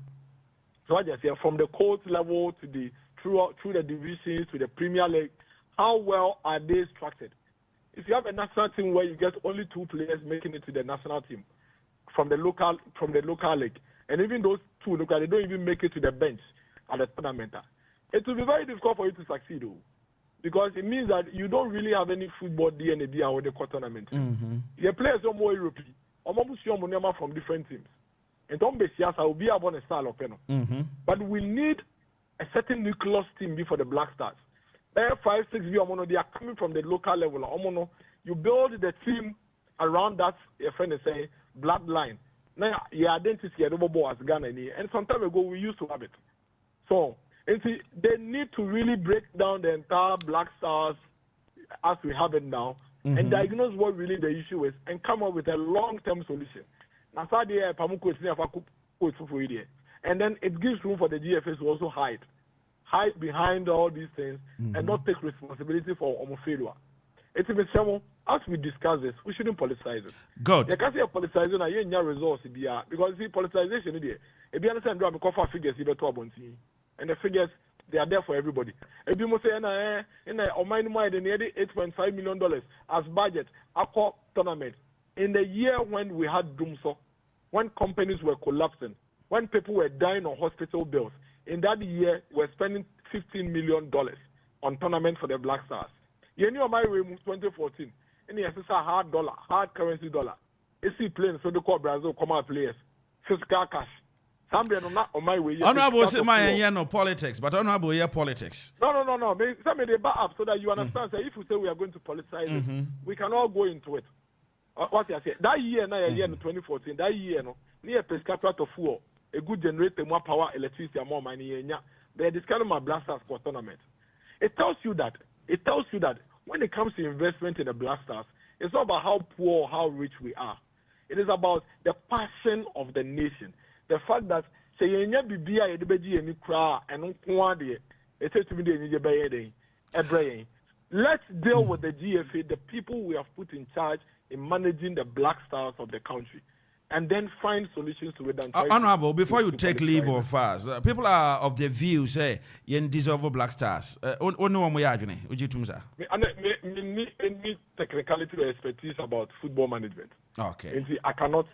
So I just say from the coach level to the through the divisions to the Premier League, how well are they structured? If you have a national team where you get only 2 players making it to the national team from the local league, and even those 2 local, they don't even make it to the bench at the tournament, it will be very difficult for you to succeed, because it means that you don't really have any football DNA or the tournament. Your players are more European, or more from different teams. And don't be serious, I will be about a style of penal. But we need a certain nucleus team before the Black Stars. 5, 6 they are coming from the local level. You build the team around that, your friend is saying, bloodline. Now, your identity as Ghana. And some time ago, we used to have it. So, they need to really break down the entire Black Stars as we have it now and diagnose what really the issue is and come up with a long-term solution. And then it gives room for the GFS to also hide behind all these things and not take responsibility for failure. It's as we discuss this, we shouldn't politicize it. Good. You can't say politicization and you results because see politicization if you understand drum figures and the figures they are there for everybody. If you must say in $8.5 million as budget Akropong tournament in the year when we had Dumso, when companies were collapsing, when people were dying on hospital bills. In that year, we're spending $15 million on tournament for the Black Stars. You know my way 2014. And yes, it's a hard currency dollar. It's playing so the call Brazil come out players. Fiscal cash. Somebody not on my way. Honorable say my no politics, but honorable here politics. No. Some they back up so that you understand. So if we say we are going to politicize it, we can all go into it. What I say that year, now year 2014, that year near Pescatra to fuel. A good generator, more power, electricity, and more money. They discount my Black Stars for tournament. It tells you that when it comes to investment in the Black Stars, it's not about how poor or how rich we are. It is about the passion of the nation. The fact that say bibia edebeji eni kra eno nko ade it says to me the let's deal with the GFA, the people we have put in charge in managing the Black Stars of the country. and then find solutions to it. Honorable, before you take leave of us, people are of the view, say, you deserve Black Stars. What no one we are doing? Would you tell me? Any technicality or expertise about football management. Okay. And see, I cannot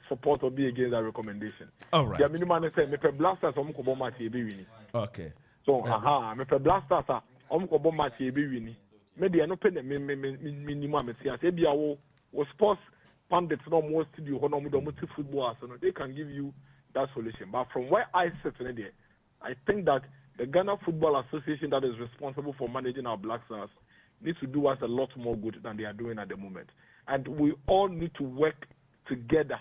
support or be against that recommendation. All right. The minimum say me pe Black Stars omo ko bo match e be wini. Okay. So me pe Black Stars omo ko bo match e be wini. Me dey no pe me minimum me see as e bia wo sports pundits no more studio ho no mo do football so they can give you that solution. But from where I sit in there, I think that the Ghana Football Association that is responsible for managing our Black Stars needs to do us a lot more good than they are doing at the moment. And we all need to work together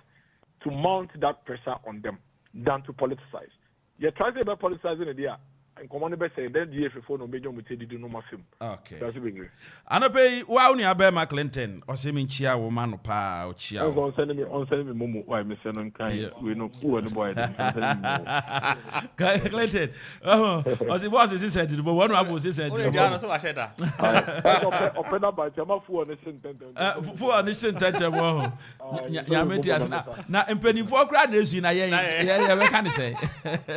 to mount that pressure on them than to politicize. You're trying to be politicizing it, yeah. And command be say then the FFO no major mutate do no film. Okay. That's big. Anope wa uni Abema Clinton o se min chia wo manu pa o chia. On send me momo why me send on kind we no who any boy Clinton. O se boss is said but one abo say said. Oh yeah, no so wa sheda. Open up by chama fu on sentence. Fu on sentence wo. Ya meti as na empanifo kra na esu na ye we kan say.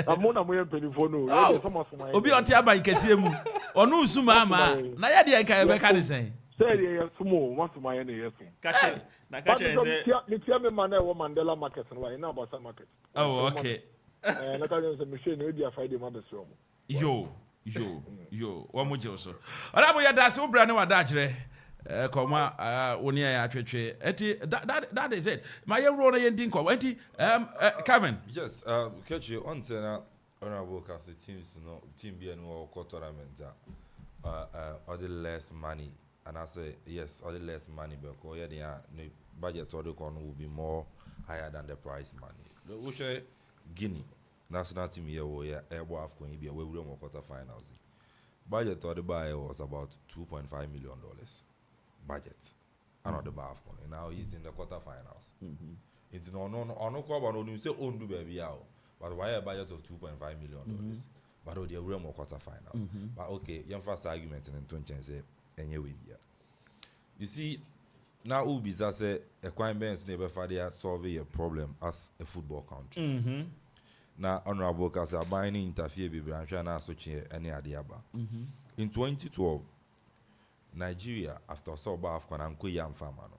Amona mo empanifo no. Obi ote aban kese mu onu usuma ama na ye de enka ebe ka de sen say ye sumo masuma ye na ye sum catch say me tia me man e wo Mandela market no why na about market. Oh okay. Na ka say me shey no dia Friday ma be so mo yo wo mo je so ora bo ya da se obra ne wada kire koma woni ya atwetwe eti that is it my ye ro na ye ndin ko eti Kevin yes catch you on say Honorable Kasa teams no team be no tournament or the less money and I say yes or the less money because yeah the budget or the will be more higher than the prize money. We say Guinea national team here we able AFCON be we will quarter finals. Budget or the buy was about $2.5 million budget. Another buy AFCON and now he's in the quarter finals. It's no kwaba no say own do baby out. But why a budget of $2.5 million? But oh, the realm of quarterfinals. But okay, your first argument and then say anyway here. You see, now Ubi say a crime bench never father solve a problem as a football country. Now Honorable Kasa buying interfere with branch and associate any idea about. In 2012, Nigeria after Soba Afcon and Kuyam Famano,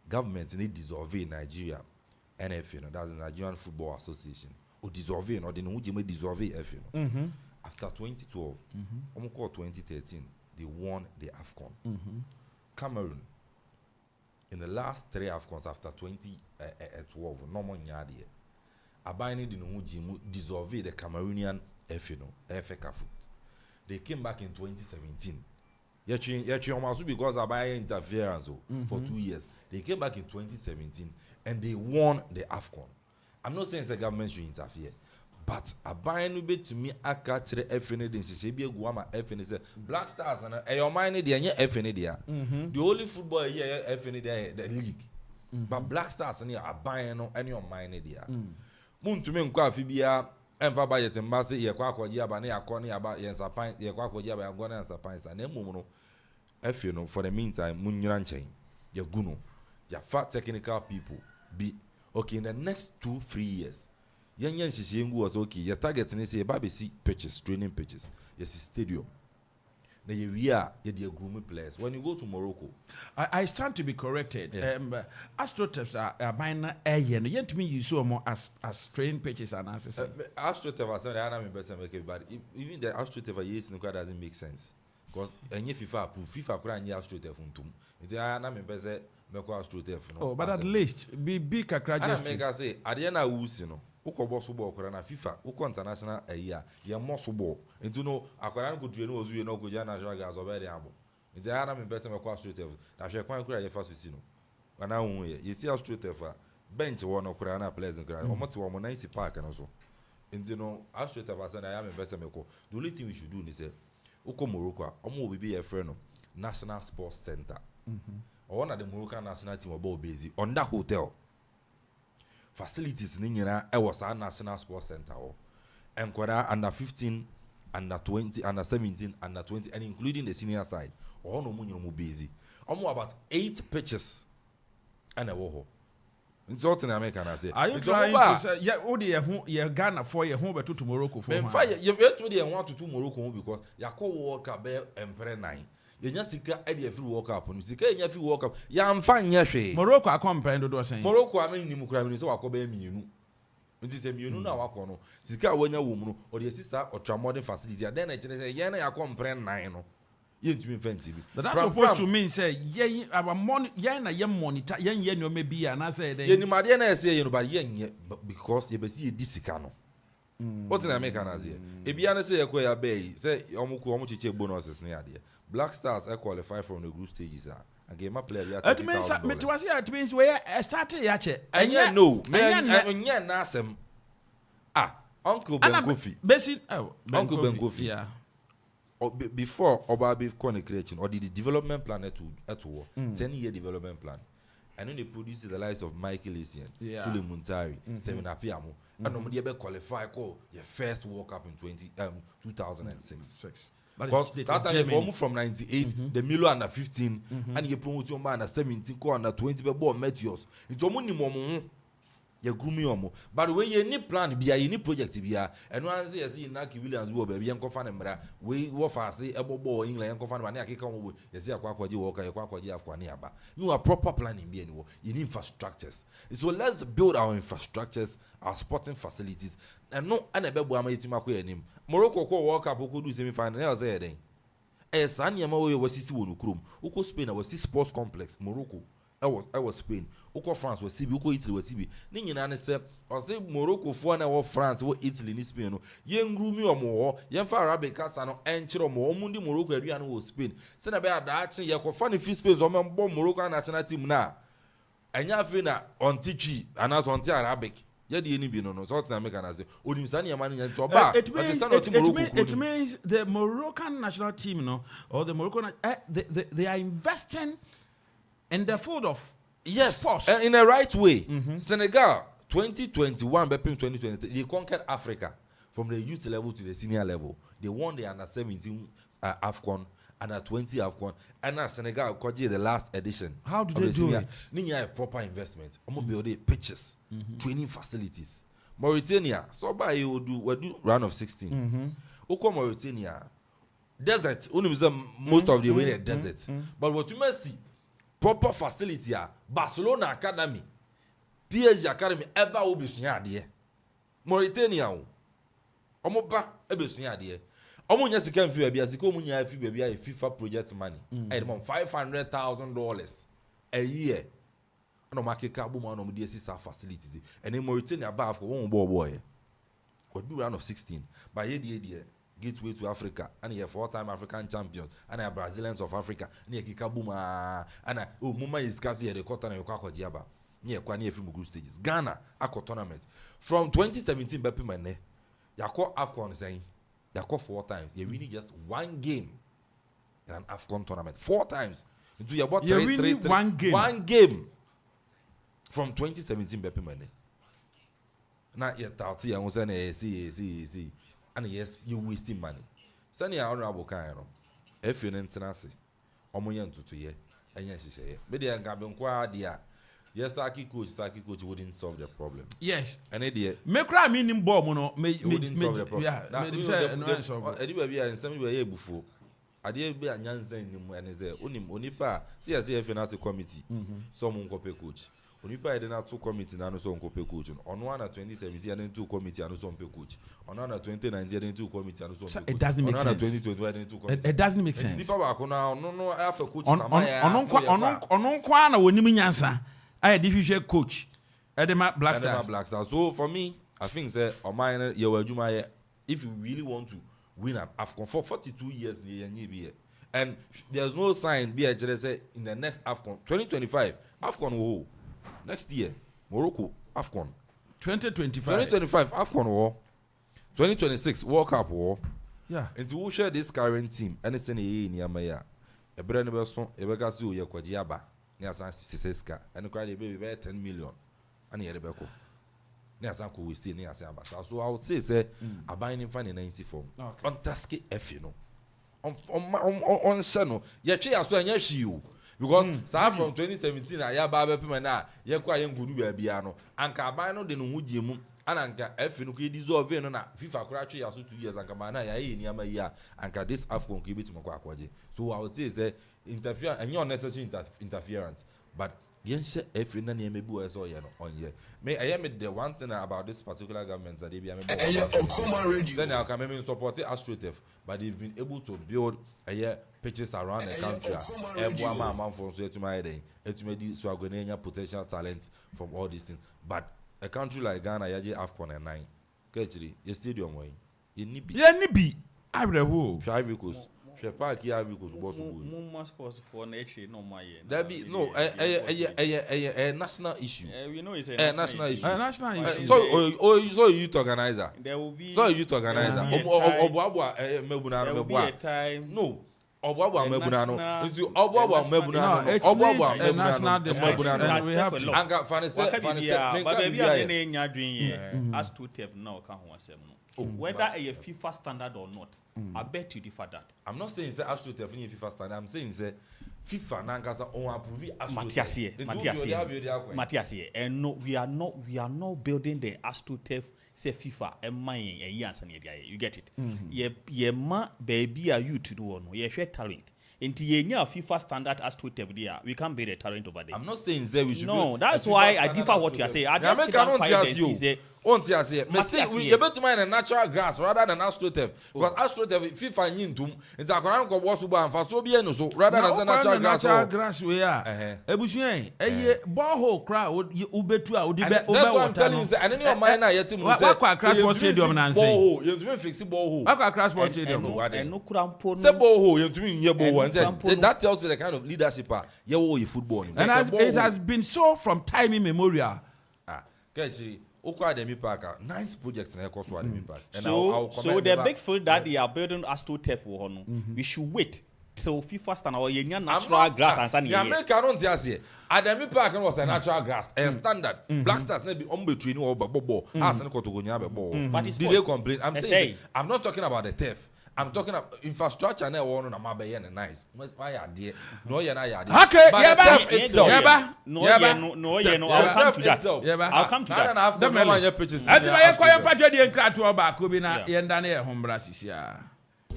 government need dissolve Nigeria NFA, that's the Nigerian Football Association. Or dissolve or the Nujime dissolve after 2012, 2013, they won the AFCON. Cameroon, in the last 3 AFCONs after 2012, no more nyadi. Abani the Nujime dissolve the Cameroonian FA foot. They came back in 2017. Yet because Abaya interference for 2 years. They came back in 2017 and they won the AFCON. I'm not saying the government should interfere, but a buying no bit to me a catch the FND in Sibia Guama FND Black Stars and a your mind the FND. The only football here FND the league. But Black Stars and a buying no any your mind there. Moon to me Fibia and for budget and Massey, your Quacoya Bania Connie about yes, a pint, your Quacoya by Gona and Pines and Emuno. FNO for the meantime, Munyan chain, your Guno, your fat technical people be. Okay, in the next 2-3 years, Yan Shishingu was okay. Your target is a BBC pitches, training pitches. Yes, stadium. Now we are the grooming players. When you go to Morocco, I stand to be corrected. AstroTurfs are buying air. Yet to me, you saw more as training pitches and as AstroTurf are saying I am better make it, but even the AstroTurf yes, doesn't make sense because any FIFA approve FIFA could any AstroTurf untum. It's I am better. Oh, but at least be big Kakra just. I make say at the end of the no. Uko boss football korana FIFA, uko international year. Ye more football. Into no akorana go train ozu ye no go ja national gas over there abo. It's I am better make AstroTurf. Na she kwan kura ye first see no. Wana hu ye. You see AstroTurf bench one korana players in kura. Omo ti wo mo 90 park and so. Into no AstroTurf say I am better make. The only thing we should do is say uko Morocco, omo will be a friend no National Sports Center. One of the Moroccan national team about busy on that hotel facilities was our National Sports Center and under 15, under 20, under 17, under 20, and including the senior side. All no money busy. Almost about 8 pitches and a war. It's all in America, I say. Are you trying to say, yeah, all the Ghana for your home to Morocco for? In fact, you went to the 1 to 2 Morocco because Yako World Cup Emperor 9. You just see Eddie if you walk up on Sika, if you walk up, I'm fine, yes. Morocco, I comprehend what saying. Morocco, I mean, Nimukrami, so I call me, you know. It is a now, I call no. Sika, when your woman or your sister or modern facilities, then I say, Yana, I comprehend 9. But that's supposed to mean say our money monitor no maybe and I say you know say you know but because you be see disika no what in America na say e bia na say ya bay say omo chiche bonuses na ade Black Stars qualify from the group stages and game player ya it means we started ya che anya no anya na asem Uncle Ben Kofi Uncle Ben Kofi yeah. Before Obabi Kone creation or the development plan at war 10-year development plan and then they produced the likes of Michael Essien, Sule Muntari, Stephen Apiamo and nobody ever qualify call your first World Cup in 2006. Because last time they moved from 98, the Milo under 15 and you promote your man under 17 call under 20 ball Meteors. It's almost you grumi omo but when you need plan bia you need project bia and one say see Naki Williams wo baby enko fa ne mra we wo fa say ebobo England enko fa ne akeka wo you see akwaji wo ka akwaji afkwani aba no a proper planning bia ni wo you need infrastructures so let's build our infrastructures our sporting facilities and no ana bebo ama yetima ko yanim Morocco ko World Cup ko do semi final na say den sanya ma wo wasisi wo no krom uko Spain na wasi sports complex Morocco I was Spain. Uko France was CB. Uko Italy was CB. Ni nyina ne se o se Morocco fo na wo France wo Italy ni Spain no. Ye ngrumi omo ho. Ye fa Arabic Kasa no enchiro mo omundi Morocco adua no wo Spain. Se na be adaache ye ko fa ne fi Spain so mo mbo Morocco national team na. Anya afi na ontichi ana so onti Arabic. Ye de ni bi no so na make na se. Onim sa ne man nyanto ba. It means the Moroccan national team no or the Moroccan they are investing in the field of sports. In a right way. Senegal 2021 bepping 2023 they conquered Africa from the youth level to the senior level. They won the under 17 AFCON, under 20 AFCON, and now Senegal got the last edition. How do they do it? Ninya a proper investment. Omo build pitches, training facilities. Mauritania, so by you do round of 16. Oko Mauritania, desert. Most of the way desert. But what you must see. Proper facility Barcelona Academy, PSG Academy, eba obesua ade. Mauritania o. Omo ba ebesua ade. Omo nya sika mfi bia sika omo nya afi bia a FIFA project money. $500,000 a year. No makeka bo ma no mo dey sisa facilities. And in Mauritania ba for one boy. Ko do round of 16. But ye gateway to Africa and you're 4-time African champions and you're Brazilians of Africa and you're Kikabuma and Muma is kasi the quarter and you're Jiaba near Kwani film group stages. Ghana Akko tournament from 2017 Bepi Mane Yako AFCON saying Yako 4 times you're winning just one game in an AFCON tournament 4 times into your about 3 one game from 2017 Bepi Mane now you're 30 and was saying see and yes, you wasting money. Send your honorable kind of if you're in Tennessee, Omoyan to ye, and yes, she say, but they are going to yes, Saki coach wouldn't solve the problem. Yes, an idiot. Make cry meaning bomb, wouldn't solve the problem. Yeah, anyway, and some way before. I did be a Nyanza and is there Unipa, see as if you're not a committee, some coach. Onipa ede na 2 committee na no so nkope coach on one 2017 and 2 committee and so nkope coach on one 2019 and 2 committee and so nkope it doesn't make sense 2021 and 2 committee it doesn't make sense nipa ba ko na no afa coach samaya onon kwa na wonim nyansa I different coach Edema Black Stars so for me I think say o mine ye wadwuma if you really want to win an AFCON for 42 years and there's no sign be a say in the next AFCON 2025 AFCON will next year, Morocco, AFCON. 2025, AFCON war. 2026, World Cup war. Yeah. And to share this current team, anything in Yamaya, a brand new person, a Begasu, Yakojiaba, Niasan Siseska, and the credit baby 10 million. And the Rebecca. Niasan will stay near Samba. So I would say, a binding financing form. On Tasky F, you know. On Sano, Yachi as well, yes, you. because start from 2017 I ba be pema na ye kwa ye nguru ba bia no anka aban no de no hugye mu ananka efi no ko dissolve no na FIFA kura twe yaso 2 years anka ma na ya ye niama yi a anka this AFCON ko betim kwa akwaje so I would say interfere and not necessary interference but yes, every na name be so you know on here. May I am the one thing about this particular government that they be then I can maybe support it AstroTurf, but they've been able to build pitches around the country. Everyone Amanfo so to my day, it may do so potential talent from all these things. But a country like Ghana, yaje AFCON and 9. Kechiri, your stadium way. You need be. Yeah, nibi. I will who. Ivory Coast. Kaakyire Kwesi Appea Mumma sports for nature no my there be no a national issue. We know it's a national issue. A national issue. So youth organizer. There will be youth organizer. Obuabua mebuna no mebua. No. Obuabua mebuna no. Nti obuabua mebuna no. Obuabua a national discussion and we have to. Anga fanise but baby anya nya dwen ye as to have now kan ho asem no. Whether a FIFA standard or not, I bet you differ that. I'm not saying say AstroTurf FIFA standard. I'm saying say FIFA nankasa on approve Matthias here. And no, we are not building the AstroTurf say FIFA and mine and yes and you get it. Ye ma baby are you to do no. Ye share talent. Into ye near FIFA standard AstroTurf there, we can't build a talent over there. I'm not saying say we should. No, that's why I differ what you are saying. I just say we able to mine a natural grass rather than AstroTurf because AstroTurf FIFA nyintum into akona ko bo so bo anfa so bi eno so rather than natural grass. Natural grass we are. Ebusuan borehole cra ubetu a odi be water no. And any of mine na yetim say Akwa Transport Stadium na say. Borehole you do fix borehole. Akwa Transport Stadium. No kura mpo no. Say borehole you do nye borehole. That tells you the kind of leadership ye wo ye football. And it has been so from time immemorial. Kechiri Akademi Park, nice projects in Ekoso Academy Park. So the big field that they are building AstroTurf for no, we should wait till FIFA stand or ye natural grass and sand. Yeah, make I don't say Academy Park was a natural grass, a standard. Black Stars never be between or babo. As and Kotogonya. But did they complain? I'm saying I'm not talking about the turf. I'm talking about infrastructure and one on a mabe and nice. Why are they? No, you're not. Okay, I'll come to that. I'll come to that.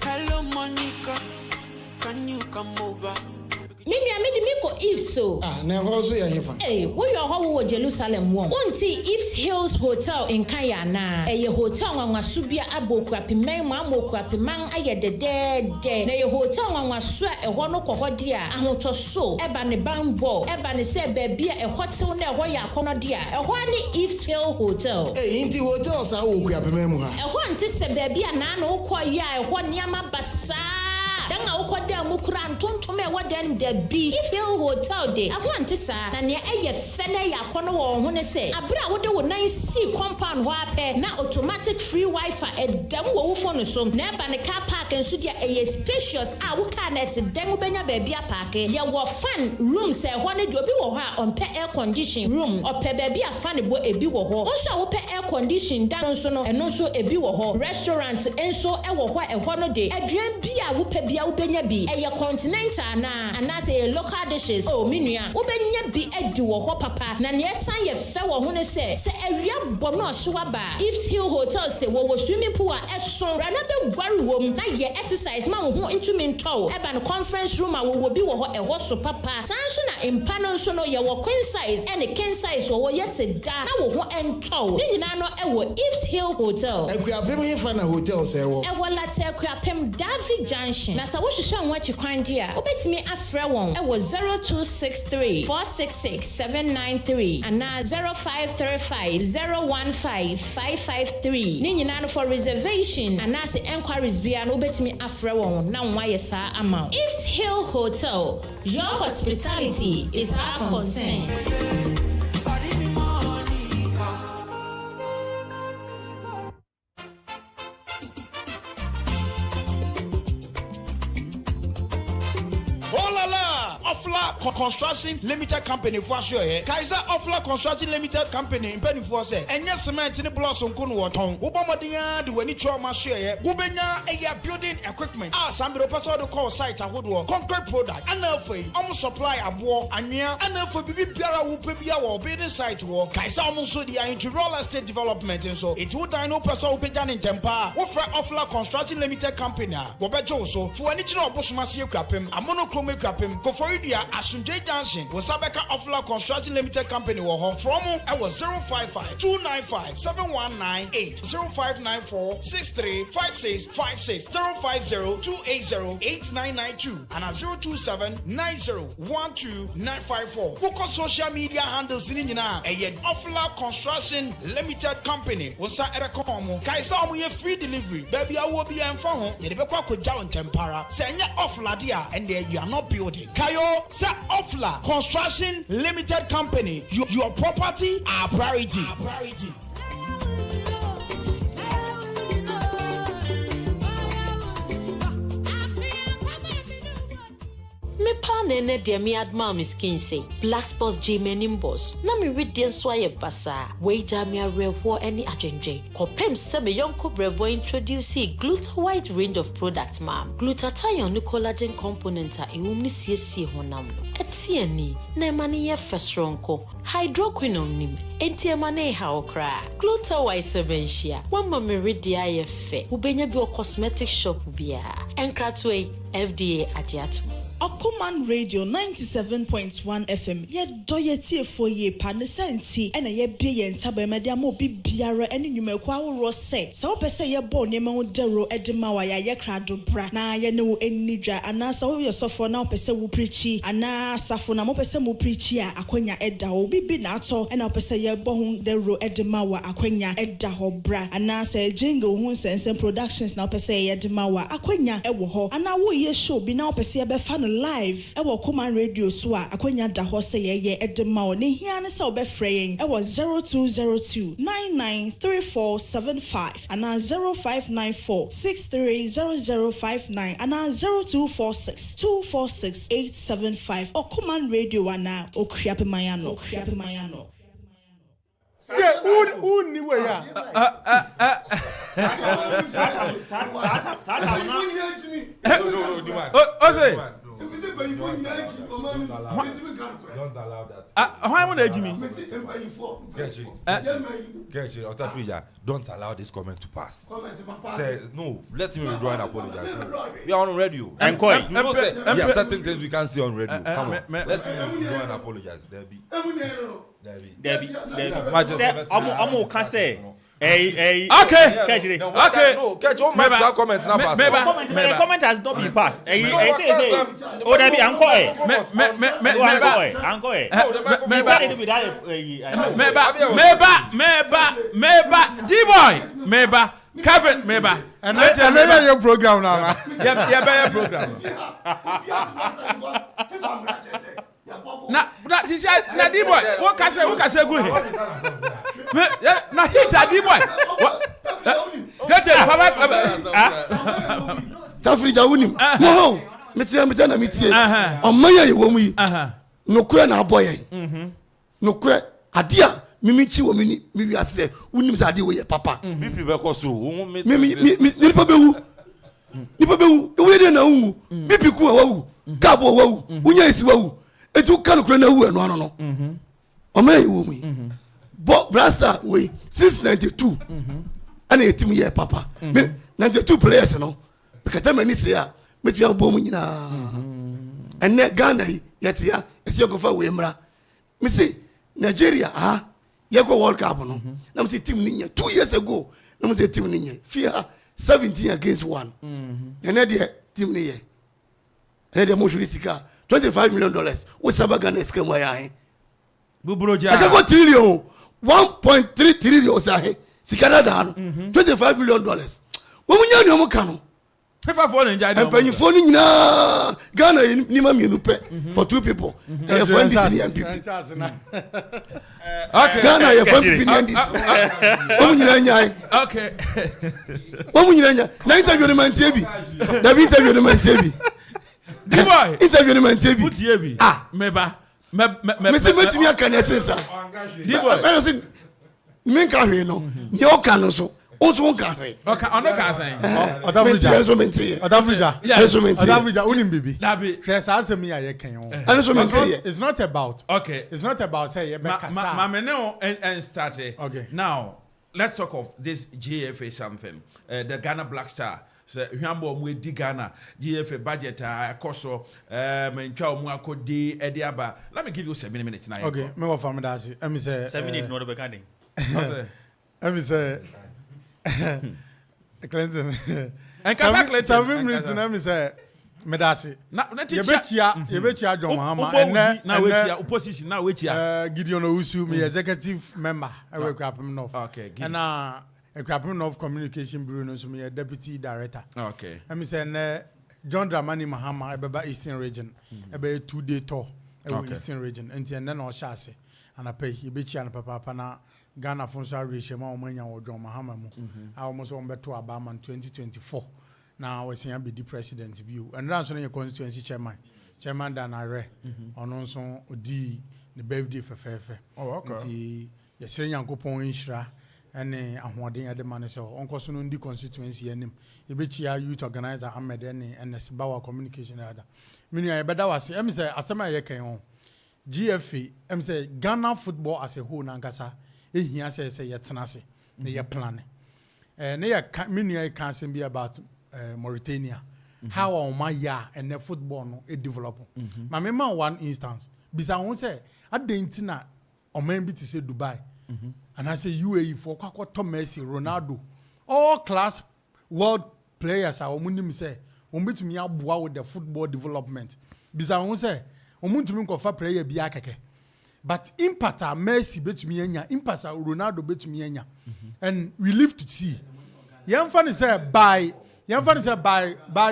Hello, Monica. Can you come over? If so. Never also ya hifa. Hey, we are how Jerusalem won. Unti If's Hills Hotel in Kayana. A hotel on Wasubia Akuffo Akuapem aye de dead. Na ye hotel on Wasua a hono kohodia. Ahoto so. Eba ne bambo. Eba ne se baby a hot so na hoya konodia. A honi If's Hill Hotel. Hey, inti hotel sa Akuapem ha. A honti se baby na no kwa ya. A honi ama basa. Danga ukwada mukura ntontom e wadan da bi if the hotel dey ahwante sa na ne eye fene ya kono wo ho ne se abra wo de wo 9C compound ho ape na automatic free wifi edam wo phone so na ba ne car park enso dia eye spacious a wo car net den wo benya ba bia park ye wo fan room se ho ne de obi wo ho a on pe air condition room ope ba bia fan bo ebi wo ho onso wo pe air condition dan so no eno so ebi wo ho restaurant enso e wo ho e ho no de aduan bia wo pe bia ubenya bi eye continental na say local dishes oh minua ubenya bi edi wo ho papa na ne san ye fe wo ho ne se awia bom na ohwa ba If's Hill Hotel say wo swimming pool a eson rana be gware wom na ye exercise ma wo ho intumi ntow eba no conference room a wo bi wo ho e ho so papa san so na empa no so no ye wo queen size and king size wo ye seda na wo ho entow ni nyina no e wo If's Hill Hotel Akuapem hifa na hotel say wo e wo late Akuapem David Junction na wo hwehwe anwa chikwan dia obetimi afrɛ wɔn ɛwɔ 0263 466 793 ana 0535 015 553 ne nyinaa no for reservation ana se enquiries bia no obetimi afrɛ wɔn na nwa yɛ saa ama If's Hill Hotel, your hospitality is our concern. Offla Construction Limited Company for sure. Kaiser Offla Construction Limited Company in Penny for say. And yes, cement in the blossom Kunwaton. Obamadia, the Wenny Choma share. Gubena, a building equipment. Ah, some of the person to call site a woodwork. Concrete product. And almost supply a war. And yeah, and for Bibi Piara who Pibia or building site war. Kaiser almost the into real estate development. And so it would I know person who began in Tempa. Offer Offla Construction Limited Company. Gobejo so for any of Busmasi Akuapem, a monochrome Akuapem, Koforidia, Asunjay Junction, was Sabeka Offla Construction Limited Company or home from I was 055 295 7198 0594 635656 050 280 8992 and 027 90 12954. Book on social media handles in Offla Construction Limited Company. Was Erekomo, Kaisa, we have free delivery. Baby, I will be in phone. Yedebekwa Koja and Tempara. Say Offla dia, and there you are not building. Kayo, say Offla Construction Limited Company. Your property, our priority. Our priority. Me pa nene de me adma miskin say black sports G menim boss na me read den so aye basa we ja me arewo any adwenje kopem se me yonko brebo introduce Gluta wide range of products ma glutathione ne collagen component a ewum ni siesie honam etiani na mani ye fesronko hydroquinone nim entiema na ha okra Gluta wide sebenshia wamma me read aye fe ubenya bi o cosmetic shop bia enkratwe FDA agiatu Okoman Radio 97.1 FM. Ye doye tie for ye panesenti ena ye bie ye ntaba media mo bi biara ene nwumekwa woro se. Sa wo pese ye bo ne ma wo dero edema wa ya ye krado bra na ye ne wo enidwa ana sa wo yosofo na wo pese wo preachi ana safo na mo pese mo preachi a akwanya eda wo bibi na ato ena wo pese ye bo hu dero edema wa akwanya eda ho bra ana sa jingle hu sense productions na wo pese ye edema wa akwanya ewo ho ana wo ye show bi na wo pese ye be fa live ewo Okoman Radio so a akwanya da ho se ye edema o ne hia ne se obefreyen ewo 0202 993475 ana 0594 630059 ana 0246 246 875 Okoman Radio ana Akuapem. Say ni we ya Don't allow that. Why won't Jimmy? Otafregya, don't allow this comment to pass. Say no, let him withdraw and apologize. We are on radio. And you know, say there are certain things we can't say on radio. Come on, let him withdraw and apologize. Debbie. Say, I'm can say. Okay. No, catch on my comments now. The comment has not been passed. Say, oh, Debbie, uncle. Meba, Kevin, Meba. And I your program now. Yeah, program. Na this is na D boy. What can say go here? Na hit a D boy. Get it, Tafrija unim. No. Metia na metie. Omaya yewo mu yi. No kura na aboye. No kura adia mimichi wo mi wi ase unim za ade wo ye papa. Bibi be ko so. Mi nipa bewu. Nipa bewu. Ewe de na wu. Bibi ku awu. Gabo wawu. Unya isi wawu. Etu kan kura na wu eno ano no. Omaya yewo mu yi. But brother we 692. And a team here, Papa. 92 players, no. Because I'm any say, make you bomb in and net Ghana, yet here, as you go for Wimra. Me say, Nigeria, Yako World Cup, no. Now see team Ninya 2 years ago. Now say team Ninya. Fear 17 against 1. And then team Ninya. And the most risika $25 million. What's about Ghana scam? Why I can go trillion 1.3 trillion. Sikada dan $25 million. Wo munya ni omo kan no. Paper phone enjoy them. Empanyi phone nyina Ghana ni ma mienu pe for 2 people. E for NDC and MPP. Okay. Ghana e for MPP and NDC. Wo munya nyai. Okay. Wo munya nyai. Na interview no man tie bi. Na bi interview no man tie bi. Dibo boy. Interview ni man tebi. Put yebi. Meba. Me say me tumi aka na sensa. D-boy. Me say me ka hwe no. Ye o ka no so. O so ka hwe. Okay, ono ka san. Otafregya. Otafregya. Otafregya unim bibi. Dabi. Hwe sa asem ya ye kan ho. It's not about. Okay. It's not about say ye be kasa. Ma me no and start. Okay. Now, let's talk of this GFA something. The Ghana Black Star. So Hyambo mu di Ghana GFA budget akoso mentwa omu akodi ediaba. Let me give you 7 minutes now. Okay, me wo fam that say. Me say 7 minutes no be can. Me say Clinton. And Clinton 7 minutes na me say me that say. Na you betia John Mahama and na wetia opposition na wetia Gideon Owusu me executive member Akropong North. Okay, and Akropong North Communication Bureau no so me deputy director. Okay. And me say John Dramani Mahama ebeba Eastern Region. Ebe 2-day tour Eastern Region. And then no shase and I pay you betia na papa na Ghana Funsa Risha ma omanya wo John Mahama mu. I almost on beto Obama in 2024. Now we see be the president view. And that's on your constituency chairman. Chairman Dan Ire. On also di the birthday fefe. Oh, okay. Nti yesere Yankopon inhira ene ahoden ade man so onko so no ndi constituency anim. Ebechia youth organizer Ahmed ene Sibawa communication rather. Minu ya beda wase em say asema ye kan ho. GFA em say Ghana football as a whole nankasa ehia say yetena se na ye plan. Na ye minu ya kan say be about Mauritania, how our Maya and the football no it develop. My remember one instance. Bisa won say adentina o man bi to say Dubai. And I say UAE for kwakwa Messi, Ronaldo, all class world players are omunim say ombetumi aboa with the football development. Bisa won say omuntumi nkofa player bi akeke. But impact Messi betumi enya, impact Ronaldo betumi enya. And we live to see. Yamfani say by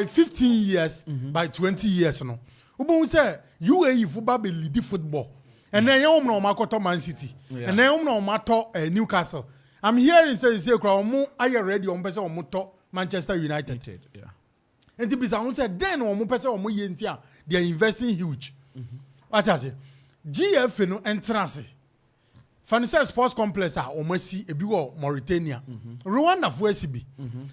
15 years, by 20 years, no. Ubon say UAE football be lead football, and then you know Makoto Man City, and then you know Mato Newcastle. I'm hearing say Crown are you ready on person on Moto Manchester United? Yeah. And to be said then on person on Muyentia, they are investing huge. What I say? GF no entrance. Fanisa Sports Complex almost see a big Mauritania. Rwanda for SCB.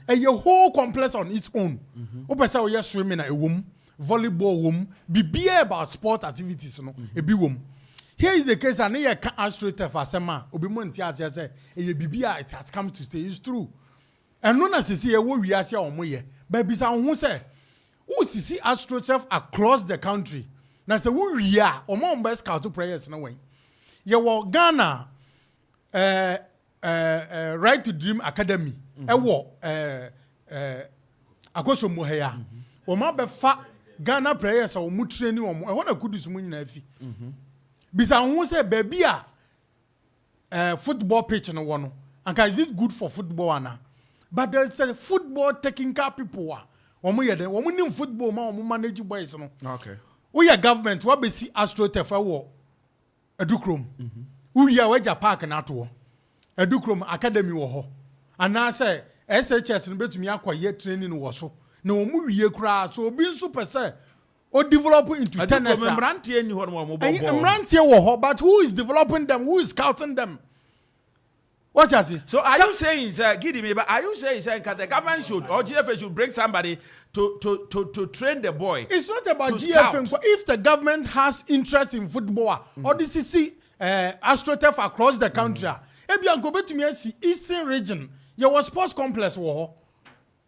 And your whole complex on its own. Opesa we swimming a womb, volleyball womb, be about sport activities no, a big womb. Here is the case and here can astro for Sama, Obimontia say a BBI it has come to stay. It's true. And none as see a we are here on moye. But bisa who say who see astro across the country. Now say we are or more best scout to prayers no way. Your Ghana Right to Dream Academy. Akosho Moheya. Oma befa Ghana players or mu training or I want to do some money. Bisa who say baby football pitch no one. And is it good for football ana? But there's a football taking care people. Omo ye den omo nim football ma omo manage boys no. Okay. We are government what be see AstroTurf wo Edukrom. We are Weja Park na to. Edukrom Academy wo ho. And now say SHS no betumi akwaye training wo so. Na omu wiye kura so obi nso pese o develop into tennis. Mrantie ni ho no mo ball. Mrantie wo ho, but who is developing them? Who is scouting them? What is it? So are you saying, sir, Giddy me, but are you saying, sir, that the government should or GFA should bring somebody to train the boy? It's not about GFA. If the government has interest in football, or the CC AstroTurf across the country, if you go to me, Eastern region, your sports complex war,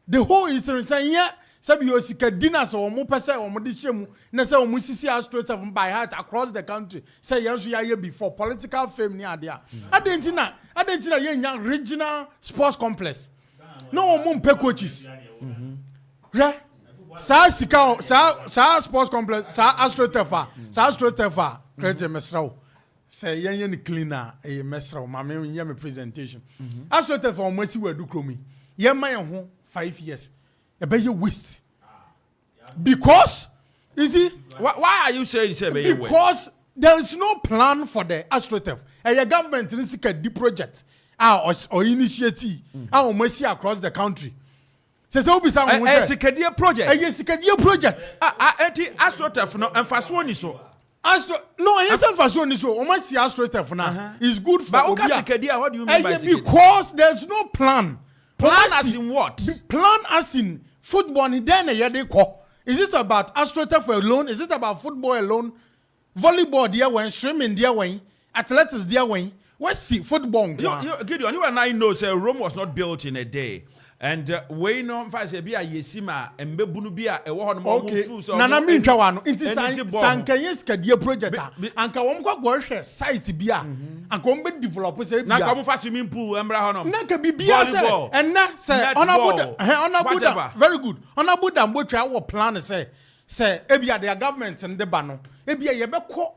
the whole Eastern saying, yeah. Sabi you see dinners or more person or more dishemu. Na say omu sisi AstroTurf by heart across the country. Say yansu ya ye before political fame ni adia. Adentina ye nyang regional sports complex. No omu mpe coaches. Re? Sa sika sa sports complex sa AstroTurf create mesrao. Say yen ni cleaner e mesrao. Mama yen me presentation. AstroTurf omu si we du kromi. Yen ma yen ho 5 years. A waste. Because, you see, why are you saying it's a waste? Because there is no plan for the AstroTurf. And your government needs to get the project or initiative or mercy across the country. Say obi sa ho say. Sikadia project. Sikadia project. Enti AstroTurf no emfaso ni so. No, yes, emfaso ni so. O ma si AstroTurf na. It's good for But Sikadia, what do you mean by Sikadia? Because there's no plan. Plan as in what? Plan as in football ni then e dey ko. Is it about AstroTurf alone? Is it about football alone? Volleyball there when, swimming there when, athletics there when. What's see football? Gideon, you and I know say Rome was not built in a day. And we know if I say be a yesima and bebunu be a one more move. Nana mean chawano. Inti sankayes kadia project. Anka wamko goshe site be a. Anka wambe develop say be a. Na kamu fa swimming pool embra hono. Na ka bibia say and na say onabuda very good. Onabuda mbo twa wo plan say ebia their government and the bano. Ebia yebeko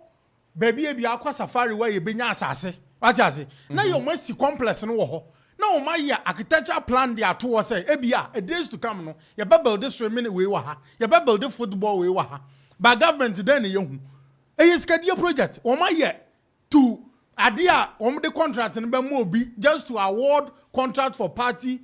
baby ebia akwa safari where ye benya asase. What you say? Now you must see complex no wo. Now my architecture plan there to say ebia a days to come no. You better build this swimming way wa ha. You better build the football way wa ha. By government then you. Is kadia project. O my year to adia the contract and be more be just to award contract for party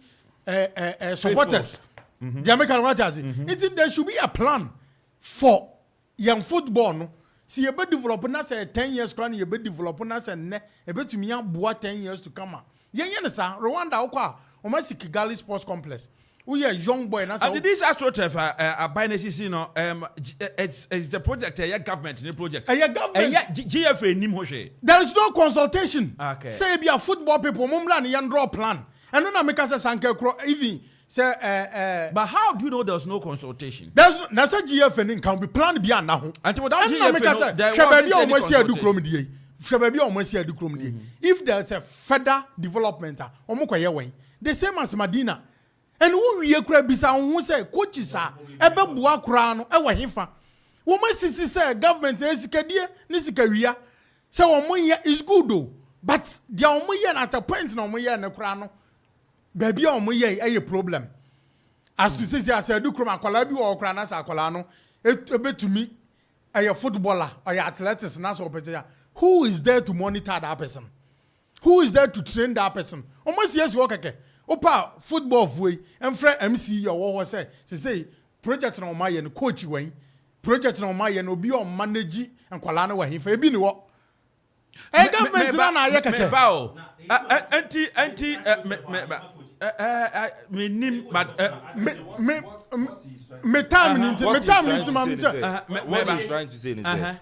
supporters. The American what you say? There should be a plan for young football no. See you be developing us 10 years plan you be developing us and a bit to me 10 years to come out. Yeah, Rwanda okwa almost Kigali Sports Complex. We are young boy and this AstroTurf by necessity it's the project government in the project. Government GFA nim hoshe. There is no consultation. Okay. Say be a football people mumla ni draw plan. And then I make us sanke even say but how do you know there's no consultation? That's a GFA can be planned beyond now. Until without GFA if there's a further development the same as Medina and who we bisa who say coaches are ebe bua kura no e wa hifa wo masisi say government esikadie nisikaria say wo is good though but dia wo ye at a point na wo ye ne kura no baby wo ye e problem as to say as edu krom akwala bi wo kura na sa akwala no ebetumi a footballer or athletics na so peja. Who is there to monitor that person? Who is there to train that person? Almost yes, you okay. Opa football way and friend MC or what say project on my and coach way, project on my and obi on manage and kwalana way for be no. Hey government na yakeke. What he's trying to say is that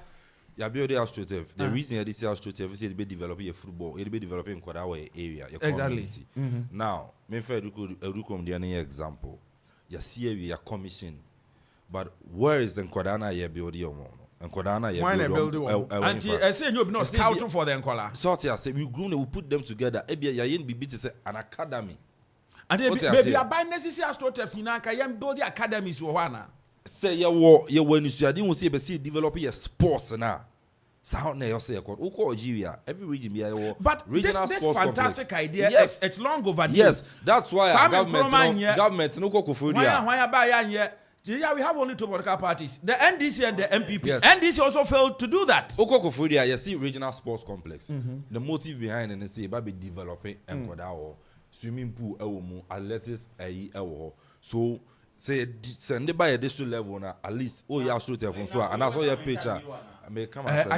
you build the AstroTurf. The reason this AstroTurf is to be developing a football, it be developing Kodawa area, your community. Now, me fair educom the example. You see we are commission, but where is the Kodana ye build your mono? And Kodana ye build and I say you not scouting for the Nkola. Sort I say we grown, we put them together. Ebia yayin be beat an academy. And maybe a by necessary AstroTurf in Akayam build the academies for one. Say you when you see I didn't see developing a sports now. Sound you say Nigeria, every region be a but regional this sports fantastic complex. idea. Yes, it's long overdue. Yes, that's why government no go for yeah, we have only two political parties, the NDC and the MPP. Yes. NDC also failed to do that. Okokofuria, you see regional sports complex. The motive behind it is say be developing and swimming pool, athletics, so say send by a district level now at least and that's all your picture. I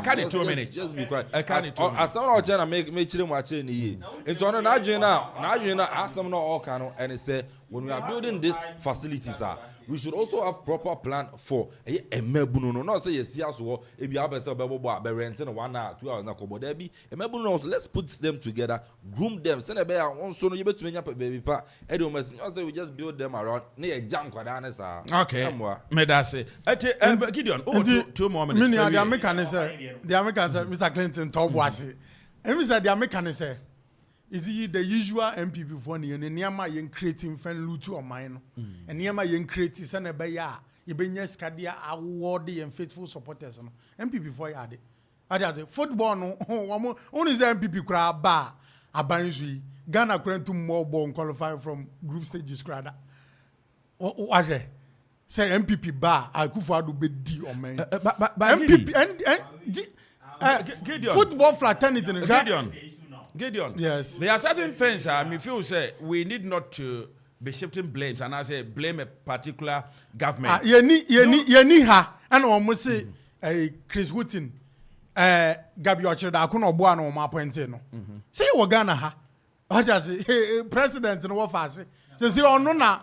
can't in 2 minutes. Just be quiet. I can't in 2 minutes. As someone trying to make children watch any into another now ask them not all kind of and it say when we are building these facilities we should also have proper plan for a mebuno not say yes so if you have a renting 1 hour 2 hours na kobo there be a mebuno let's put them together groom them send a bear on so you better me baby pa say we just build them around near jam kwadane sa okay me that say Gideon 2 more minutes. The American say, Mr. Clinton talk was it. And we said the American say, is he the usual MPP for the Niama yen creating fan lutu or mine? And Niama yen creating Senebaya, Ibenyas Kadia awardee and faithful supporters. MPP for yard. I just football no only the MPP crowd bar Abanji Ghana current to more born qualify from group stages crowd. What say MPP bar Akuffo do be D or man. But MPP and football fraternity. Gideon. Yes. There are certain things I feel say we need not to be shifting blames and I say blame a particular government. Yeni ha and almost say Chris Wooten Gabi Ochida kuno bua no ma appointed no. Say wo Ghana ha. I just say president no wafase. Say ono na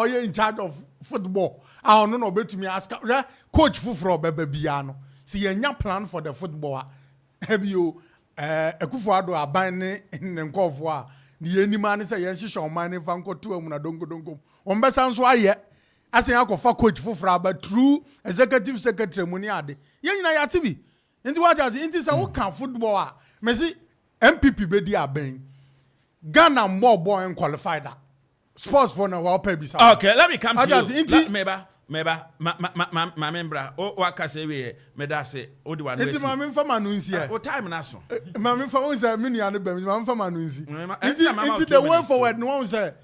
oye in charge of football. Ono no betumi ask coach fufuro bebe bia no. See yenya plan for the football. Have you Akuffo ado aban ne nkofo a ne yeni ma ne say yen hihye oman ne fa nkoto amu na dongo ombesa nso aye asen akofa coach fufuro aba true executive secretary mu ne ade yen nyina ya tibi nti wa jaji nti say wo kan football a mesi MPP be di aban Ghana more boy qualified that sports for now pay bisa. Okay, let me come to you. Meba ma membra o akase we me da say o di wan we. Nti ma me mfa manunsi e. O time na so. Ma me mfa won say me nua no bam, ma mfa manunsi. Nti the way forward no one say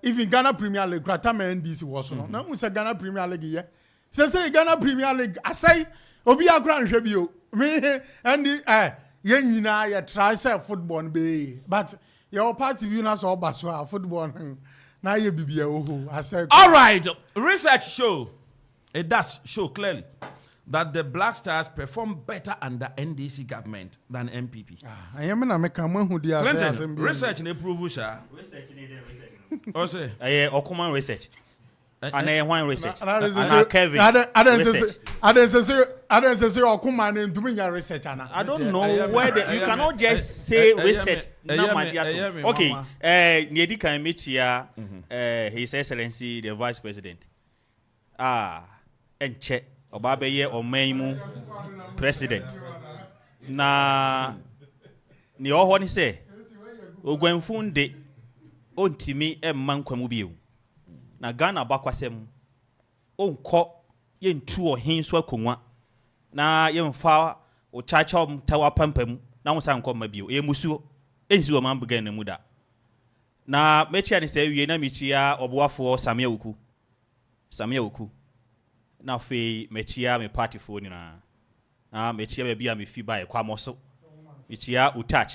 even Ghana Premier League krata me NDC was no. Na won say Ghana Premier League ye. Say Ghana Premier League asai obi akra nhwe bi o. Me and ye nyina ye try say football be but your party view na so baso football na ye bibia oho asai. All right, research show it does show clearly that the Black Stars perform better under NDC government than MPP. I am na make am hu dia say research na prove sha. Research ni dey research. O say Okoman research. And one research. And Kevin. I don't say Okoman ntumi nya research ana. I don't know where you cannot just say research. Okay, Niedi kan metia His Excellency the Vice President. Enche Obabeye Omeimu President. Na ni oho ni say Ogwenfunde ontimi emman kwamu biu. Na Ghana bakwasem onko yentu ohin so akonwa na yemfa o chacha mtawa pampam na musa nko mabio emusuo ensi o mambuga na muda na mechia ni se wie na mechia oboafo Samia Oku na fe mechia me party phone na mechia be bia me fi ba e kwa moso mechia utach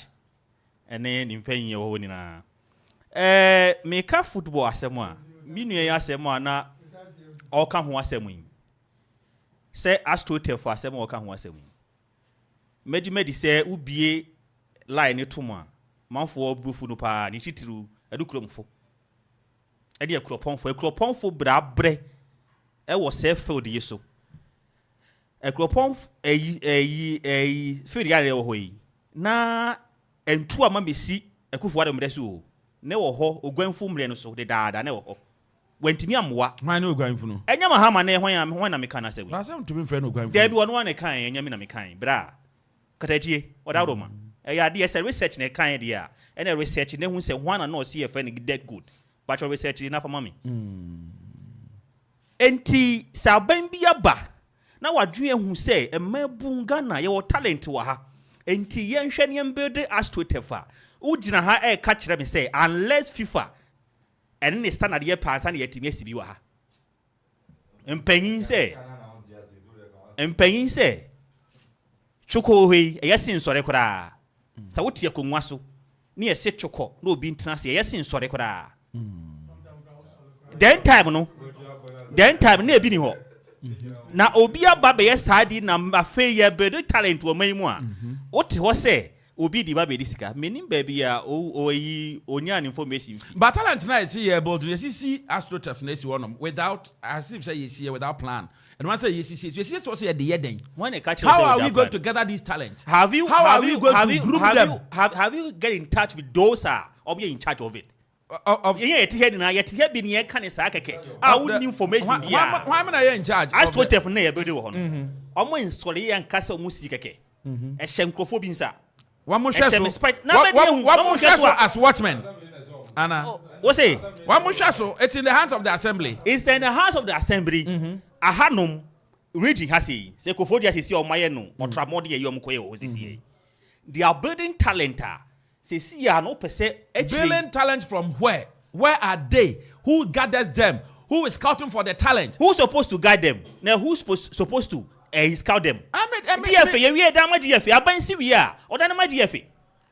ene ni mpanyi wo ni na me ka football asemo a minue ya asemo na oka ho asemo yi se astroturf for asemo oka ho asemo yi medi se ubie line to mo a manfo obrufu no pa ni titiru edukromfo edi akropong-Akuapem brabre e wo se field yeso Akropong field ya wo hoyi na entu ama mesi Akuffo adamresu ne wo ho ogwanfu mre no so de daada ne wo ho wantimi amwa man no ogwanfu no enya mahama ne hwan na meka na sewe ba sem tumi mfre no ogwanfu there bi wono na kan enya mi na mekan bra katatie odawo ma ya de research na kan de a ena research ne hu se hwan na no see e friend dead good but research na for mami enti saban bi aba na wadwe hu se emabu Ghana ye wo talent wa ha enti yenhwe ne build astrotefa ujina ha e ka kire me say unless FIFA and the standard ye pass and ye timi asibi wa ha empanyin say choko hwe e yesin sore kora sa wotie konwa so ne yesi choko na obi ntena se yesin sore kora then time na ebi ni ho na obi aba be yesadi na afa ye be talent wo manimu a wote ho say obi di ba be disika menim baby a oyi onya information fi but talent na is here but you see astroturf na see one without as if say you see without plan and one say you see so say the yeden when e catch how are we going to gather these talents have you group them have you get in touch with those or be in charge of it of yet here na yet here be near kan sa keke would information dia why am I in charge astroturf na e be do ho no omo install yan kasa omo si keke e hyenkrofo bi nsa one more as watchmen. Anna. What's it? One more it's in the hands of the assembly. It's in the hands of the assembly. Ahanum region has say Kofodia is your mayeno or Tramodi yom koyo. They are building talent. Say see no per se building talent from where? Where are they? Who gathers them? Who is scouting for the talent? Who's supposed to guide them? Now who's supposed to scout them? GFA, we are damage GFA. Abansi we are. Or damage GFA.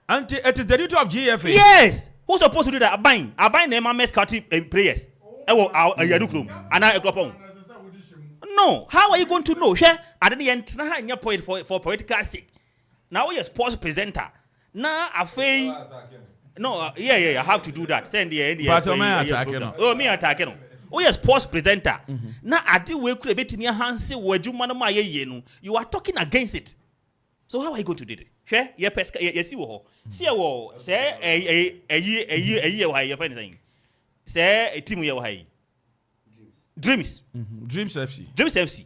And it is the duty of GFA. Yes. Who's supposed to do that? Aban name my scouting players. Yadukrum and Akropong. No, how are you going to know? Share I didn't enter in your point for political sake. Now you're a sports presenter. Now I feel no, I have to do that. Send the but me attacking. Oh yes, sports presenter. Now I do work a bit in your hands. You are talking against it. So how are you going to do it? Share your pesca. Yes, you see a war. Say a year why you're saying. Say a team you high. Dreams FC.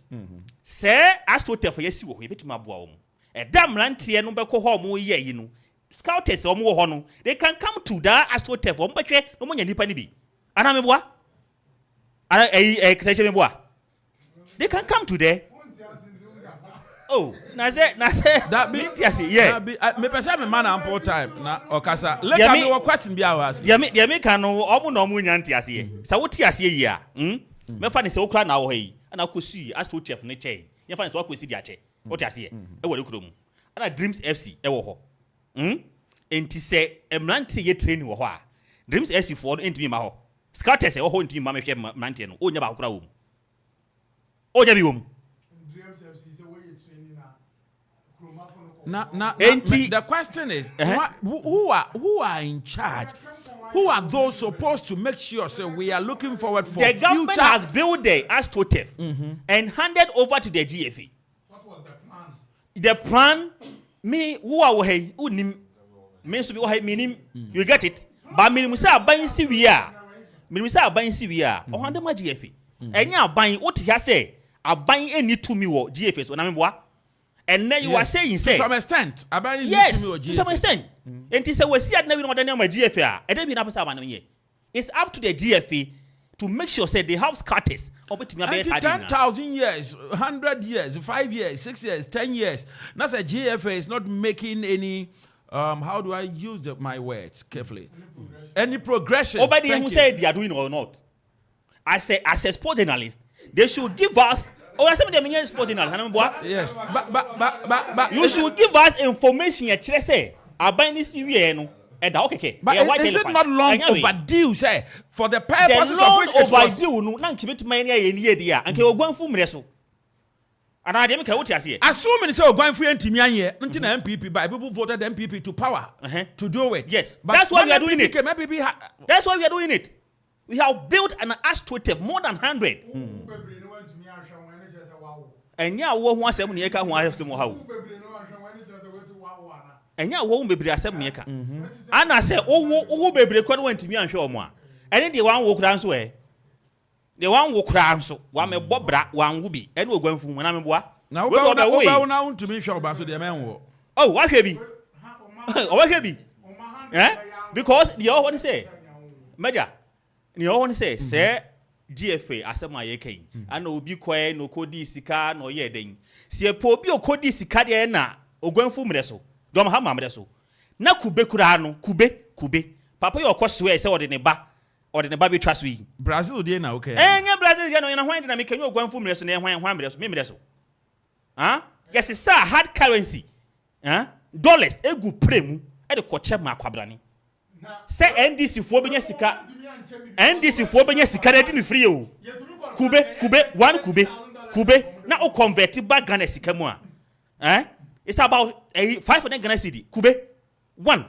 Say as to tell for yes, you will be to my boy. A damn lantia no back home, you know. Scouters or more honor. They can come to that as to tell for no money any be. And I'm a boy. They can come today. Oh, na say that be yeah. Me person me man ample time na Okasa. Let me one question be ours. Yeah me can no omo no mu nyanti ase. Sa woti ase yi a. Me fa ne se okra na wo yi. Ana kosi as to chef ne chei. Ye fa ne se wakosi di ache. Woti ase e wo de kuro mu. Ana Dreams FC e wo ho. Enti se emrante ye train wo ho a. Dreams FC for no enti ma ho. Scouters e wo ho enti ma me hwe emrante no. Onya ba kura wo mu. Onya bi wo mu. Now, the question is, who are in charge? Who are those supposed to make sure? So we are looking forward for the government has built the AstroTurf and handed over to the GFA. What was the plan? The plan, me who are we? Who nim? Me so be who minim? You get it? But me musa buying CVR. Me musa buying CVR. O handle my GFA. Enya buying what he say? I buying any to me wo GFA. So na me boa. And then you are saying, say, to some extent, yes, to some extent. And say we see at never know the name of GFA. And then we never saw here. It's up to the GFA to make sure say they have scatters. 10,000 years, 100 years, 5 years, 6 years, 10 years. That's a GFA is not making any. How do I use my words carefully? Any progression? Nobody who said they are doing or not. I say, as a sports journalist, they should give us. Oh, I said the sport journal. Yes, but you should give us information. Say, I buy this TV. Okay. But is it not long overdue? Say for the purposes of which it was overdue. No, now keep it to my year. And you go for me so. And I didn't care what you say. Assuming say going for NTM until MPP, by people voted MPP to power to do it. Yes, but that's why we are doing it. That's why we are doing it. We have built an AstroTurf more than 100. And ya wo ho asem ne ka ho asem ha wo enya wo bebre asem ne ka ana se wo bebre kwa no wantimi anhwe omo a ene de wan wo kura nso de wan wo kura nso wa me bobra wan wo bi ene ogwanfu mu na me boa na wo ba na untimi hwe oba so de men wo oh wa hwe bi o wa hwe bi because the all want say media the all want say GFA asema yekan ana obi kwae no kodi sika no ye den se po obi okodi sika de na ogwanfu mre so dom ha ma mre so na kube kura no kube papa ye okoso e se ode ne ba bi twa so yi Brazil de na okay nya Brazil de no na hwan de na me kanyo ogwanfu mre so na hwan mre so me mre so yes sir hard currency dollars egu premu e de ko che ma kwabrani se NDC fo benya sika NDC fo benya sika na di ni free o kube na o convert back Ghana sika mu a it's about 500 Ghana cedi kube one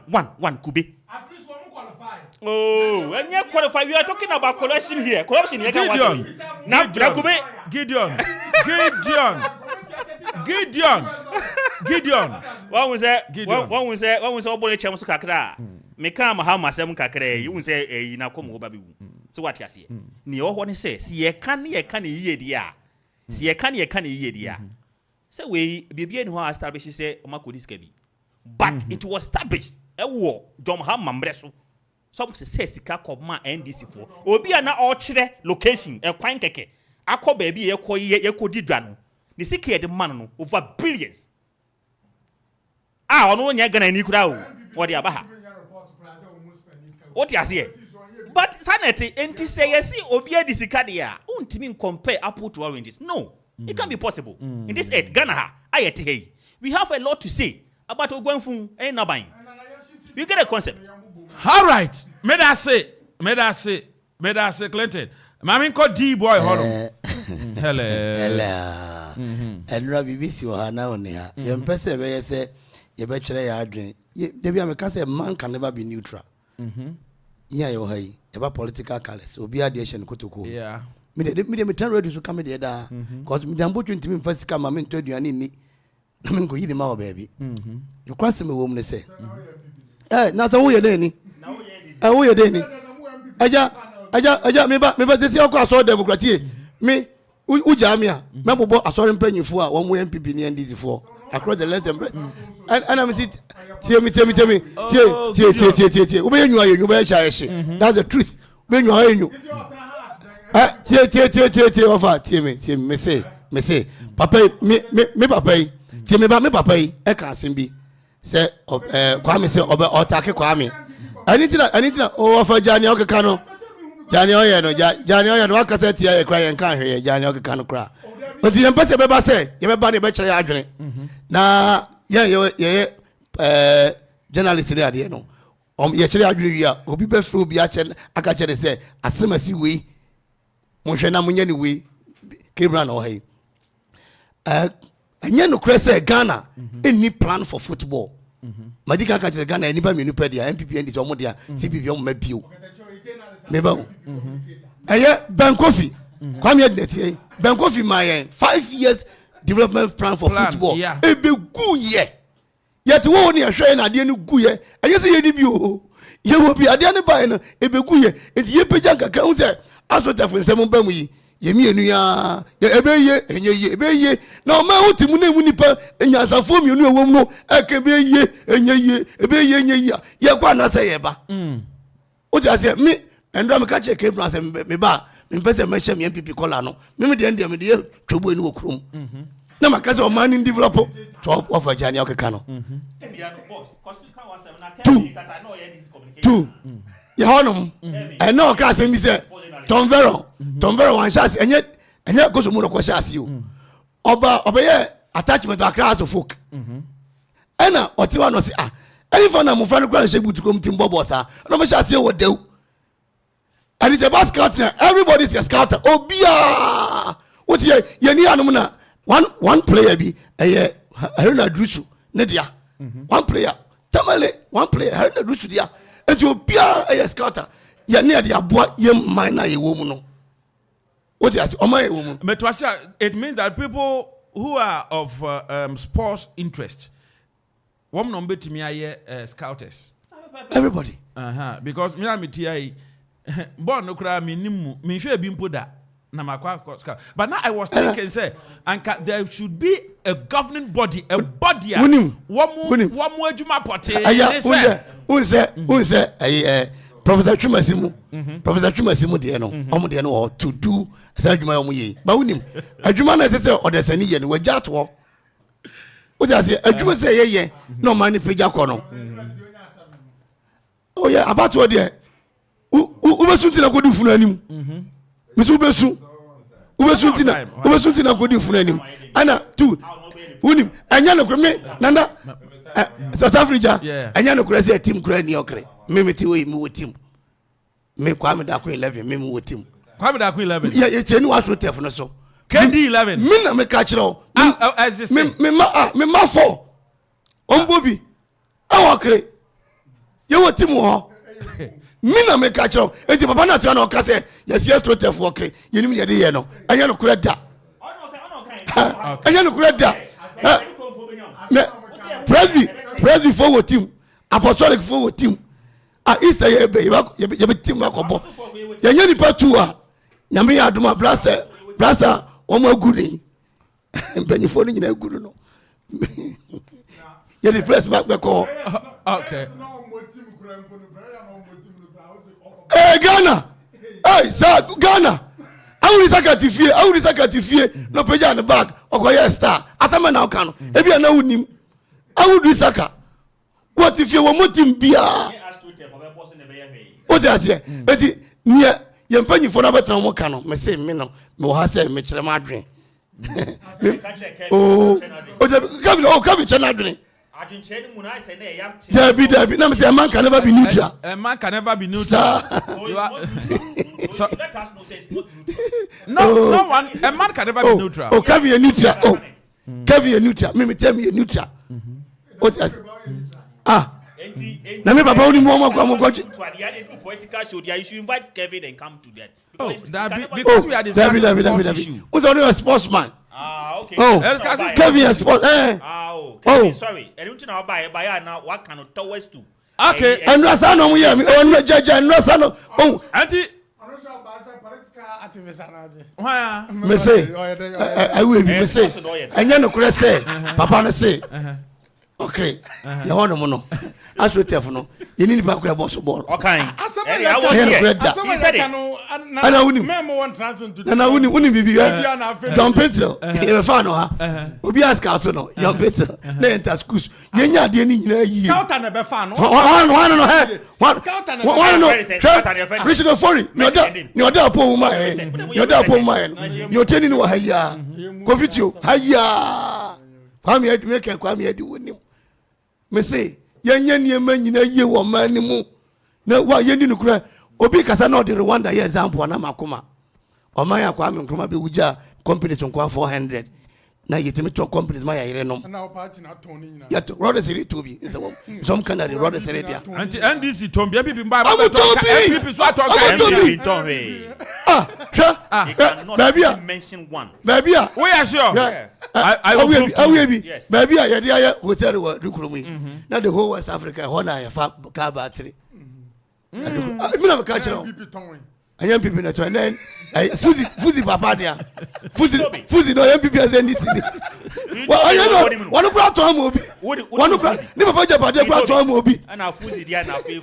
kube at least one qualify. Oh, when you qualify we are talking about corruption here you can watch now kube Gideon one was obole chem so kakra me kan ma ha masem kakra you say na kom go ba bi so what you say ni o ho ne say si ye kan yiye dia si ye kan yiye dia say we bibia ni ho establish say o makodi ska bi but it was established e wo dom ha mamre so some say sika koma NDC for obi na o kire location e kwan keke akoba bi ye kodi dwa no ni sika ye de man no over billions ono nya Ghana ni kura o for the abaha what you say but sanity enti say yes obi adi sika de a untimi compare apple to oranges no it can be possible in this age Ghana ha ayete hey we have a lot to say about ogwanfu and naban you get a concept All right. May I say, Clinton. Mami ko D boy holo. Hello. Enra BBC wa hana oni ha. Yempese be say ye be kire ya adwen. Dey be am ka say man can never be neutral. Yeah, yo hey. Eba political colors. Obi ade ehye nkotoko. Yeah. Me tell ready to come there da. Cause me dan botu ntimi mfa sika ma me nto aduane ni. Na me go yi de ma wo baby. You cross me wo mu ne say. Na so wo ye dey ni. Wo ye dey ni. Aja me ba sisi akọ aso democracy me ujamia me bobo asori mpanyifo a wo mu MPP ni NDC fo across the length and breadth and I'm sit tie me we be nyu ayenyu be sha ehye that's the truth be nyu ayenyu tie ofa tie me say papa me papa tie me papa e kan sem bi say Kwame say obe otake Kwame anything ofa jani okeka no Jani oye no wakase tia ye kra ye kan hwe Jani okeka no kra but ye mpese be ba say ye be ba ne be kire adwene na ye journalist ni ade no ye kire adwene wi a obi be fro bi aka kire say asemasi we monhwe na munye ni we kebra na o hai anya no kra say Ghana any plan for football madika ka kire Ghana any ba menu pedia MPP ndi so mo dia CPV o mo mabio meba Ben Kofi Kwame Adneti Ben Kofi my 5 years development plan for football ebe gu ye yet wo ni ehwe na ade ni gu ye eye se ye ni bi o ye wo bi ade ni ba no ebe gu ye enti ye peja kakra hu se asotafo nsem ba mu yi ye mienu ya ebe ye enye ye ebe ye na o ma hotimu na mu nipa enyansafo mienu ewom no eke be ye enye ye ebe ye enye ye kwa na se ye ba o ti ase mi endra me ka che ke plan se me ba me pese me hye me MPP kola no me de ndem de twobo ni wokrom na maka se o man in develop to offer Jani okeka no two ye honum e no ka se mi se Tom Vero wan chance enye go so mu no ko chance o oba ye attachment akra as folk ena otiwa no se any for na mo fa no kra she butu kom tim bobo sa no me chance wo dew. And it's about scouting. Everybody's a scouter. Obia. What ye ni anumuna one player be a Haruna Drusu Nedia. One player. Tamale one player Haruna Drusu dia. And you be a scouter. Ye near the boy ye minor a woman. What is oh my woman? Metwasha, it means that people who are of sports interest one number to me scouters. Everybody. Because me am TI born no cry me nimu me hwe bi mpoda na makwa scout. But now I was thinking say and there should be a governing body, a body one adwuma pote unse Professor Twumhene de no omo de no to do say adwuma omo ye ba unim adwuma na say odesani ye no wagya to o just say adwuma say ye no man ni pagya ko no oh yeah about what there ubesunti na kodi funu anim misu ubesunti na kodi funu anim ana tu unim anya no kreme nana otafregya anya no kura say team kura ni okre me ti we me team me Kwame da ko 11 me wo team Kwame da ko 11 yeah teni wa so tef no so KD 11 me na me ka kire me ma 4 ombobi awokre ye wo team ho mina me ka kire enti papa na tia na o ka say yes to tef okre ye nim ye de ye no anya no kura da anya no kura da presby for what team apostolic for what team Easter ye be team akobo ye nya nipa tu a nyame ya adoma blaster o ma gudi benifo ni nyina gudu no ye the press back ko okay Ghana sir Ghana awuri sakatifie no peja ne back okoye star atama na oka no e bia na unim awuri saka what if you want team bia o dey say eti nia ye mpanyifo na betra mo ka no me say me no me wo ha say me kire ma adwen o dey ka bi chana adwen Debbie. Now say a man can never be neutral. A man can never be neutral. So let us know say it's not neutral. No one. A man can never be neutral. Oh, Kevin, you're neutral. Oh, Kevin, you're neutral. Me tell me you're neutral. What is? Na me papa oni mo political show there you should invite Kevin and come to that because we are discussing Debbie. Who's only a sportsman? Okay. Oh, Kevin is sports. Kevin, sorry. Anything now buy now what kind of towers to? Okay. And no son no here me no judge no son no. Oh, auntie me say I will be me say anya no kure say papa no say okay ya hono mo no aso tefo no ye ni ba kure boss ball okay I said it ana uni memo one translate to ana uni bibi John Peter e fa no ha obi ask out no John Peter na enter schools ye nya de ni nyina yi scout na be fa no one no he scout na one no Richard sorry ni oda po mu ma ni oteni ni wa haya Kofitio haya kwame edi make kwame edi woni me say yenye niema nyina yie wo man ni mu na wa yeni nukura obi kasa na de Rwanda ye example na makoma o man ya kwame nkruma be wuja companies nko 400 na yetimi to companies ma ya yire no na o party na toni nyina ya to road seri to bi some Canada road seri dia anti NDC to bi people mba people so talk baby mention one baby we are sure I will be baby ya dia hotel wa dukurumu na the whole West Africa hona ya fa car battery me na ka chiro I am people na to and then Fuzi papa dia Fuzi no am people as NDC I know one kura to am obi one kura ni papa japa de kura to am obi na Fuzi dia na fe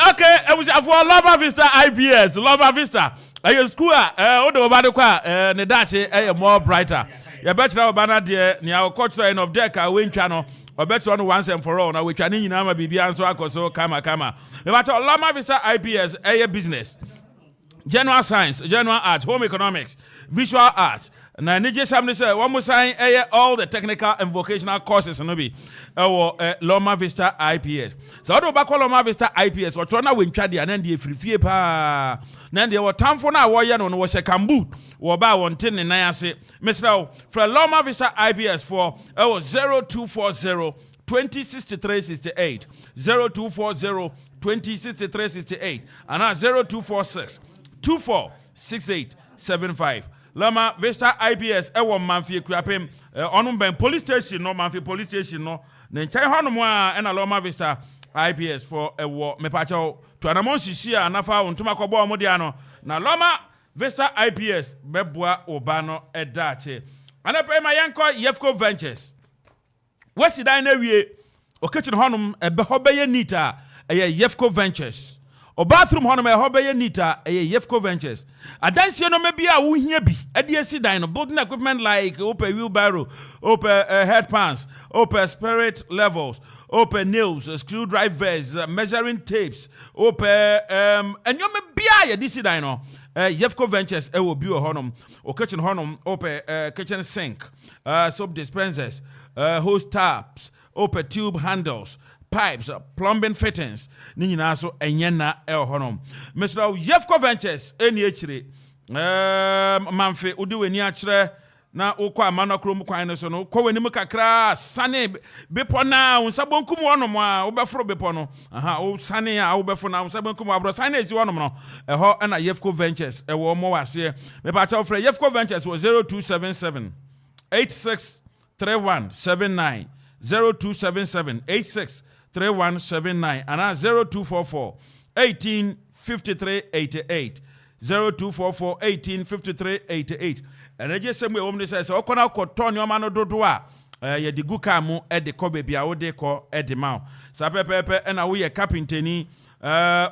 okay I was for Loma Vista IPS Loma Vista ayo school o de oba de kwa ne dache more brighter ya betcha oba na de ne coach end of deck we ntwa no obetcha no once and for all na we twa ni nyina ma bibia nso akoso kama me betcha Loma Vista IPS business general science, general art, home economics, visual arts. Na nije samne say one more sign all the technical and vocational courses no be Loma Vista IPS. So do ba call Loma Vista IPS or try we ntwa dia na de frifie pa. Na de wo tamfo na wo ye no wo se kambu wo ba won tin ne nan ase. Mr. for Loma Vista IPS for 0240 206368 0240 206368 and 0246 246875. Loma Vista IPS ewo Manfi Akuapem onum ben police station no Manfi police station no ne nchai honom a na Loma Vista IPS for ewo mepacho to anamon sisi a nafa ontuma kobo omodia no na Loma Vista IPS beboa obano edache anape ma yanko Yefco Ventures wesi dan na wie oketchen honom ebe hobeye nita Yefco Ventures o bathroom hono me hobeye nita Yefco Ventures adanse no mebia wo hia bi adiesi dan no building equipment like open wheelbarrow open headpans open spirit levels open nails screwdrivers measuring tapes open enyo mebia ye disi dan no Yefco Ventures will be a honum or kitchen honum open kitchen sink soap dispensers hose taps open tube handles pipes, plumbing fittings, Nina so enyena honum. Mr. Yefco Ventures, any actually, Manfe, Udu, any actually, na ukwa Manokrum Quino, no, Coenimuka cra, Sunny, Bepona, Sabonkum one more, Ubafro Bepono, oh, Sunny, Ubafona, Sabonkum, Abrosane is one more, a hot and a Yefco Ventures, a warm more as here. The battle for Yefco Ventures was 0277 863179 0277 863179 and 0244 185388 0244 185388 and I just say me woman says okona ko tonyo ma no dodo a ye de guka mu e de ko bebia wo de ko e de ma sa pepepe na wo ye carpenteri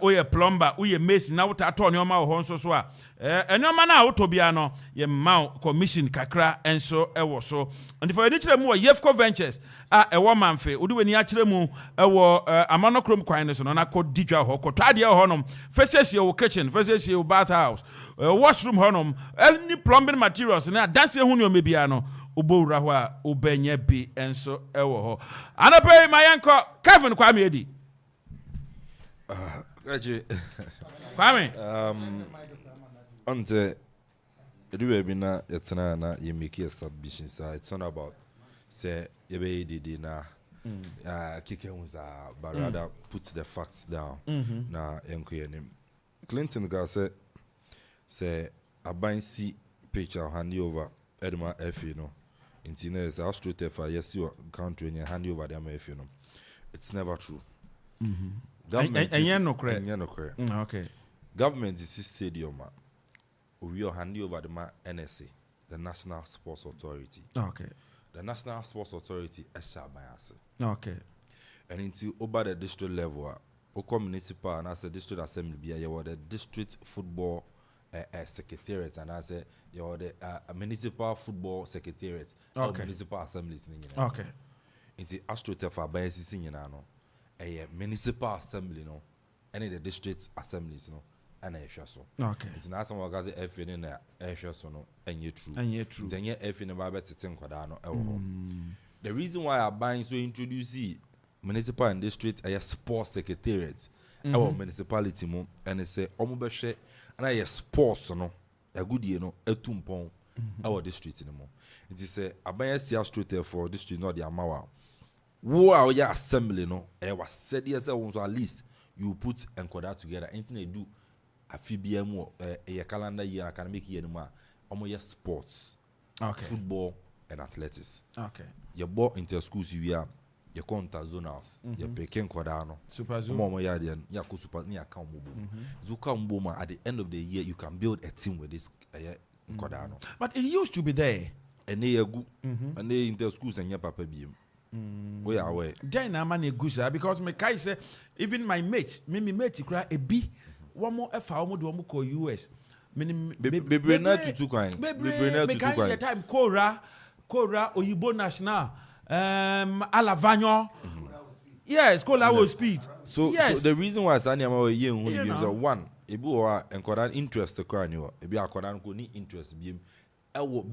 wo ye plumber wo ye mason na wo ta tonyo ma wo nso so a enoma na wo to bia no ye ma commission kakra enso e wo so and for any chire mu Yefco Ventures e wo manfe wo de wani a chire mu e wo amanokrom kwan so na ko didwa ho ko tade ho nom faces your kitchen faces your bathhouse washroom ho nom any plumbing materials na dance hu no mebia no ubowura ho a ubenya bi enso ewo ho anapɛ mayanko Kevin Kwame edi Kwame Ante do be na yetna na you make a submission so it's not about say you be did na kike but rather put the facts down na enkoye nim Clinton ga say aban si picture hand over Edma FA no intina is astrotefa yes you country and hand over them FA no it's never true government okay government is stadium we are handing over the NSA, the National Sports Authority. Okay. The National Sports Authority is bias. Okay. And into over the district level, Okoman municipal and as a district assembly, you are the district football secretariat, and as you are the municipal football secretariat. Okay. Municipal assemblies. Okay. Into astroturf bias in a municipal assembly, no, any the district assemblies, no. And okay. It's not some guys F in there, no, and you're true. And you're true. Then you're F in about the reason why I buying so introduce municipal and district a sports secretariat, our municipality mo, and they say Omubeshe and I sports no, a good year no, a tumpon, our district anymore. It is a buy street for district not the Amawa. Who are your assembly no? I was said yes, so at least you put and code that together. Anything they do. A FBM a calendar year academic year anymore. Almost sports, okay, football and athletics. Okay, your ball inter schools you are your contact zonals, your peking cordano, super zoom, more yardian, yaku super near Kambu. Zuka at the end of the year you can build a team with this cordano. But it used to be there. And they are good, and they inter schools and your papa beam. We are away. Then I'm a gusa because my guy say even my mates, me mate cry a B. One more F how do US. Be not to two kind. Be time Kora Oyibo National Alavanyo. Yes, Kola will speed. So the reason why Sanya ye one, Ebu and Koran interest the cranial, Ebi Koran could need interest beam.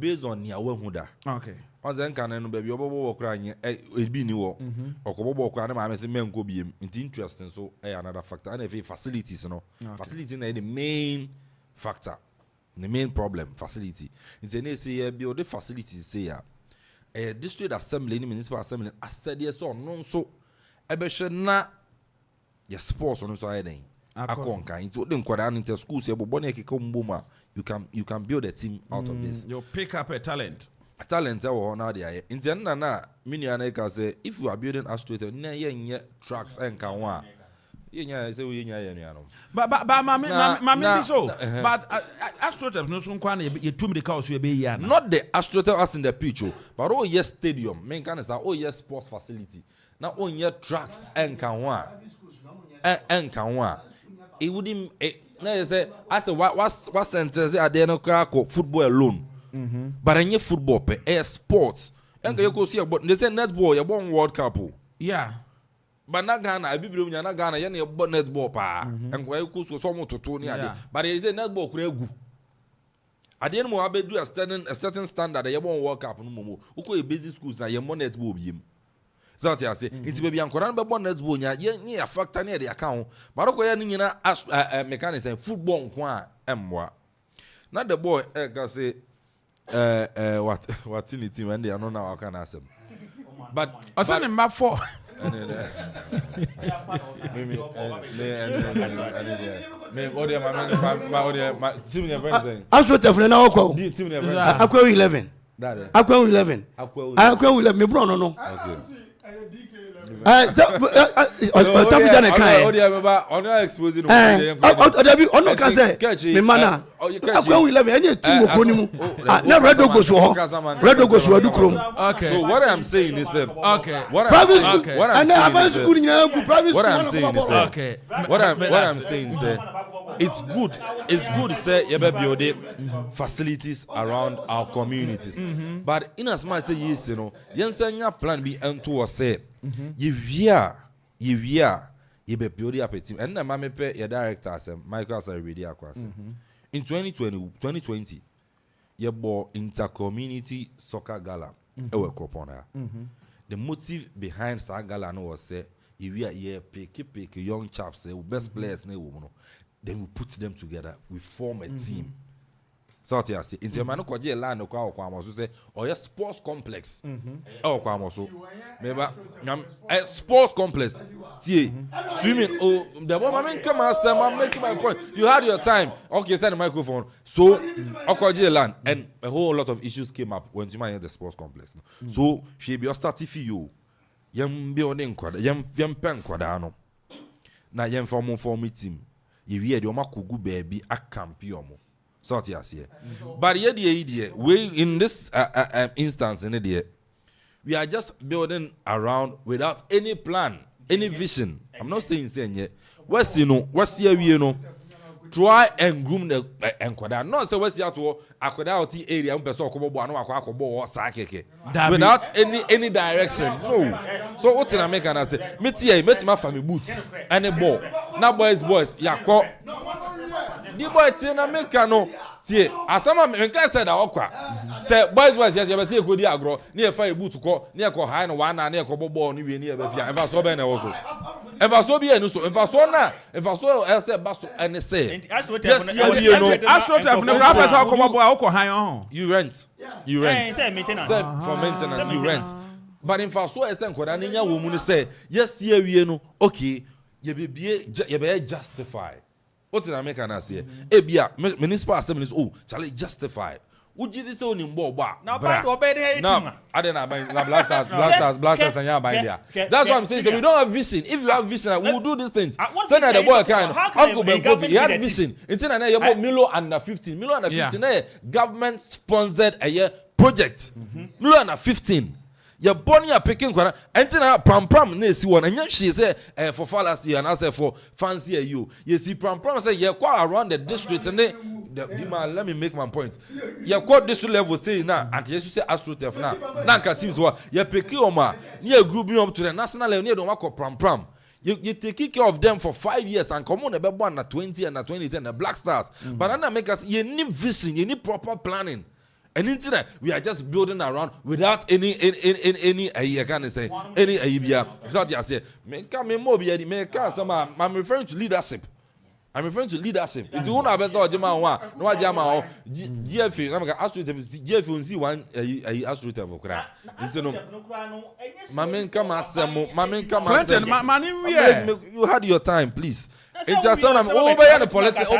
Based on your huda. Okay. Once then can baby obo crying it be new or kobo crying my men go be interesting so another factor and if facilities no facility the main factor the main problem facility it's a say build the facilities say a district assembly municipal assembly as said yes or no so ebe na your sports on so anything Akonka into them Koran inter schools you can build a team out of this. You pick up a talent. A talent now there. In the end, many aneka say if you are building astroturf, na tracks and can one. But maybe so. But astroturf no soon kwana you too many cows you be here. Not the astroturf as in the pitch, but oh yes stadium. Main can say oh yes sports facility. Now oh yes tracks and can one. And can one. It wouldn't. No, say I said what sentence are there no crack football alone. But I need football pay sports. And you go see about they say netball you born World Cup. Yeah. But na Ghana I be na Ghana you need netball pa. And go you go so some to near. But there is a netball kuregu. At the end mo do a certain standard you born World Cup no mo. Uko e basic schools na you born netball bi. So what I say, it's baby Ankoran be born netball nya a factor near the account. But okoya ni nyina mechanics and football nko a emwa. Now the boy can say what in the team and they are not now can ask him. But I send him back for Akwa 11. Akwa 11. Akwa 11 me bro no. Okay. Otafregya na kan. On exposing Odabi ono ka say me mana. Akwa 11 any team okro ni mu. Na Redo go so ho. Redo go so adukrom. Okay. So what I'm saying is okay. Private school and then school nyina go private school. What I'm saying is okay. What I'm saying is it's good say you be build facilities around our communities. But in as much as yes you know yensanya plan be into say you be build up a team and na mama pay your director Michael as already across in 2020 yebo inter-community soccer gala ewe Akropong-Akuapem. The motive behind that gala was say if we are pick young chaps, best players, then we put them together, we form a team. So I say, in Germany, kwaje land no kwa Okwamo so say, or yes sports complex. Okwamo so, maybe sports complex. See, swimming. Oh, the woman come and say, I'm making my point. You had your time. Okay, send the microphone. So, kwaje land, and a whole lot of issues came up when you mind the sports complex. So, she be your starting for you. Yam building kwada, yam pen kwada no. Na yam form team. You hear the Omakugu baby a campion. So here. But yeah, the idea we in this instance in the we are just building around without any plan, any vision. I'm not saying yet. What's here we try and groom the enquada. Not say what's here to Aquadalty area without any direction. No. So what I make and say, met my family boots and a ball. Now boys, yeah, call. The boy tina make no tie asama me kan say da okwa say boys yes you say go di agro na e fa e boot ko na e ko high no one na e ko bobo no we na e ba fia e fa so be na wo so e fa so bi enu so e fa so na e fa so e say ba so ene say yes you know astrotef no rap say ko bobo a ko high on you rent say maintenance say for maintenance you rent but in fa so e say ko da na nya wo mu ni say yes ye wie no okay ye be justify. What did I make an say? Ebia, municipal assembly is shall it justify? Would you this only more bar? Now, I don't know blasters, and yeah, there. That's what I'm saying. So we don't have vision. If you have vision, we will do these things. Then the boy kind Uncle Ben Kofi, he had vision. Until I have Milo under 15. Milo under 15, government sponsored a year project. Milo under 15. You're born here picking corner, and then pram ne see one, and yet she say for fallacy and I say for fancy you. You see pram say you're quite around the district and let me make my point. You're quite district level stay now, and yes you say AstroTurf now. Nanka teams were you're picking oma, you group me up to the national level near the work pram. You take care of them for 5 years and come on about 1 20 and 2010 the Black Stars. But I make us you need vision, you need proper planning. And internet, we are just building around without any I can't say any idea. Exactly, I say, I'm referring to leadership. It's one of us all Jama one, no Jama, GFA. I'm going to ask you to see one AstroTurf. You had your time, please. It's just over the political.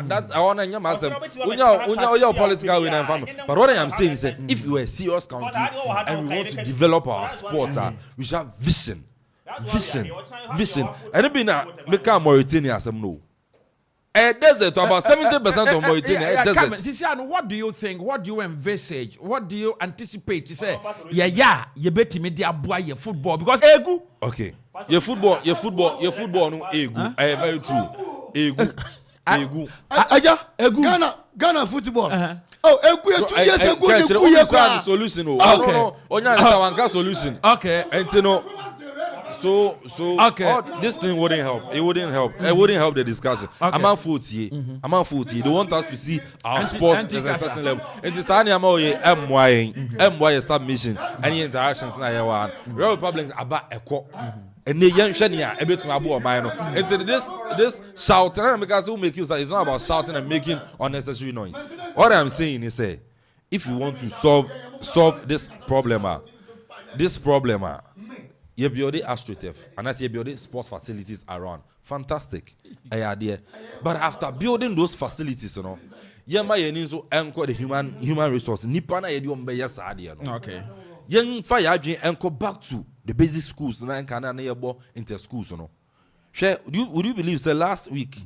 That I want to myself. Your political winner family. But what I am saying is that if we are a serious country and we want to develop our sports, we should have vision. And it be now make our Mauritania some no. A desert, about 70% of Mauritania. Desert. What do you think? What do you envisage? What do you anticipate to say? Yeah, you bet me the boy your football because egu. Okay. Your football no egu. Very true. Egu. Ghana football. Oh, egu 2 years ago. The solution. Okay. Onya solution. Okay. And you know. So okay. This thing wouldn't help. It wouldn't help the discussion. Okay. Amanfo. They want us to see our sports at a certain level. And this MY submission, any interactions na Real Republicans about Eko. And the young Shania a bit to Abu Amino. And so this shouting because who make use that it's not about shouting and making unnecessary noise. What I'm saying is say if you want to solve this problem, you build the AstroTurf, and I say building sports facilities around. Fantastic idea. But after building those facilities, you know, the human resource. Okay. Young fire and go back to the basic schools and inter schools, you know. Would you believe say last week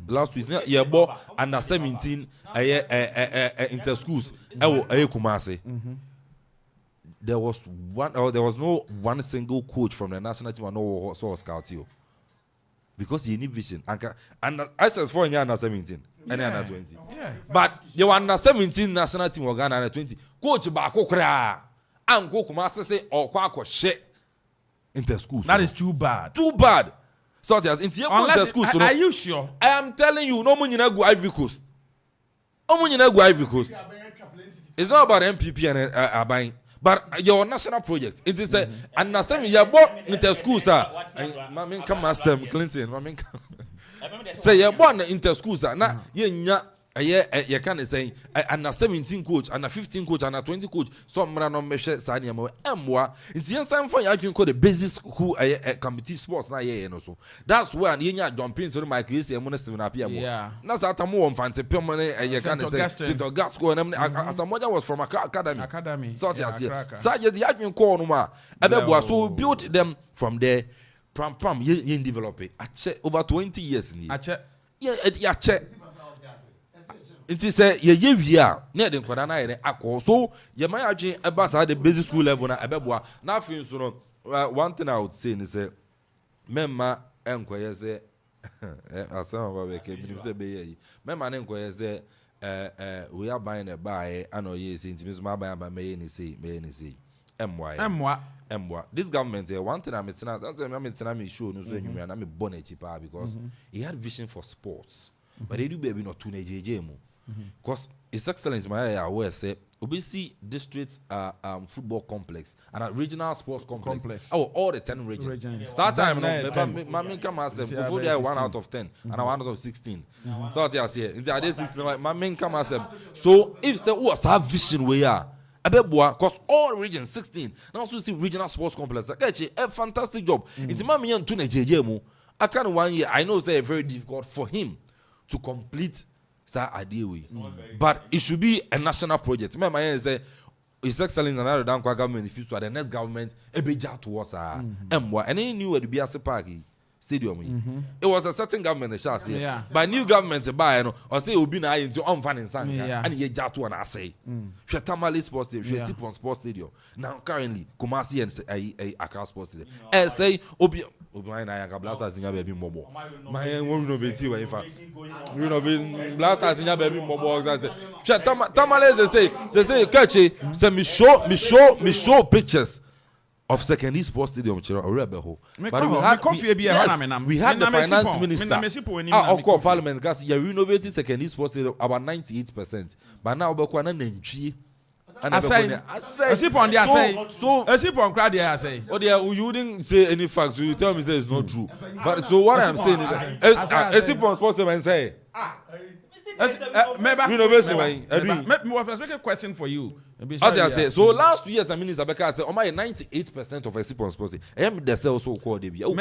under 17 inter schools Kumasi. There was no one single coach from the national team no saw scout you because you need vision and I said for under 17 and under 20 but you under 17 national team or Ghana under 20 coach baako kra and go Kumasi say or kwako shit inter schools. That is too bad. So as inter schools. Are you sure? I am telling you no money go Ivory Coast. It's not about MPP and Abain, but your national project. It is a understand you bought inter school, sir. Mammy come master Clinton. Mammy say you're born inter school, sir. Now you can't say and a 17 coach and a 15 coach and a 20 coach. Some man on measure Sanya Mwa. It's the same for you can call the basis who competitive sports now. Yeah, and also that's where you jump into my case and Minister Appea. Yeah, that's at a more fancy permanent. You can't say St. Augustine and as a mother was from a academy. So I see. So the Adrian Cornuma. So we built them from there. Pram, you develop it. I check over 20 years. I check. Yeah, check. It is a year near the Quadana Akko. So you might actually at the basic school level na Abebwa. Now, one thing I would say is that Memma enquires as some of our say, Memma enquires we are buying a buy, I know yes, since my buy by may say, MY. This government, one thing I'm sure no so and I'm a bonnet cheaper because he had vision for sports, but they do baby not too JJ. Because His Excellency Maya where say Obisi District football complex and a regional sports complex. Oh, all the 10 regions. That time, Mammy come as before they are 1 out of 10 and 1 out of 16. So I say, in the 16, Mammy come as so if there was a vision we are. Because all regions 16 now also see regional sports complex. Actually, a fantastic job. It's Mammy and Tune JJMU. I can't 1 year. I know it's very difficult for him to complete. But it should be a national project. Remember, I say His Excellency and other government if you the next government a big towards M1 and he knew where the BRC Park Stadium. It was a certain government that shall say, by new government buy or say will be now into unfunding sang and ye jatu and I say Tamale Sports Stadium, Stipon Sports Stadium. Now currently Kumasi and Accra Sports Stadium. I say Obi Blasters in your baby mobile. My renovating in fact. Renovating Blasters in your baby mobile. I say Tamale say catchy say me show pictures of secondary sports stadium Rebel. But we had the finance minister. Of course, Parliament because you renovated secondary sports stadium about 98%. But now we I say on the I say. Oh, you didn't say any facts. You tell me say it's not true. But so what I'm saying is, on sports stadium and say. Renovation. Make a question for you. So last 2 years, the minister Becca said, "Oh my, 98% of Esipon sports. I am the sales so called Debbie. So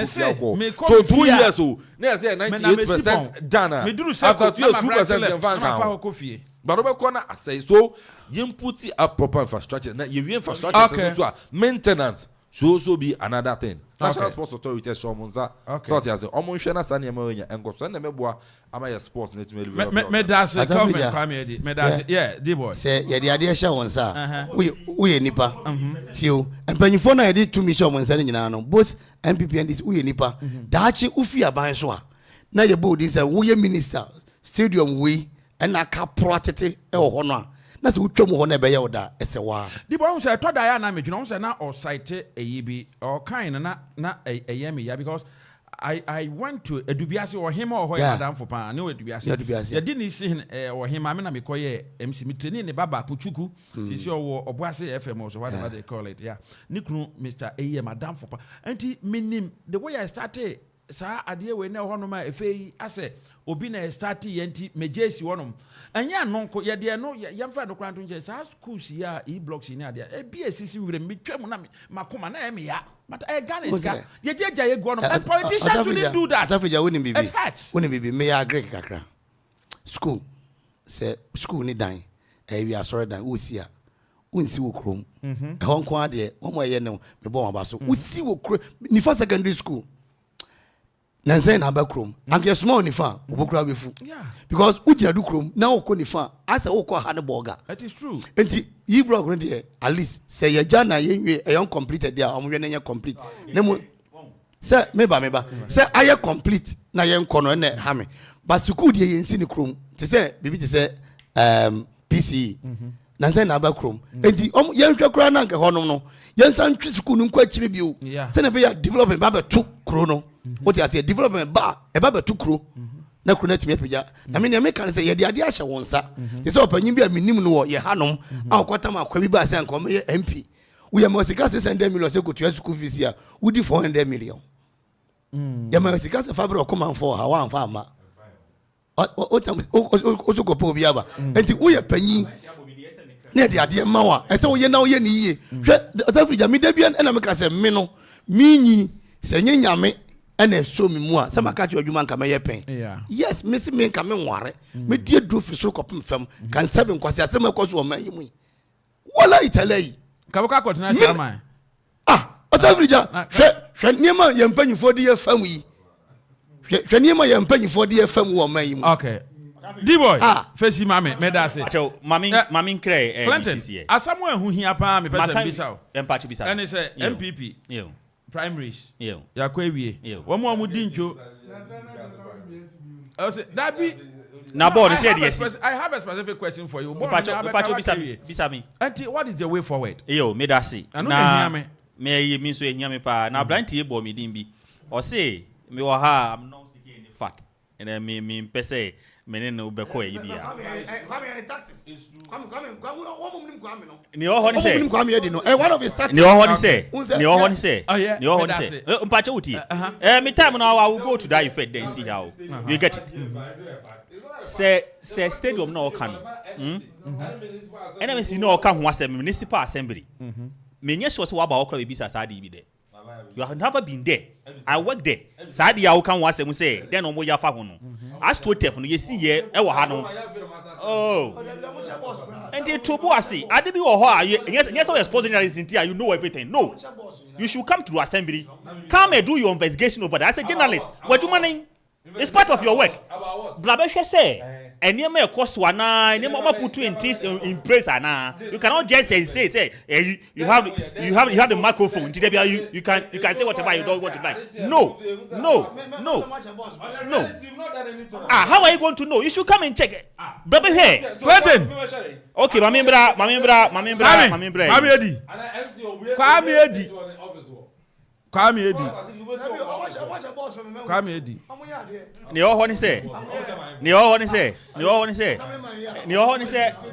2 years, so now say 98% Dana. After 2 years, 2% But over corner, I say so. You put a proper infrastructure. Now you infrastructure maintenance. Should also be another thing. National Sports Authority Shomunza. So as a Omonshana Sanya Moya and Gosana Meboa, Amaya Sports need to yeah, D-boy. Say, yeah, the idea Shawanza. We nipa. Tio. And Penifona I did 2 mission when selling both MPP and this we nipa. Dachi Ufia Banswa. Now your board is a we minister. Stadium we and a caprotete or honor. That's what trouble on a yoda as a war. The boy said, "Told Diana, you know, say now or cite a yibi or kind and not a yemi, because I went to a Dubiasi or him or Madame for Pan. I know it Dubiasi. You didn't see him or him. I mean, I'm a MC Mitini, Baba Kuchuku, Sisio or Boise FM or whatever they call it. Yeah, Nikru, Mr. A. Madame for Pan. And he meaning the way I started. Sir, I dear we know one of my FA. I say, Obina started anti Majesi one. And ya nonko ya dear no ya friend of Quantum Jess, school ya e blocks in there. A BSC with a midterm Makuma Namia. But I got it. You did a go on. Politicians shouldn't do that. After wouldn't be may I agree, Kakra. School. Say, school need dying. We are sorry that we see. We see what chrome. Hong Kong, one way, no, the bomb about so. We see what chrome. Nifa secondary school. Nansen Abakrom. I'm just small nifa. Yeah. Because Uja do chrome now nifa. As a Oko Hanaboga. That is true. And you block at least say your Jana a young completed there. I'm going to complete. Nemo say meba. Say I am complete. Na young corner and hammer. But Sukudi in Sinicrum to say, baby to say PCE. Nansen Abakrom. And the young Chakrananka Honono. Young San Triskunum quite tribute. Yeah. Send a development Baba took chrono. What you say development bar a baba 2 crew na kuna tumi apagya na me ne me kan say ye de ade ahye won sa te say opanyin bi a minim no wo ye hanom a kwata ma kwa bi ba say anko me MP we am sika 600 million say go to school fees ya we di 400 million ya ma sika say Fabro Okoman for ha wan fa ama o tam o so go po bi aba enti wo ye panyin na de ade ma wa e say wo ye na wo ye ni yie hwe otafregya me da bia na me ka say me no minyi se nyame ene so me mu a se maka che adwuma nka me ye pen yes me se me nka me nware me die do fi so kopem fam kan sabe nkwase asem akoso o ma yi mu wala italai kaboka kotena chairman otafregya hwe niema ye mpanyifo de ye fam yi hwe niema ye mpanyifo de ye fam wo ma yi mu okay D-boy face mame me da say acho mami kre MCC asamu ehu hia pa me person bisa o empachi bisa ene say MPP primaries yakwa ewie wo di ncho I say that be na board say yes I have a specific question for you empachi bisa me auntie what is the way forward me da say na me so ehia me pa na brantie bo me din bi o say me wo ha I'm not speaking in fact and me pese menene ubeko e bia ni o honi say one of his tactics ni o honi say mpache uti me time now I will go to that effect then see how you get it say stadium na o kan NMC na o kan ho asem municipal assembly me nye sure say wa ba okra be bisa sa di bi there you have never been there I work there saadi ya ukan wa asem say then omo ya fa ho no as to tef no ye si ye e wo ha no and it to boasi ade bi wo ho a yes so exposing journalists in you know everything no you should come to assembly come and do your investigation over there as a journalist what do money it's part of your work blabehwe say enema ekoso ana enema put you in things in praise ana you cannot just say you have the microphone you can say whatever you don't want to like no how are you going to know you should come and check blabehwe Clinton okay mamimbra Kwame Edi. Ni o ni say.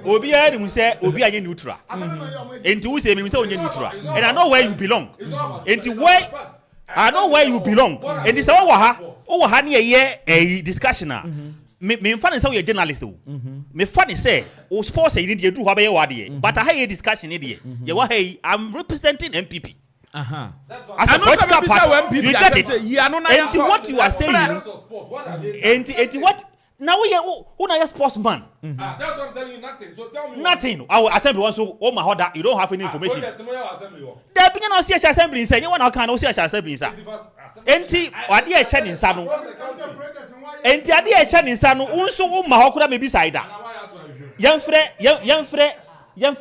Obi a ni say obi anye neutral. Enti we say me say onye neutral. And I know where you belong. Enti where I know where you belong. Enti say wo ha na ye discussion a. Me fan say we journalist o. Me fan say o sports say you dey do ho be ye wade. But I hear discussion dey. Ye wa hey I'm representing MPP. As a political party, you get it. And what you are saying, and what now we are who are sportsman. That's what I'm telling you. Nothing. So tell me nothing. Our assembly also. Oh my God, you don't have any information. There being no CH assembly inside. You want to can CH assembly inside. Enti adi e share ninsa no. Enti adi e share ninsa no. Unso oh my God, maybe side that. Young friend. Now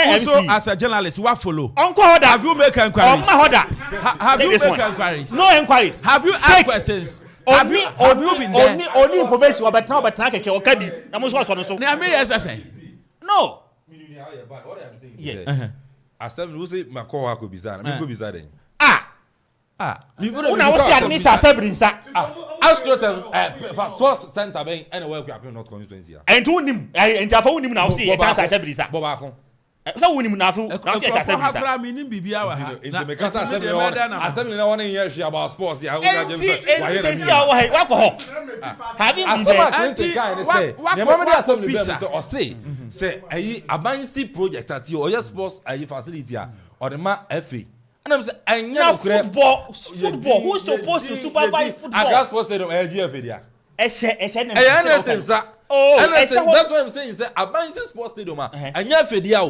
also as a journalist, what follow? Uncle Hoda, have you make inquiries? Have you make inquiries? No inquiries. Have you asked questions? Have you been there? Only information about keke okabi. Na mo so so. Na me yes say. No. What I'm saying is assembly we say makowa ko bizarre. Me go bizarre. Una wo see admission assembly nsa. Astrotem sports center ben anywhere we are not constituency. And who nim afa who nim na wo see assembly nsa. Bobako. So who nim na fu na see assembly nsa. Habra me nim bibia wa ha. Into me kasa assembly na one year share about sports ya. Enti say wa ko ho. Have you been there? Clinton guy say. Ne mama dey assembly be say ayi abansi project at you or your sports ayi facility a or the ma FA. And I'm now football. Who's supposed to supervise football? Accra Sports Stadium, LGF there. That's what I'm saying. Say Abansi Sports Stadium, and ya fedia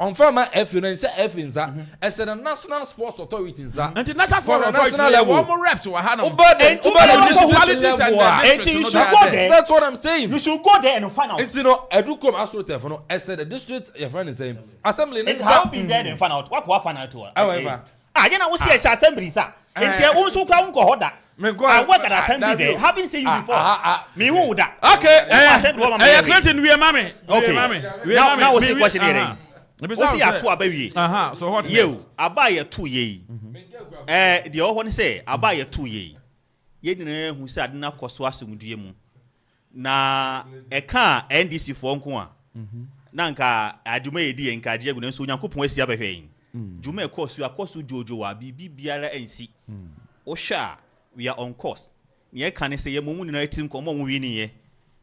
on farmer F and say F in that. I said the National Sports Authority in that. And the national level. One more reps were had on. That's what I'm saying. You should go there and find out. It's Educom Astroturf. I said the district your friend is saying assembly. It's how been there and find out. What find out? However. I didn't see a assembly, sir. And you also can't go hold that. I work at assembly there. Haven't seen you before. Me who that? Okay. Clinton, we are mommy. Okay. Now what's the question here? What's the two baby? So what? You, I buy a 2 year. The other one say, I buy a 2 year. ye nyina hu se ade na koso asomdue mu na eka NDC fo nko a na nka adwuma yedi nka age agu na so Nyankopon asi abehwen dwuma akoso jojo wa bibi biara ansi o hwa we are on course ne eka ne se ye momu nyina tirim ko mo wini ye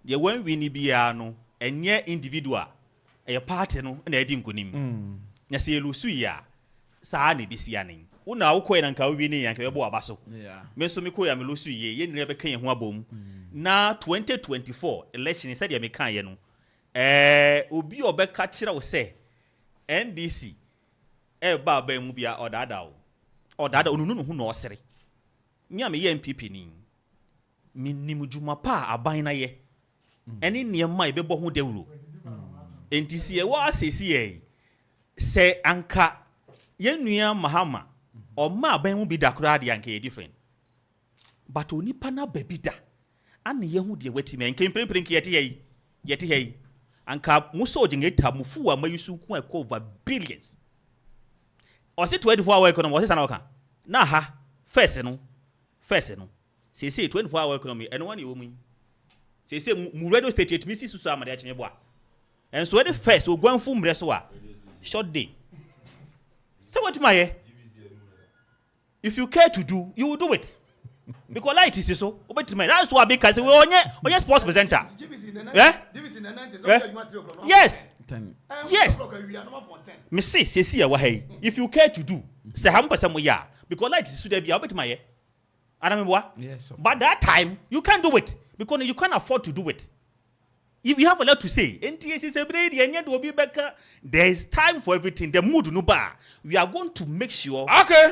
de wan wini bia no enye individual eye party no na edi nkonim nya se yelusu ya saa na bisia nen una wokɔ na nka wini yanka yebo abaso me so me ko ya me lusu ye nire be kan ye ho abom na 2024 election said ya me kan ye no obi obeka kire wo se NDC ba mu bia odada onunu hu na osere mi a me ye MPP ni minim dwuma pa aban na ye ene niema ebebo ho dawuro entisi ye wa asesi ye se anka ye nua mahama o ma aban mu bi da kura de anka ye different but onipa na ba bi da ana ye hu de wati me nka mprempren ke yete hei anka muso ojingeta mufu wa mayusu ku e over billions o se 24 hour economy o se sana oka na ha first no say 24 hour economy eno wan e wo mu say mu radio state it misi susu amade a chenye boa and so the first ogwanfu mre so a short day say what my if you care to do you will do it because light is so obetima that's why because we onye sports presenter yes me see ya wa hey if you care to do say ham person mo ya because light is so there bia obetima ye yes, but that time you can't do it because you can't afford to do it. If you have a lot to say, there is time for everything. The mood no bar. We are going to make sure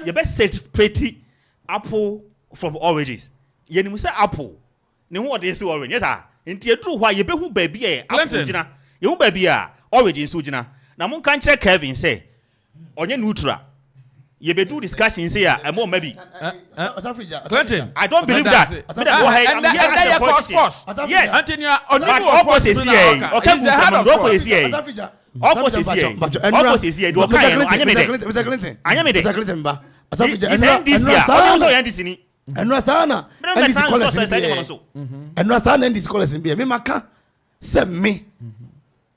you best separate apple from oranges. You say apple. No what they say orange. Yes, sir. Until true why you be who baby apple jina. You baby orange so jina. Na mon kan check Kevin say onye neutral. You be do discussion say and more maybe. Clinton, I don't believe that. I'm here as a politician. Yes. Anthony, opposite CA. Okay, opposite CA. Opposite CA. Do okay. Mr. Clinton. It's NDC. Also NDC. Enra sana. Enra sana NDC callers in be. Me maka say me.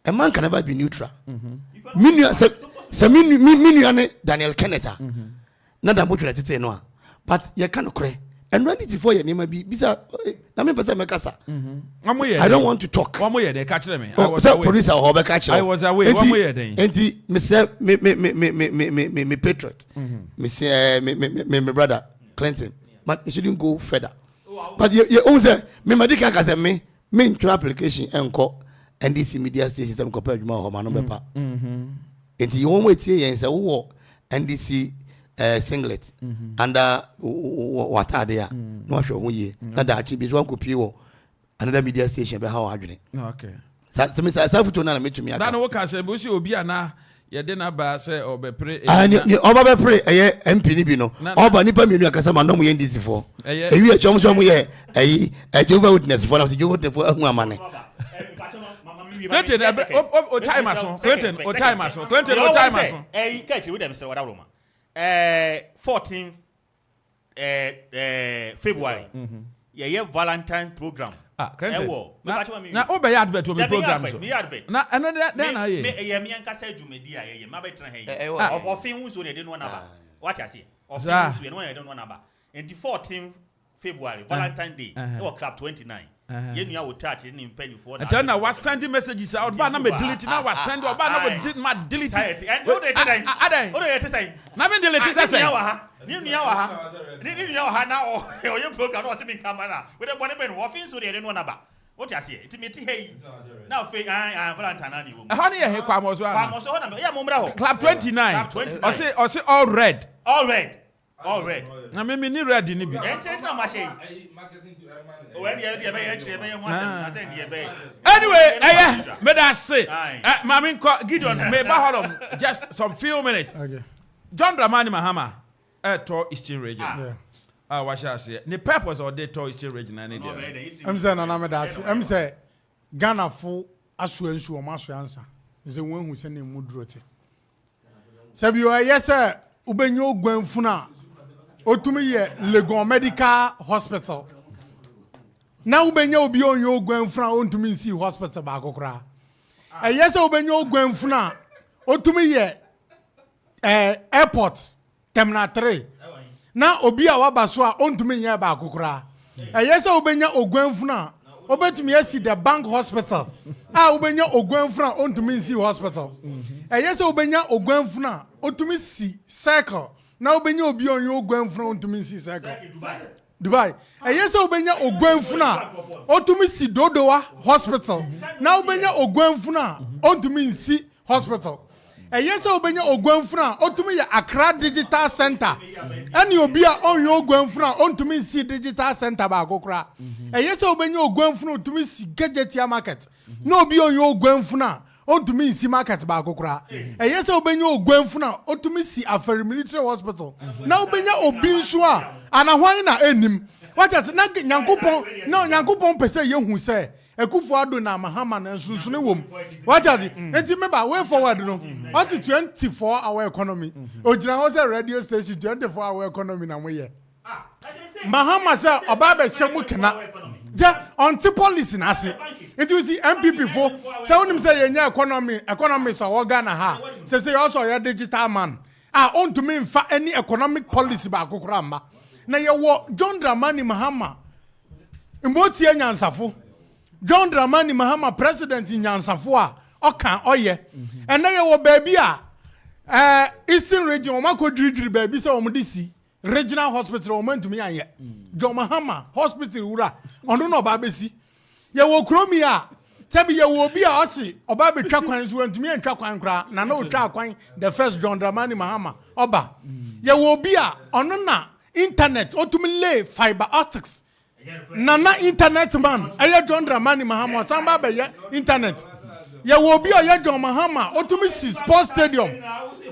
A man can never be neutral. Se minuane Daniel Kenneth na da botu tete no but ye kan kore and when it for ye name bi bisa na me pese me kasa I don't want to talk they catch me I was away producer or be catch I was away enti me say me patriot me say me brother Clinton but it shouldn't go further but you own say me medical can say me intro application enko NDC media station some compare juma ho ma no bepa enti you won't see yen say wo NDC singlet and what are there no sure who ye na da chi bi so ko pie wo another media station be how adwene okay so me say self to na me tumi aka na no ka say bo si obi ana ye de na ba say obepre ni oba be pre MP ni bi no oba nipa mienu akasa ma no mo ye NDC for ewi e chom so mo ye Jehovah Witness for na Jehovah Witness for ahu amane Clinton, o time aso. Clinton, o time aso. Clinton, o time aso. Catch with them say what Roma. 14th February. Yeah, Valentine program. Clinton. Na obe ya advert obe program so. Na another na ye. Me anka say dwumedi ye ma betra he. Ofin hu so ne de no na ba. What you say? Ofin hu so ne no de no na ba. And the 14th February, Valentine Day. Or club 29. You will touch it in penny for that. And I was sending messages out, but I'm deleting. I was sending out, but I did my delete. And what they say? Nothing deleted. Now, your program was in camera with a bonnet and waffles, so they didn't want about. What you say? Intimate hey. Now, fake Valentine. Honey, I was Club 29. Or say all red. All red. I mean, me ready ni bi. Anyway, me that say. Mami Gideon, me ba hold just some few minutes. Okay. John Dramani Mahama, to Eastern region. What shall I say? The purpose of the to Eastern region and I'm saying na me that say. I'm say Ghana fo asuansu o maso answer. Ze won hu se na mu drote. Sabi o yes sir, ubenyo gwanfuna. Otumi ye Legon Medical Hospital na ubenya obi on yo gwanfuna ontumi nsi hospital ba kokora yesa ubenya ogwanfuna otumi ye airport terminal 3 na obi a waba so a ontumi ye ba kokora yesa ubenya ogwanfuna obetumi esi the bank hospital ubenya ogwanfuna ontumi nsi hospital yesa ubenya ogwanfuna otumi si circle na ubenya obi on yo gwanfuna ontumi nsi circle Dubai. Yesa ubenya ogwanfuna otumi si Dodowa hospital. Na ubenya ogwanfuna ontumi nsi hospital. Yesa ubenya ogwanfuna otumi ya Accra Digital Center. Ani obia onyo ogwanfuna ontumi nsi Digital Center ba kokra. Yesa ubenya ogwanfuna otumi si Gadgetia Market. Na obi onyo ogwanfuna ontumi nsi market ba kokra. Yesa ubenya ogwanfuna otumi si Aferi Military Hospital. Na ubenya obi nso ana hwan na enim wata na nyankopon pese yehu se Akuffo ado na mahama na nsunsune wom wata enti meba way forward no what's 24 hour economy ojina ho se radio station 24 hour economy na moye mahama se oba be hyemu kena ja onti policy na ase enti you see MPP fo se wonim se yenya economy so wo Ghana ha se also your digital man on to me fa any economic policy ba kokora mba na ye wo John Dramani Mahama mboti nyansafo John Dramani Mahama president nyansafo a oka oye ena ye wo baabi a Eastern region o makodridiri baabi se o mudisi regional hospital o mantumi anye John Mahama hospital wura ono no ba besi ye wo kromi a tabi ye wo bi a osi oba betwa kwan so antumi antwa kwan kra na no twa kwan the first John Dramani Mahama oba ye wo bi a ono na internet otumi lay fiber optics na internet man aye John Dramani Mahama samba be ye internet ye wo bi a ye John Mahama otumi si sports stadium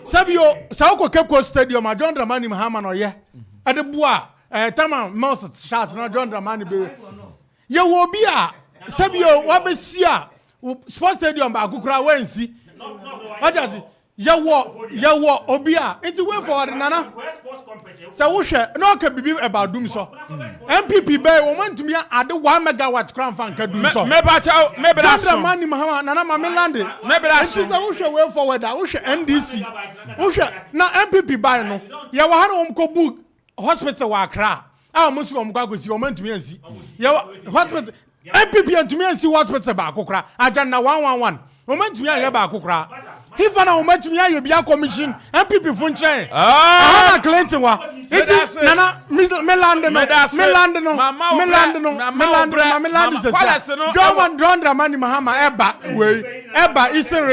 sabio sawko kepko stadium a John Dramani Mahama no ye ade bua tama most shots na John Dramani be ye wo bi a sabio wabesia sports stadium ba akukura wansi wajazi yawo obia enti way forward nana say wo hwe no ka bibi about dum so MPP bay wo mantumi ade 1 megawatt crown fan ka dum so mebela so mani mahama nana ma melande mebela so say wo hwe way forward wo hwe NDC wo hwe na MPP bay no ya wo hare wo mko book hospital wa Accra musu wo mko agosi wo mantumi ansi ya hospital MPP antumi ansi hospital ba akukura aja na 111 wo mantumi aye ba akukura hifana wo mantumi aye bia commission MPP funche na Clinton wa iti nana melande se John Dramani Mahama eba Eastern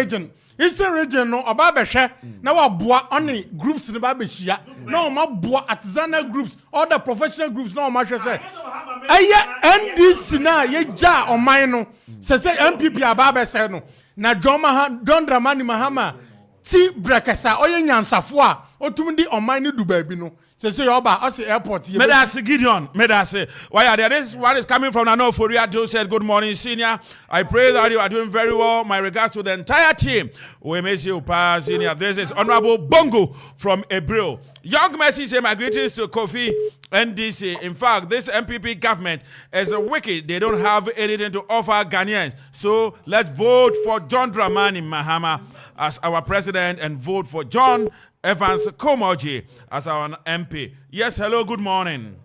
region no oba behwe na wa boa on groups ne ba behia na o ma boa artisanal groups other professional groups na o ma hwe se NDC na ye ja oman no se MPP aba be se no na John Dramani Mahama ti brekesa oye nyansafo a otumi di oman ni du baabi no se yoba ase airport ye Medasi Gideon Medasi why are there? This one is coming from Nano Foria. Joe said good morning senior, I pray that you are doing very well. My regards to the entire team. We miss you pass senior. This is Honorable Bongo from April. Young Mercy say my greetings to Kofi NDC. In fact, this MPP government is wicked. They don't have anything to offer Ghanaians. So let's vote for John Dramani Mahama as our president and vote for John Evans Komoji as our MP. Yes, hello, good morning.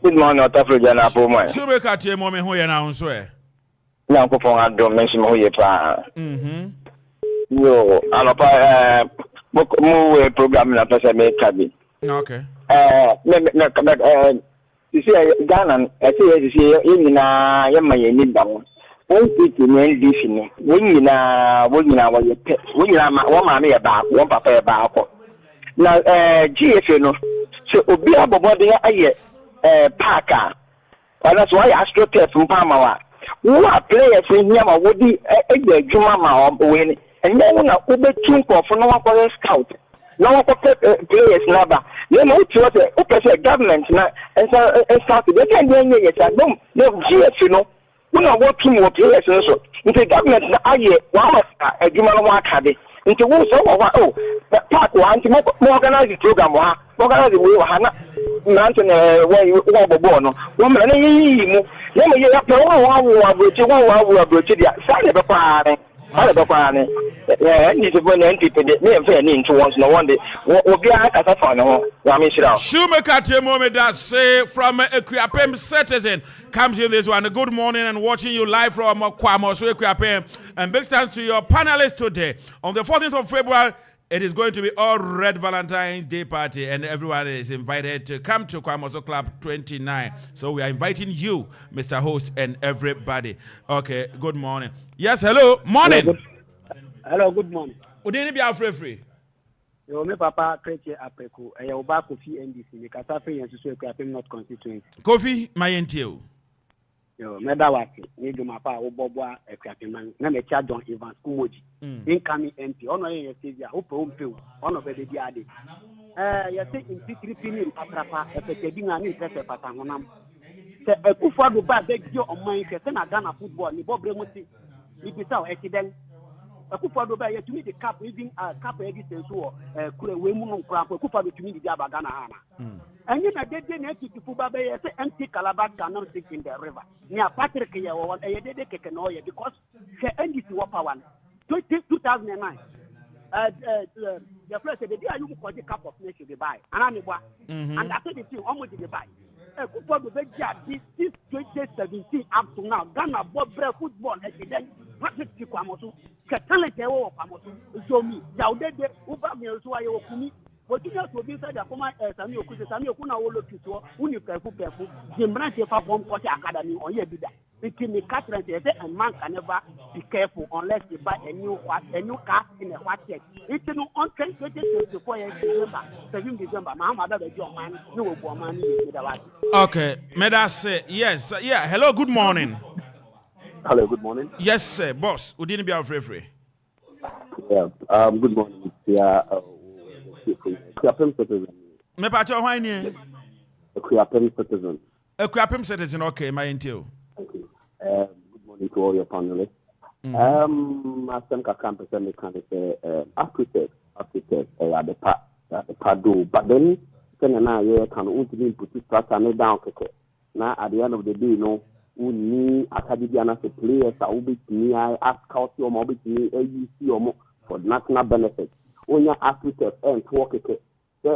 Good morning, otafregya na apoma. Shube ka tie mo me ho ye na unso e. Na Akropong-Akuapem mention ho ye pa. Yo, anopa mo program na pese me kabi. Okay. You see Ghana, I see you nyina ye ma ye ni dam. Won fit ni NDC ni. Won nyina wo ye pe. Won nyina ma wo ma me ye ba, won papa ye ba akọ. Na GFA no. So obi abobode aye parka. Wala so aye AstroTurf mpama wa. Wo a players here ma wodi egbe adwuma ma we. Enye wo na obetu nkofo no wakọ scout. Na wakọ players na ba. Na mo ti o pese government na start they can do any yes no GFA no. When I work team with players also, into government na aye one of adwuma no waka de. Into wo so wo park one to organize the program organize the way na mountain where you go no. Wo na yi mu na me ye pe wo abrochi dia sa le be kwa ne ala be kwa ne ni to bo na NPP de me fe ni nto once no one day obi aka sa fa ne ho ya me shira Shoemaker Temo that say from Akuapem citizen comes in this one. Good morning and watching you live from Akuapem. And big thanks to your panelists today. On the 14th of February, it is going to be all Red Valentine's Day party, and everyone is invited to come to Kwamoso Club 29. So we are inviting you, Mr. Host, and everybody. Okay, good morning. Yes, hello. Morning. Hello, good morning. Udini be free. Yo, me papa Kaakyire Apreku. Oba Kofi NDC. Me kasa free and so Akuapem not constituency. Kofi, my NTO. Yo, me da wasi. Me do my pa obobwa Akuapem. Na me cha John Evans Kumoji. Incoming MP. Ono ye Savior. Opo ompe. Ono be de ade. You say in P3 atrapa efekedi nga ni pese patangonam. Se Akuffo do ba be gyo oman hwe se na Ghana football ni bobre moti. Ibisa o ekiden. Akuffo do ba ye to me the cap even cap edit so kure we mu no nkra Akuffo do to me the Ghana hana. And you na dey na Akuffo ba ye say empty calabash cannot sink in the river. Ni Patrick ye wo ye dey keke no ye because she NDC wo power 2009 the first the day you go the cup of nation they buy and after the thing almost they buy Akuffo do be this 2017 up to now Ghana football then Patrick Kwamoso talent e wo Kwamoso so me ya de uba me so aye okumi but you to be said that come Sami Oku na wo lokiso uni pefu Jimbran Shefa Bomb Court Academy on ye bida it me catch say a man can never be careful unless he buy a new car in a white check it no on 2024 December Mama da be your man no go man okay may that say yes yeah hello good morning. Hello, good morning. Yes, sir, boss. We didn't be free. Yeah, good morning. Yeah, Akuapem citizen. Me pacho why ni? Akuapem citizen. Akuapem citizen, okay, my intel. Thank you. Good morning to all your panelists. I think I can't present the kind of say Africa, at the pado, but then I can only put it start and down. Now at the end of the day, you know. Uni academia as a players are will be me I ask out your mobile me AUC or for national benefit. Onya Africa and talk it.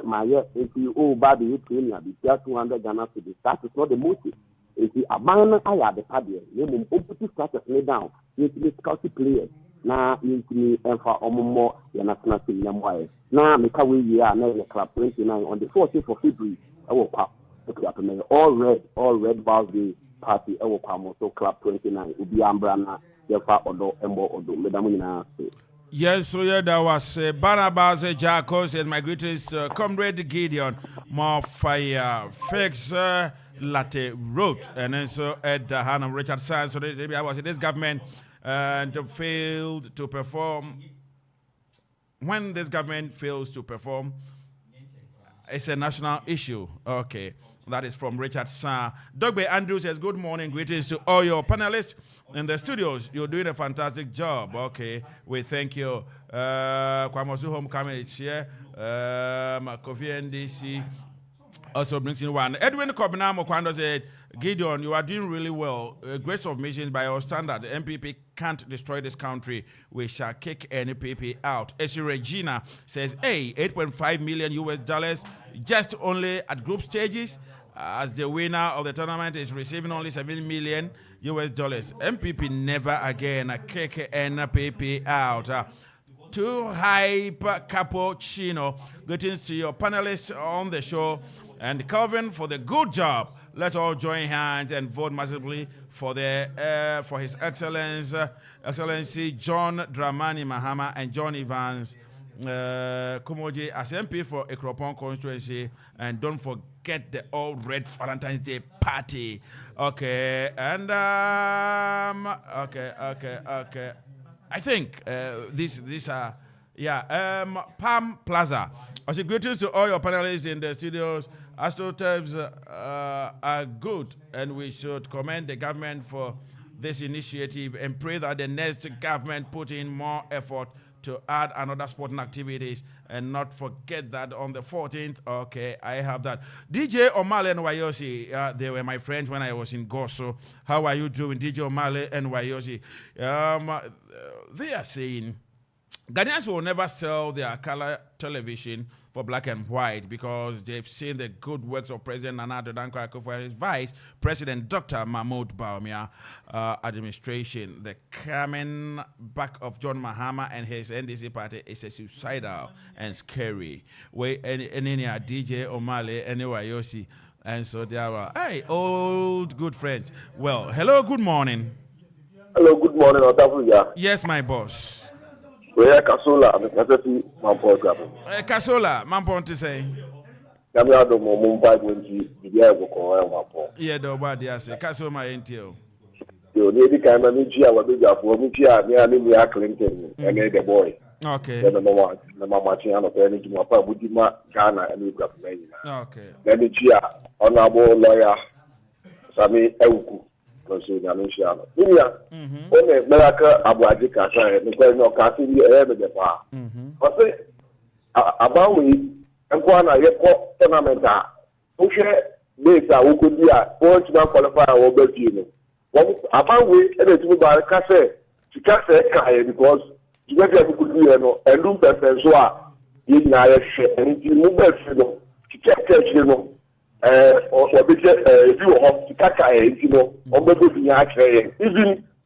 My if you all bad you premium be 200 Ghana to that is not the motive. If you abandon I had the party, you will put starters lay down. You need to players. Now you need to for more your national team number. Now make we are now in the club 29 on the 14th of February. I will pop all red birthday party ewo Kwamoso Club 29 ubi ambrana yefa odo embo odo medamu nyina se. Yes, so yeah, that was Barnabas Jacko says my greatest comrade Gideon more fire fix latte wrote and then so at the hand of Richard Sands so I was this government failed to perform. When this government fails to perform, it's a national issue. Okay. That is from Richard San. Dogbe Andrew says, good morning. Greetings to all your panelists in the studios. You're doing a fantastic job. Okay. We thank you. Kwamoso Homecoming is here. Kofi NDC also brings in one. Edwin Kobinamo Kwando said, Gideon, you are doing really well. Great submissions by your standard. The MPP can't destroy this country. We shall kick NPP out. Essie Regina says, hey, $8.5 million just only at group stages. As the winner of the tournament is receiving only $7 million. MPP never again kick NPP out. Too hype cappuccino. Greetings to your panelists on the show and Calvin for the good job. Let's all join hands and vote massively for His Excellency John Dramani Mahama and John Evans Kumoji as MP for Akropong-Akuapem, and don't forget the all Red Valentine's Day party. Okay, and okay. I think these are Palm Plaza. Also, greetings to all your panelists in the studios. AstroTurfs are good, and we should commend the government for this initiative and pray that the next government put in more effort to add another sporting activities and not forget that on the 14th. Okay, I have that. DJ Omale and Wayosi, they were my friends when I was in Goso. How are you doing, DJ Omale and Wayosi? They are saying Ghanaians will never sell their color television for black and white because they've seen the good works of President Nana Addo Dankwa Akufo and his Vice President Dr. Mahmoud Bawumia administration. The coming back of John Mahama and his NDC party is a suicidal and scary. Any DJ Omale, anyway, Yosi. And so they are, hey, old good friends. Well, hello, good morning. Hello, good morning, otafregya. Yes, my boss. Where Kasola, I'm Apreku, Kasola, Mampo say. Yamiado Mumbai when he go Yeah, the body I say, Kasoma Entio. You need the kind of Nigia, what we got for Nigia, near Clinton, and the boy. Okay. Then the Mama Chiano, and to my Budima, Ghana, and Luka. Okay. Then Nigia, honorable lawyer, Sami Euku. Consideration. When America Abuaji Kasa, because no Kasi the far. But say about we and Kwana Yako tournament. Who share data who could be a point to qualify our Belgium. About we and it's about Kase, she can't say Kaya because you never could be and look at the Zoa in Naya and you move that she can't catch you. Or if you want to catch a even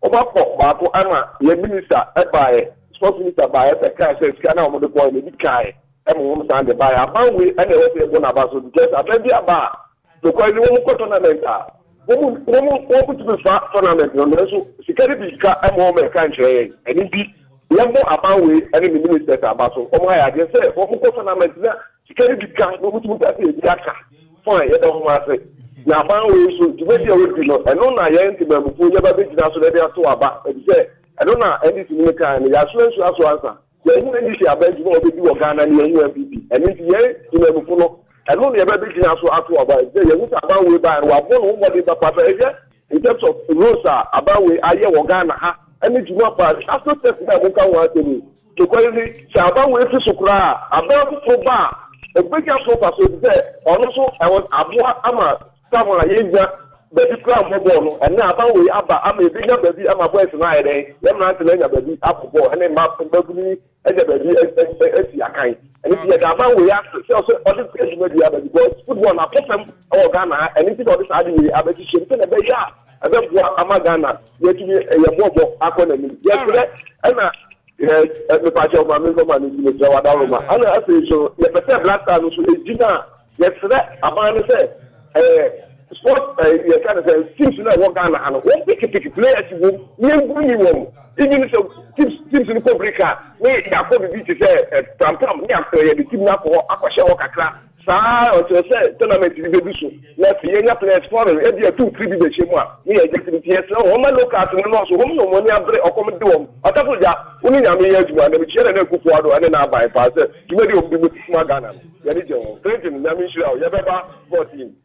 over Anna, your minister, by sports minister by a car says, can I on the point of the car and won't stand by a man with any of one about so just a baby about the quite a tournament. Woman to the tournament, she can't be a moment country and indeed, one more about we any minister about so. Oh, my, I just said, what tournament she can't be cut, no, to fine, you don't want to say. Now, we should make a regular. I don't know, I ain't even before you ever been to the other two about it. I don't know anything in the kind of assurance to answer. The English are better to do a Ghana and UMPP. And if you never follow, I don't ever been to answer about it. They are about we buy one what is the papa in terms of rules about we are here Ghana. And it's not bad. After that, I won't come to me. To quality, Shabba will to Sukra, about to bar. A big sofa so there. Also, I was Ama, someone baby crown mobile, and now we I'm a bigger baby, I'm a boy tonight, I'm not to learn a baby up for and then map and baby and the baby kind. And if you have we have to sell other things because football are them or Ghana, and if you all this idea, I bet you should send a baby. I don't want Ghana, yet to be a mobile economy. Yes, and yes, the party of my member in the Jawadama. And I say so, the percent last time was a dinner. Yes, that Amanda said, sport, you kind of say, seems to know what Ghana and one pick players will bring you even if teams in the Cobrica, may have probably to say, Tampam, the team now for Aquasha Wakaka. Or to say, tournament is the issue. Let's see, any players for every 2-3 days. We are getting yes, no, my local and also home, no money, or come to Otafregya, only a million to one, the chair and Akuffo, and then I bypass it. You may be with small Ghana. Clinton, Namisha, Yababa, 14.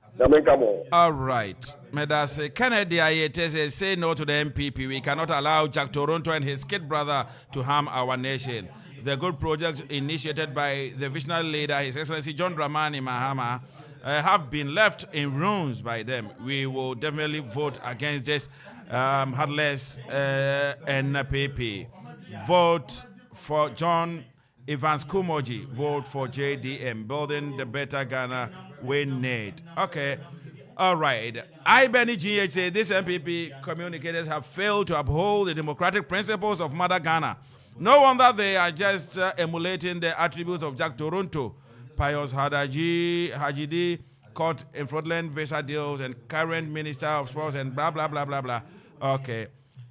All right. Medase Kennedy say no to the MPP. We cannot allow Jack Toronto and his kid brother to harm our nation. The good projects initiated by the visionary leader, His Excellency John Dramani Mahama, have been left in ruins by them. We will definitely vote against this heartless NPP. Vote for John Evans Kumoji. Vote for JDM. Building the better Ghana we need. Okay. All right. I, Benny GH, say these MPP communicators have failed to uphold the democratic principles of Mother Ghana. No wonder they are just emulating the attributes of Jack Toronto, Pius Hajidi, caught in fraudulent visa deals, and current Minister of Sports, and blah, blah, blah, blah, blah. Okay.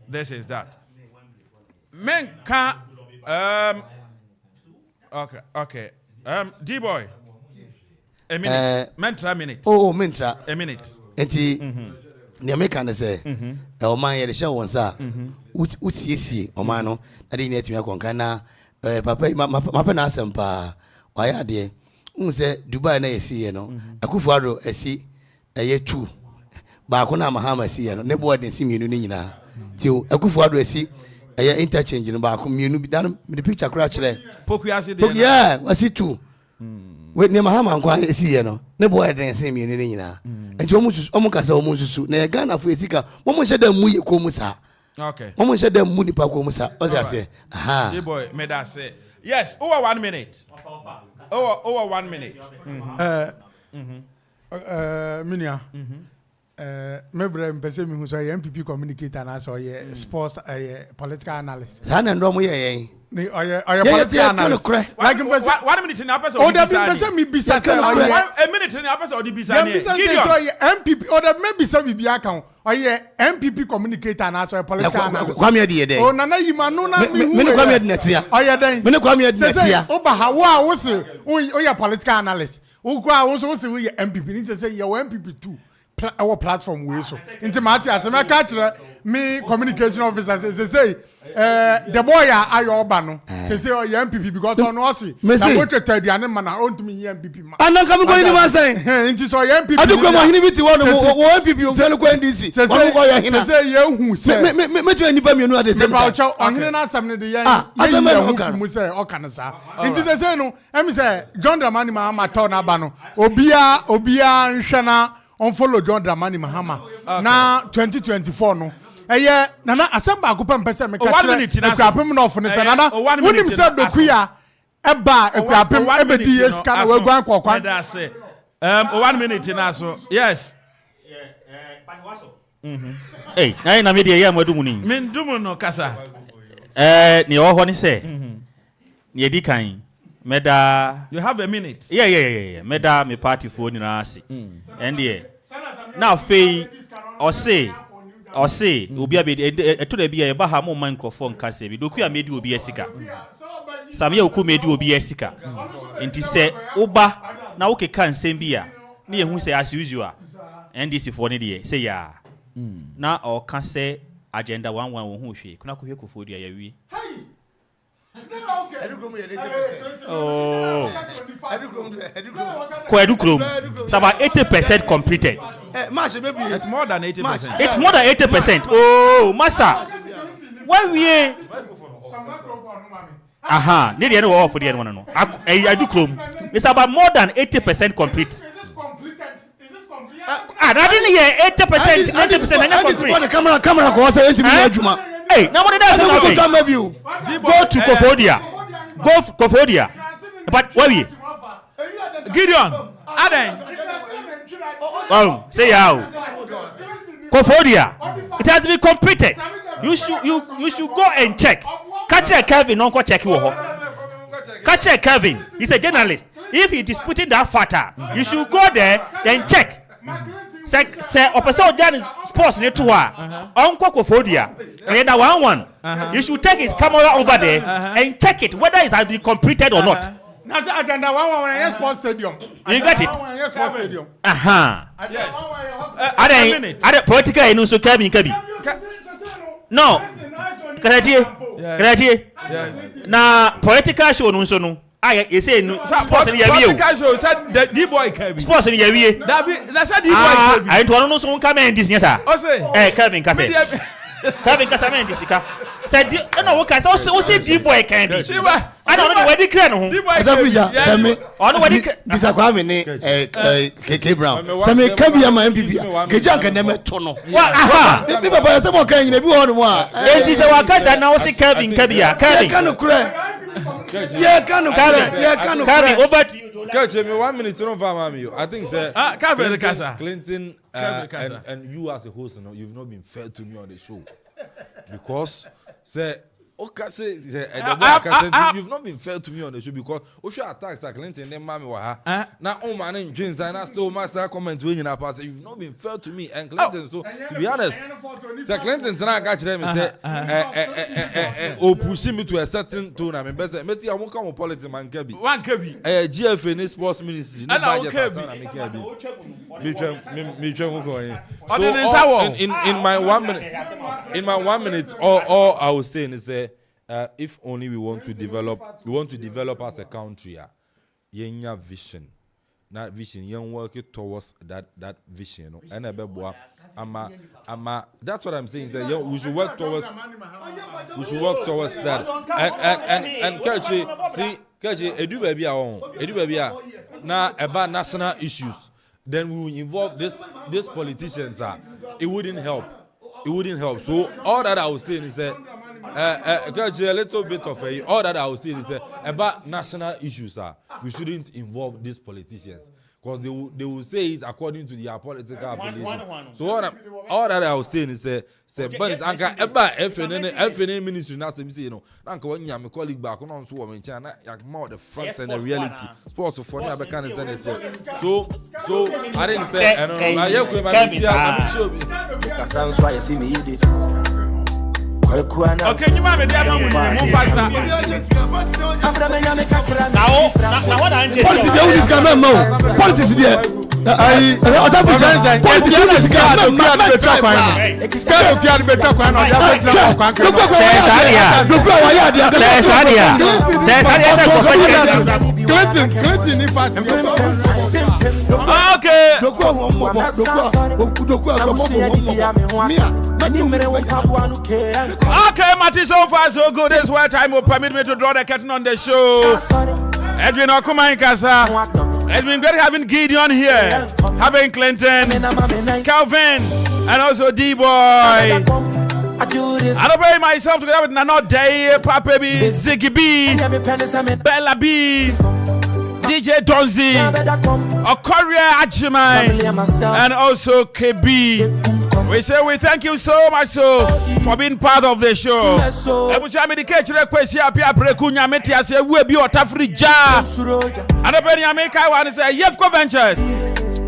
This is that. Menka. Okay. D-boy. A minute. Mentra minute. Oh, Mentra. A minute. Enti, the American say, Oman, the show one, sir. Usi, Omano, I didn't let me concana. Papa, Mapana Sampa, why are they? Unse, Dubai, na see, Akuffo, a see, a year 2. Bakuna Mahama, see, no boy didn't see me, Nina. Till Akuffo, see, ɛyɛ interchange no baako mienu bi dan me picture kura kyerɛ Pokuase de yeah wasi two we ne mahama nkwa esi ye no ne boy den se mienu ne nyina enti omo kasa omo susu na Ghana fo esika omo hye da mu ye ko mu sa okay omo hye da mu nipa ko mu sa o say aha hey boy me da say yes over 1 minute over 1 minute minia mebre mpese mi hu so MPP communicator na so ye sports political analyst sa na ndo mo ye ni political analyst like mpese 1 minute na person o da mpese mi bisa say a minute na person o di bisa ni Gideon so ye MPP o da me bisa bibi aka o ye MPP communicator na so political analyst kwame de ye den o nana yima no na mi hu me kwame de netia o ye den me kwame de netia o ba ha wo se o ye political analyst o kwa wo so we ye MPP ni say ye MPP too our platform we so into Mati as me catch me communication officer say the boy ayo oba no say o MPP because on osi na wo twetwa aduane ma na on tumi MPP ma ananka me ko ni ma say into so MPP adukro mo hini biti wo MPP o fele ko NDC on ko ya hina say ye hu say me twa nipa mienu ade say ba cho ohine na asam ne de ye ye mu say o kan sa into say no em say John Dramani Mahama to na ba no obia nhwe na on follow John Dramani Mahama na 2024 no eye nana asamba akopam pese me ka kire Akuapem no ofo ne se nana wonim se dokuya eba Akuapem ebedi yes kana waguan kokwan o 1 minute na so yes hey na me de ye amadu muni men dumu no kasa ne wo ho ne se ne edi kan meda you have a minute yeah meda me party for ni na ase and there now fei ose obi abedi eto da bia e ba ha mo microphone kasa bi doku ya medi obi asika samye oku medi obi asika enti se oba na wo keka nsem bia na ye hu se as usual ndc for ne de say ya na o ka se agenda 11 wo hu hwe kuna ko hwe kofo dia ya wi oh Edukrom. It's about 80% completed. It's more than 80%. It's more than 80%. Oh, Massa. Why we? Aha. Need you know for the one no. Edukrom. It's about more than 80% complete. Is this complete? I didn't hear 80%. 90% complete. The camera go say 80 million. Hey, now what does that mean? Go to Kofodia. Go Kofodia. But where we? Gideon. Aden. Oh, say how. Kofodia. It has been completed. You should go and check. Catch Kevin, don't go check you. Catch Kevin. He's a journalist. If he is putting that factor, you should go there then check. Say opposite Jan sports ne to her. Uncle Kofodia. And that one. You should take his camera over there and check it whether it has been completed or not. That's agenda 1 sports stadium. You got it? Sports stadium. Aha. Are political and so Kevin. No. Karachi. Na political show no so no. You say sports in political show said the D-boy Kevin. Sports in Yawie. That said D-boy Kevin. I don't know so come in this yes sir. Kevin Kasa. Kevin Kasa men this ka. Said no what Kasa o say D-boy can be. I don't know the wedding clear no. Otafregya same on wedding bisa kwa me ne KK Brown. Same ka bia ma MPP. Keja ka na meto no. Aha. Bi baba say mo kan nyina bi ho no mo a. Enti say wa Kasa na o say Kevin Kabia. Kevin. Ka no kure. Kevin over to you. Coach, me 1 minute no mami. I think say Clinton and you as a host, no, you've not been fair to me on the show because say okay say you've not been fair to me on the show because if you attack Clinton then mami wa ha na o man in dreams and I still master comment when you pass you've not been fair to me and Clinton so to be honest say Clinton tonight catch them say o pushing me to a certain tournament but meti am come politics man kebi one kebi GFA ni sports ministry na budget na me kebi me twa go in my 1 minute all I was saying is if only we want to develop as a country, vision. That vision, young work towards that vision, and a beboa That's what I'm saying. Say, we should work towards that. And Kaakyire, see, Kaakyire, edu baby now about national issues. Then we will involve these politicians. It wouldn't help. So all that I was saying is that Kaakyire, a little bit of all that I was saying is that about national issues. We shouldn't involve these politicians. Because they will say it according to their political affiliation. So all that I was saying is say but it's anka eba FNN ministry now say you know anka when my colleague back on so woman China more the facts and the reality sports for me I can say it. So I didn't say I that's why you see me eat it. Okay, you might be there move faster. Now what I'm politics there. Otafregya Okay. Okay, Matty, so far so good. This is where time will permit me to draw the curtain on the show. Edwin Okoman Kasa. It's been great having Gideon here, having Clinton, Calvin, and also D-Boy. I don't pay myself together with Nano Day, Papa B, Ziggy B, Bella B, DJ Donzi, Okorie Achimai, and also KB. We say we thank you so much for being part of the show. Kaakyire Kwesi Appea Apreku nyameti ase we bi otafregya. Adabeni ameka wan say Yefco Ventures.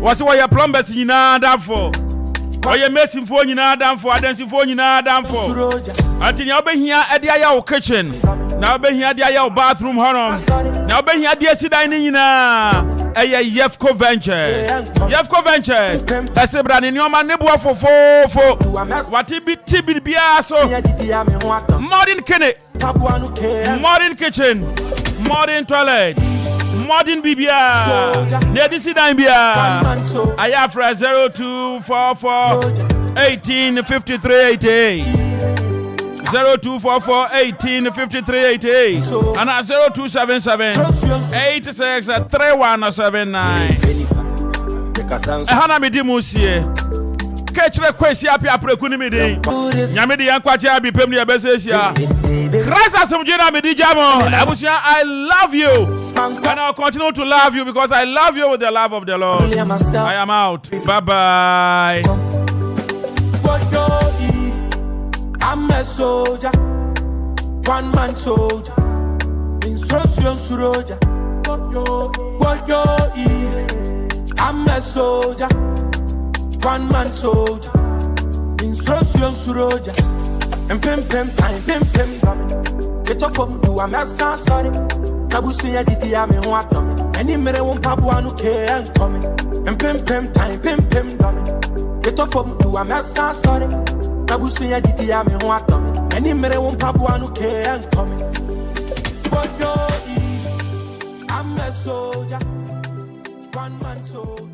Was your plumbers nyina damfo. Oye mesin fo nyina damfo, adansi fo nyina damfo. Antini obehia ade aya wo kitchen. Na obehia ade aya wo bathroom honom. Na obehia ade asidan ni nyina. Yefco Ventures. Yefco Ventures. Ese brani ni oma nebu afofofo. Wati bi tibi bia so. Modern kitchen. Modern toilet. Modern bibia. Nedi sidan bia. Ayafra 0244 185388. 0244 185388 and 0277 863179. Hana midi musie. Kaakyire Kwesi Appea Apreku ni midi. Nyame di yankwache abi pem ni ebesesia. Christ asomdwe midi jamo. Abusia, I love you. And I'll continue to love you because I love you with the love of the Lord. I am out. Bye-bye. I'm a soldier, one man soldier, instruction soldier. I'm a soldier, one man soldier, instruction soldier. And pim time, pim coming. Get up from do I'm a sorry. Nabusia did I mean what? Any mere won't pabuanu care coming. And pim time, pim coming. Get up from do I'm a sorry. Nabusia didi ya me ho atom. Any mere won pabuanu ke ankomi. I'm a soldier, one man soldier.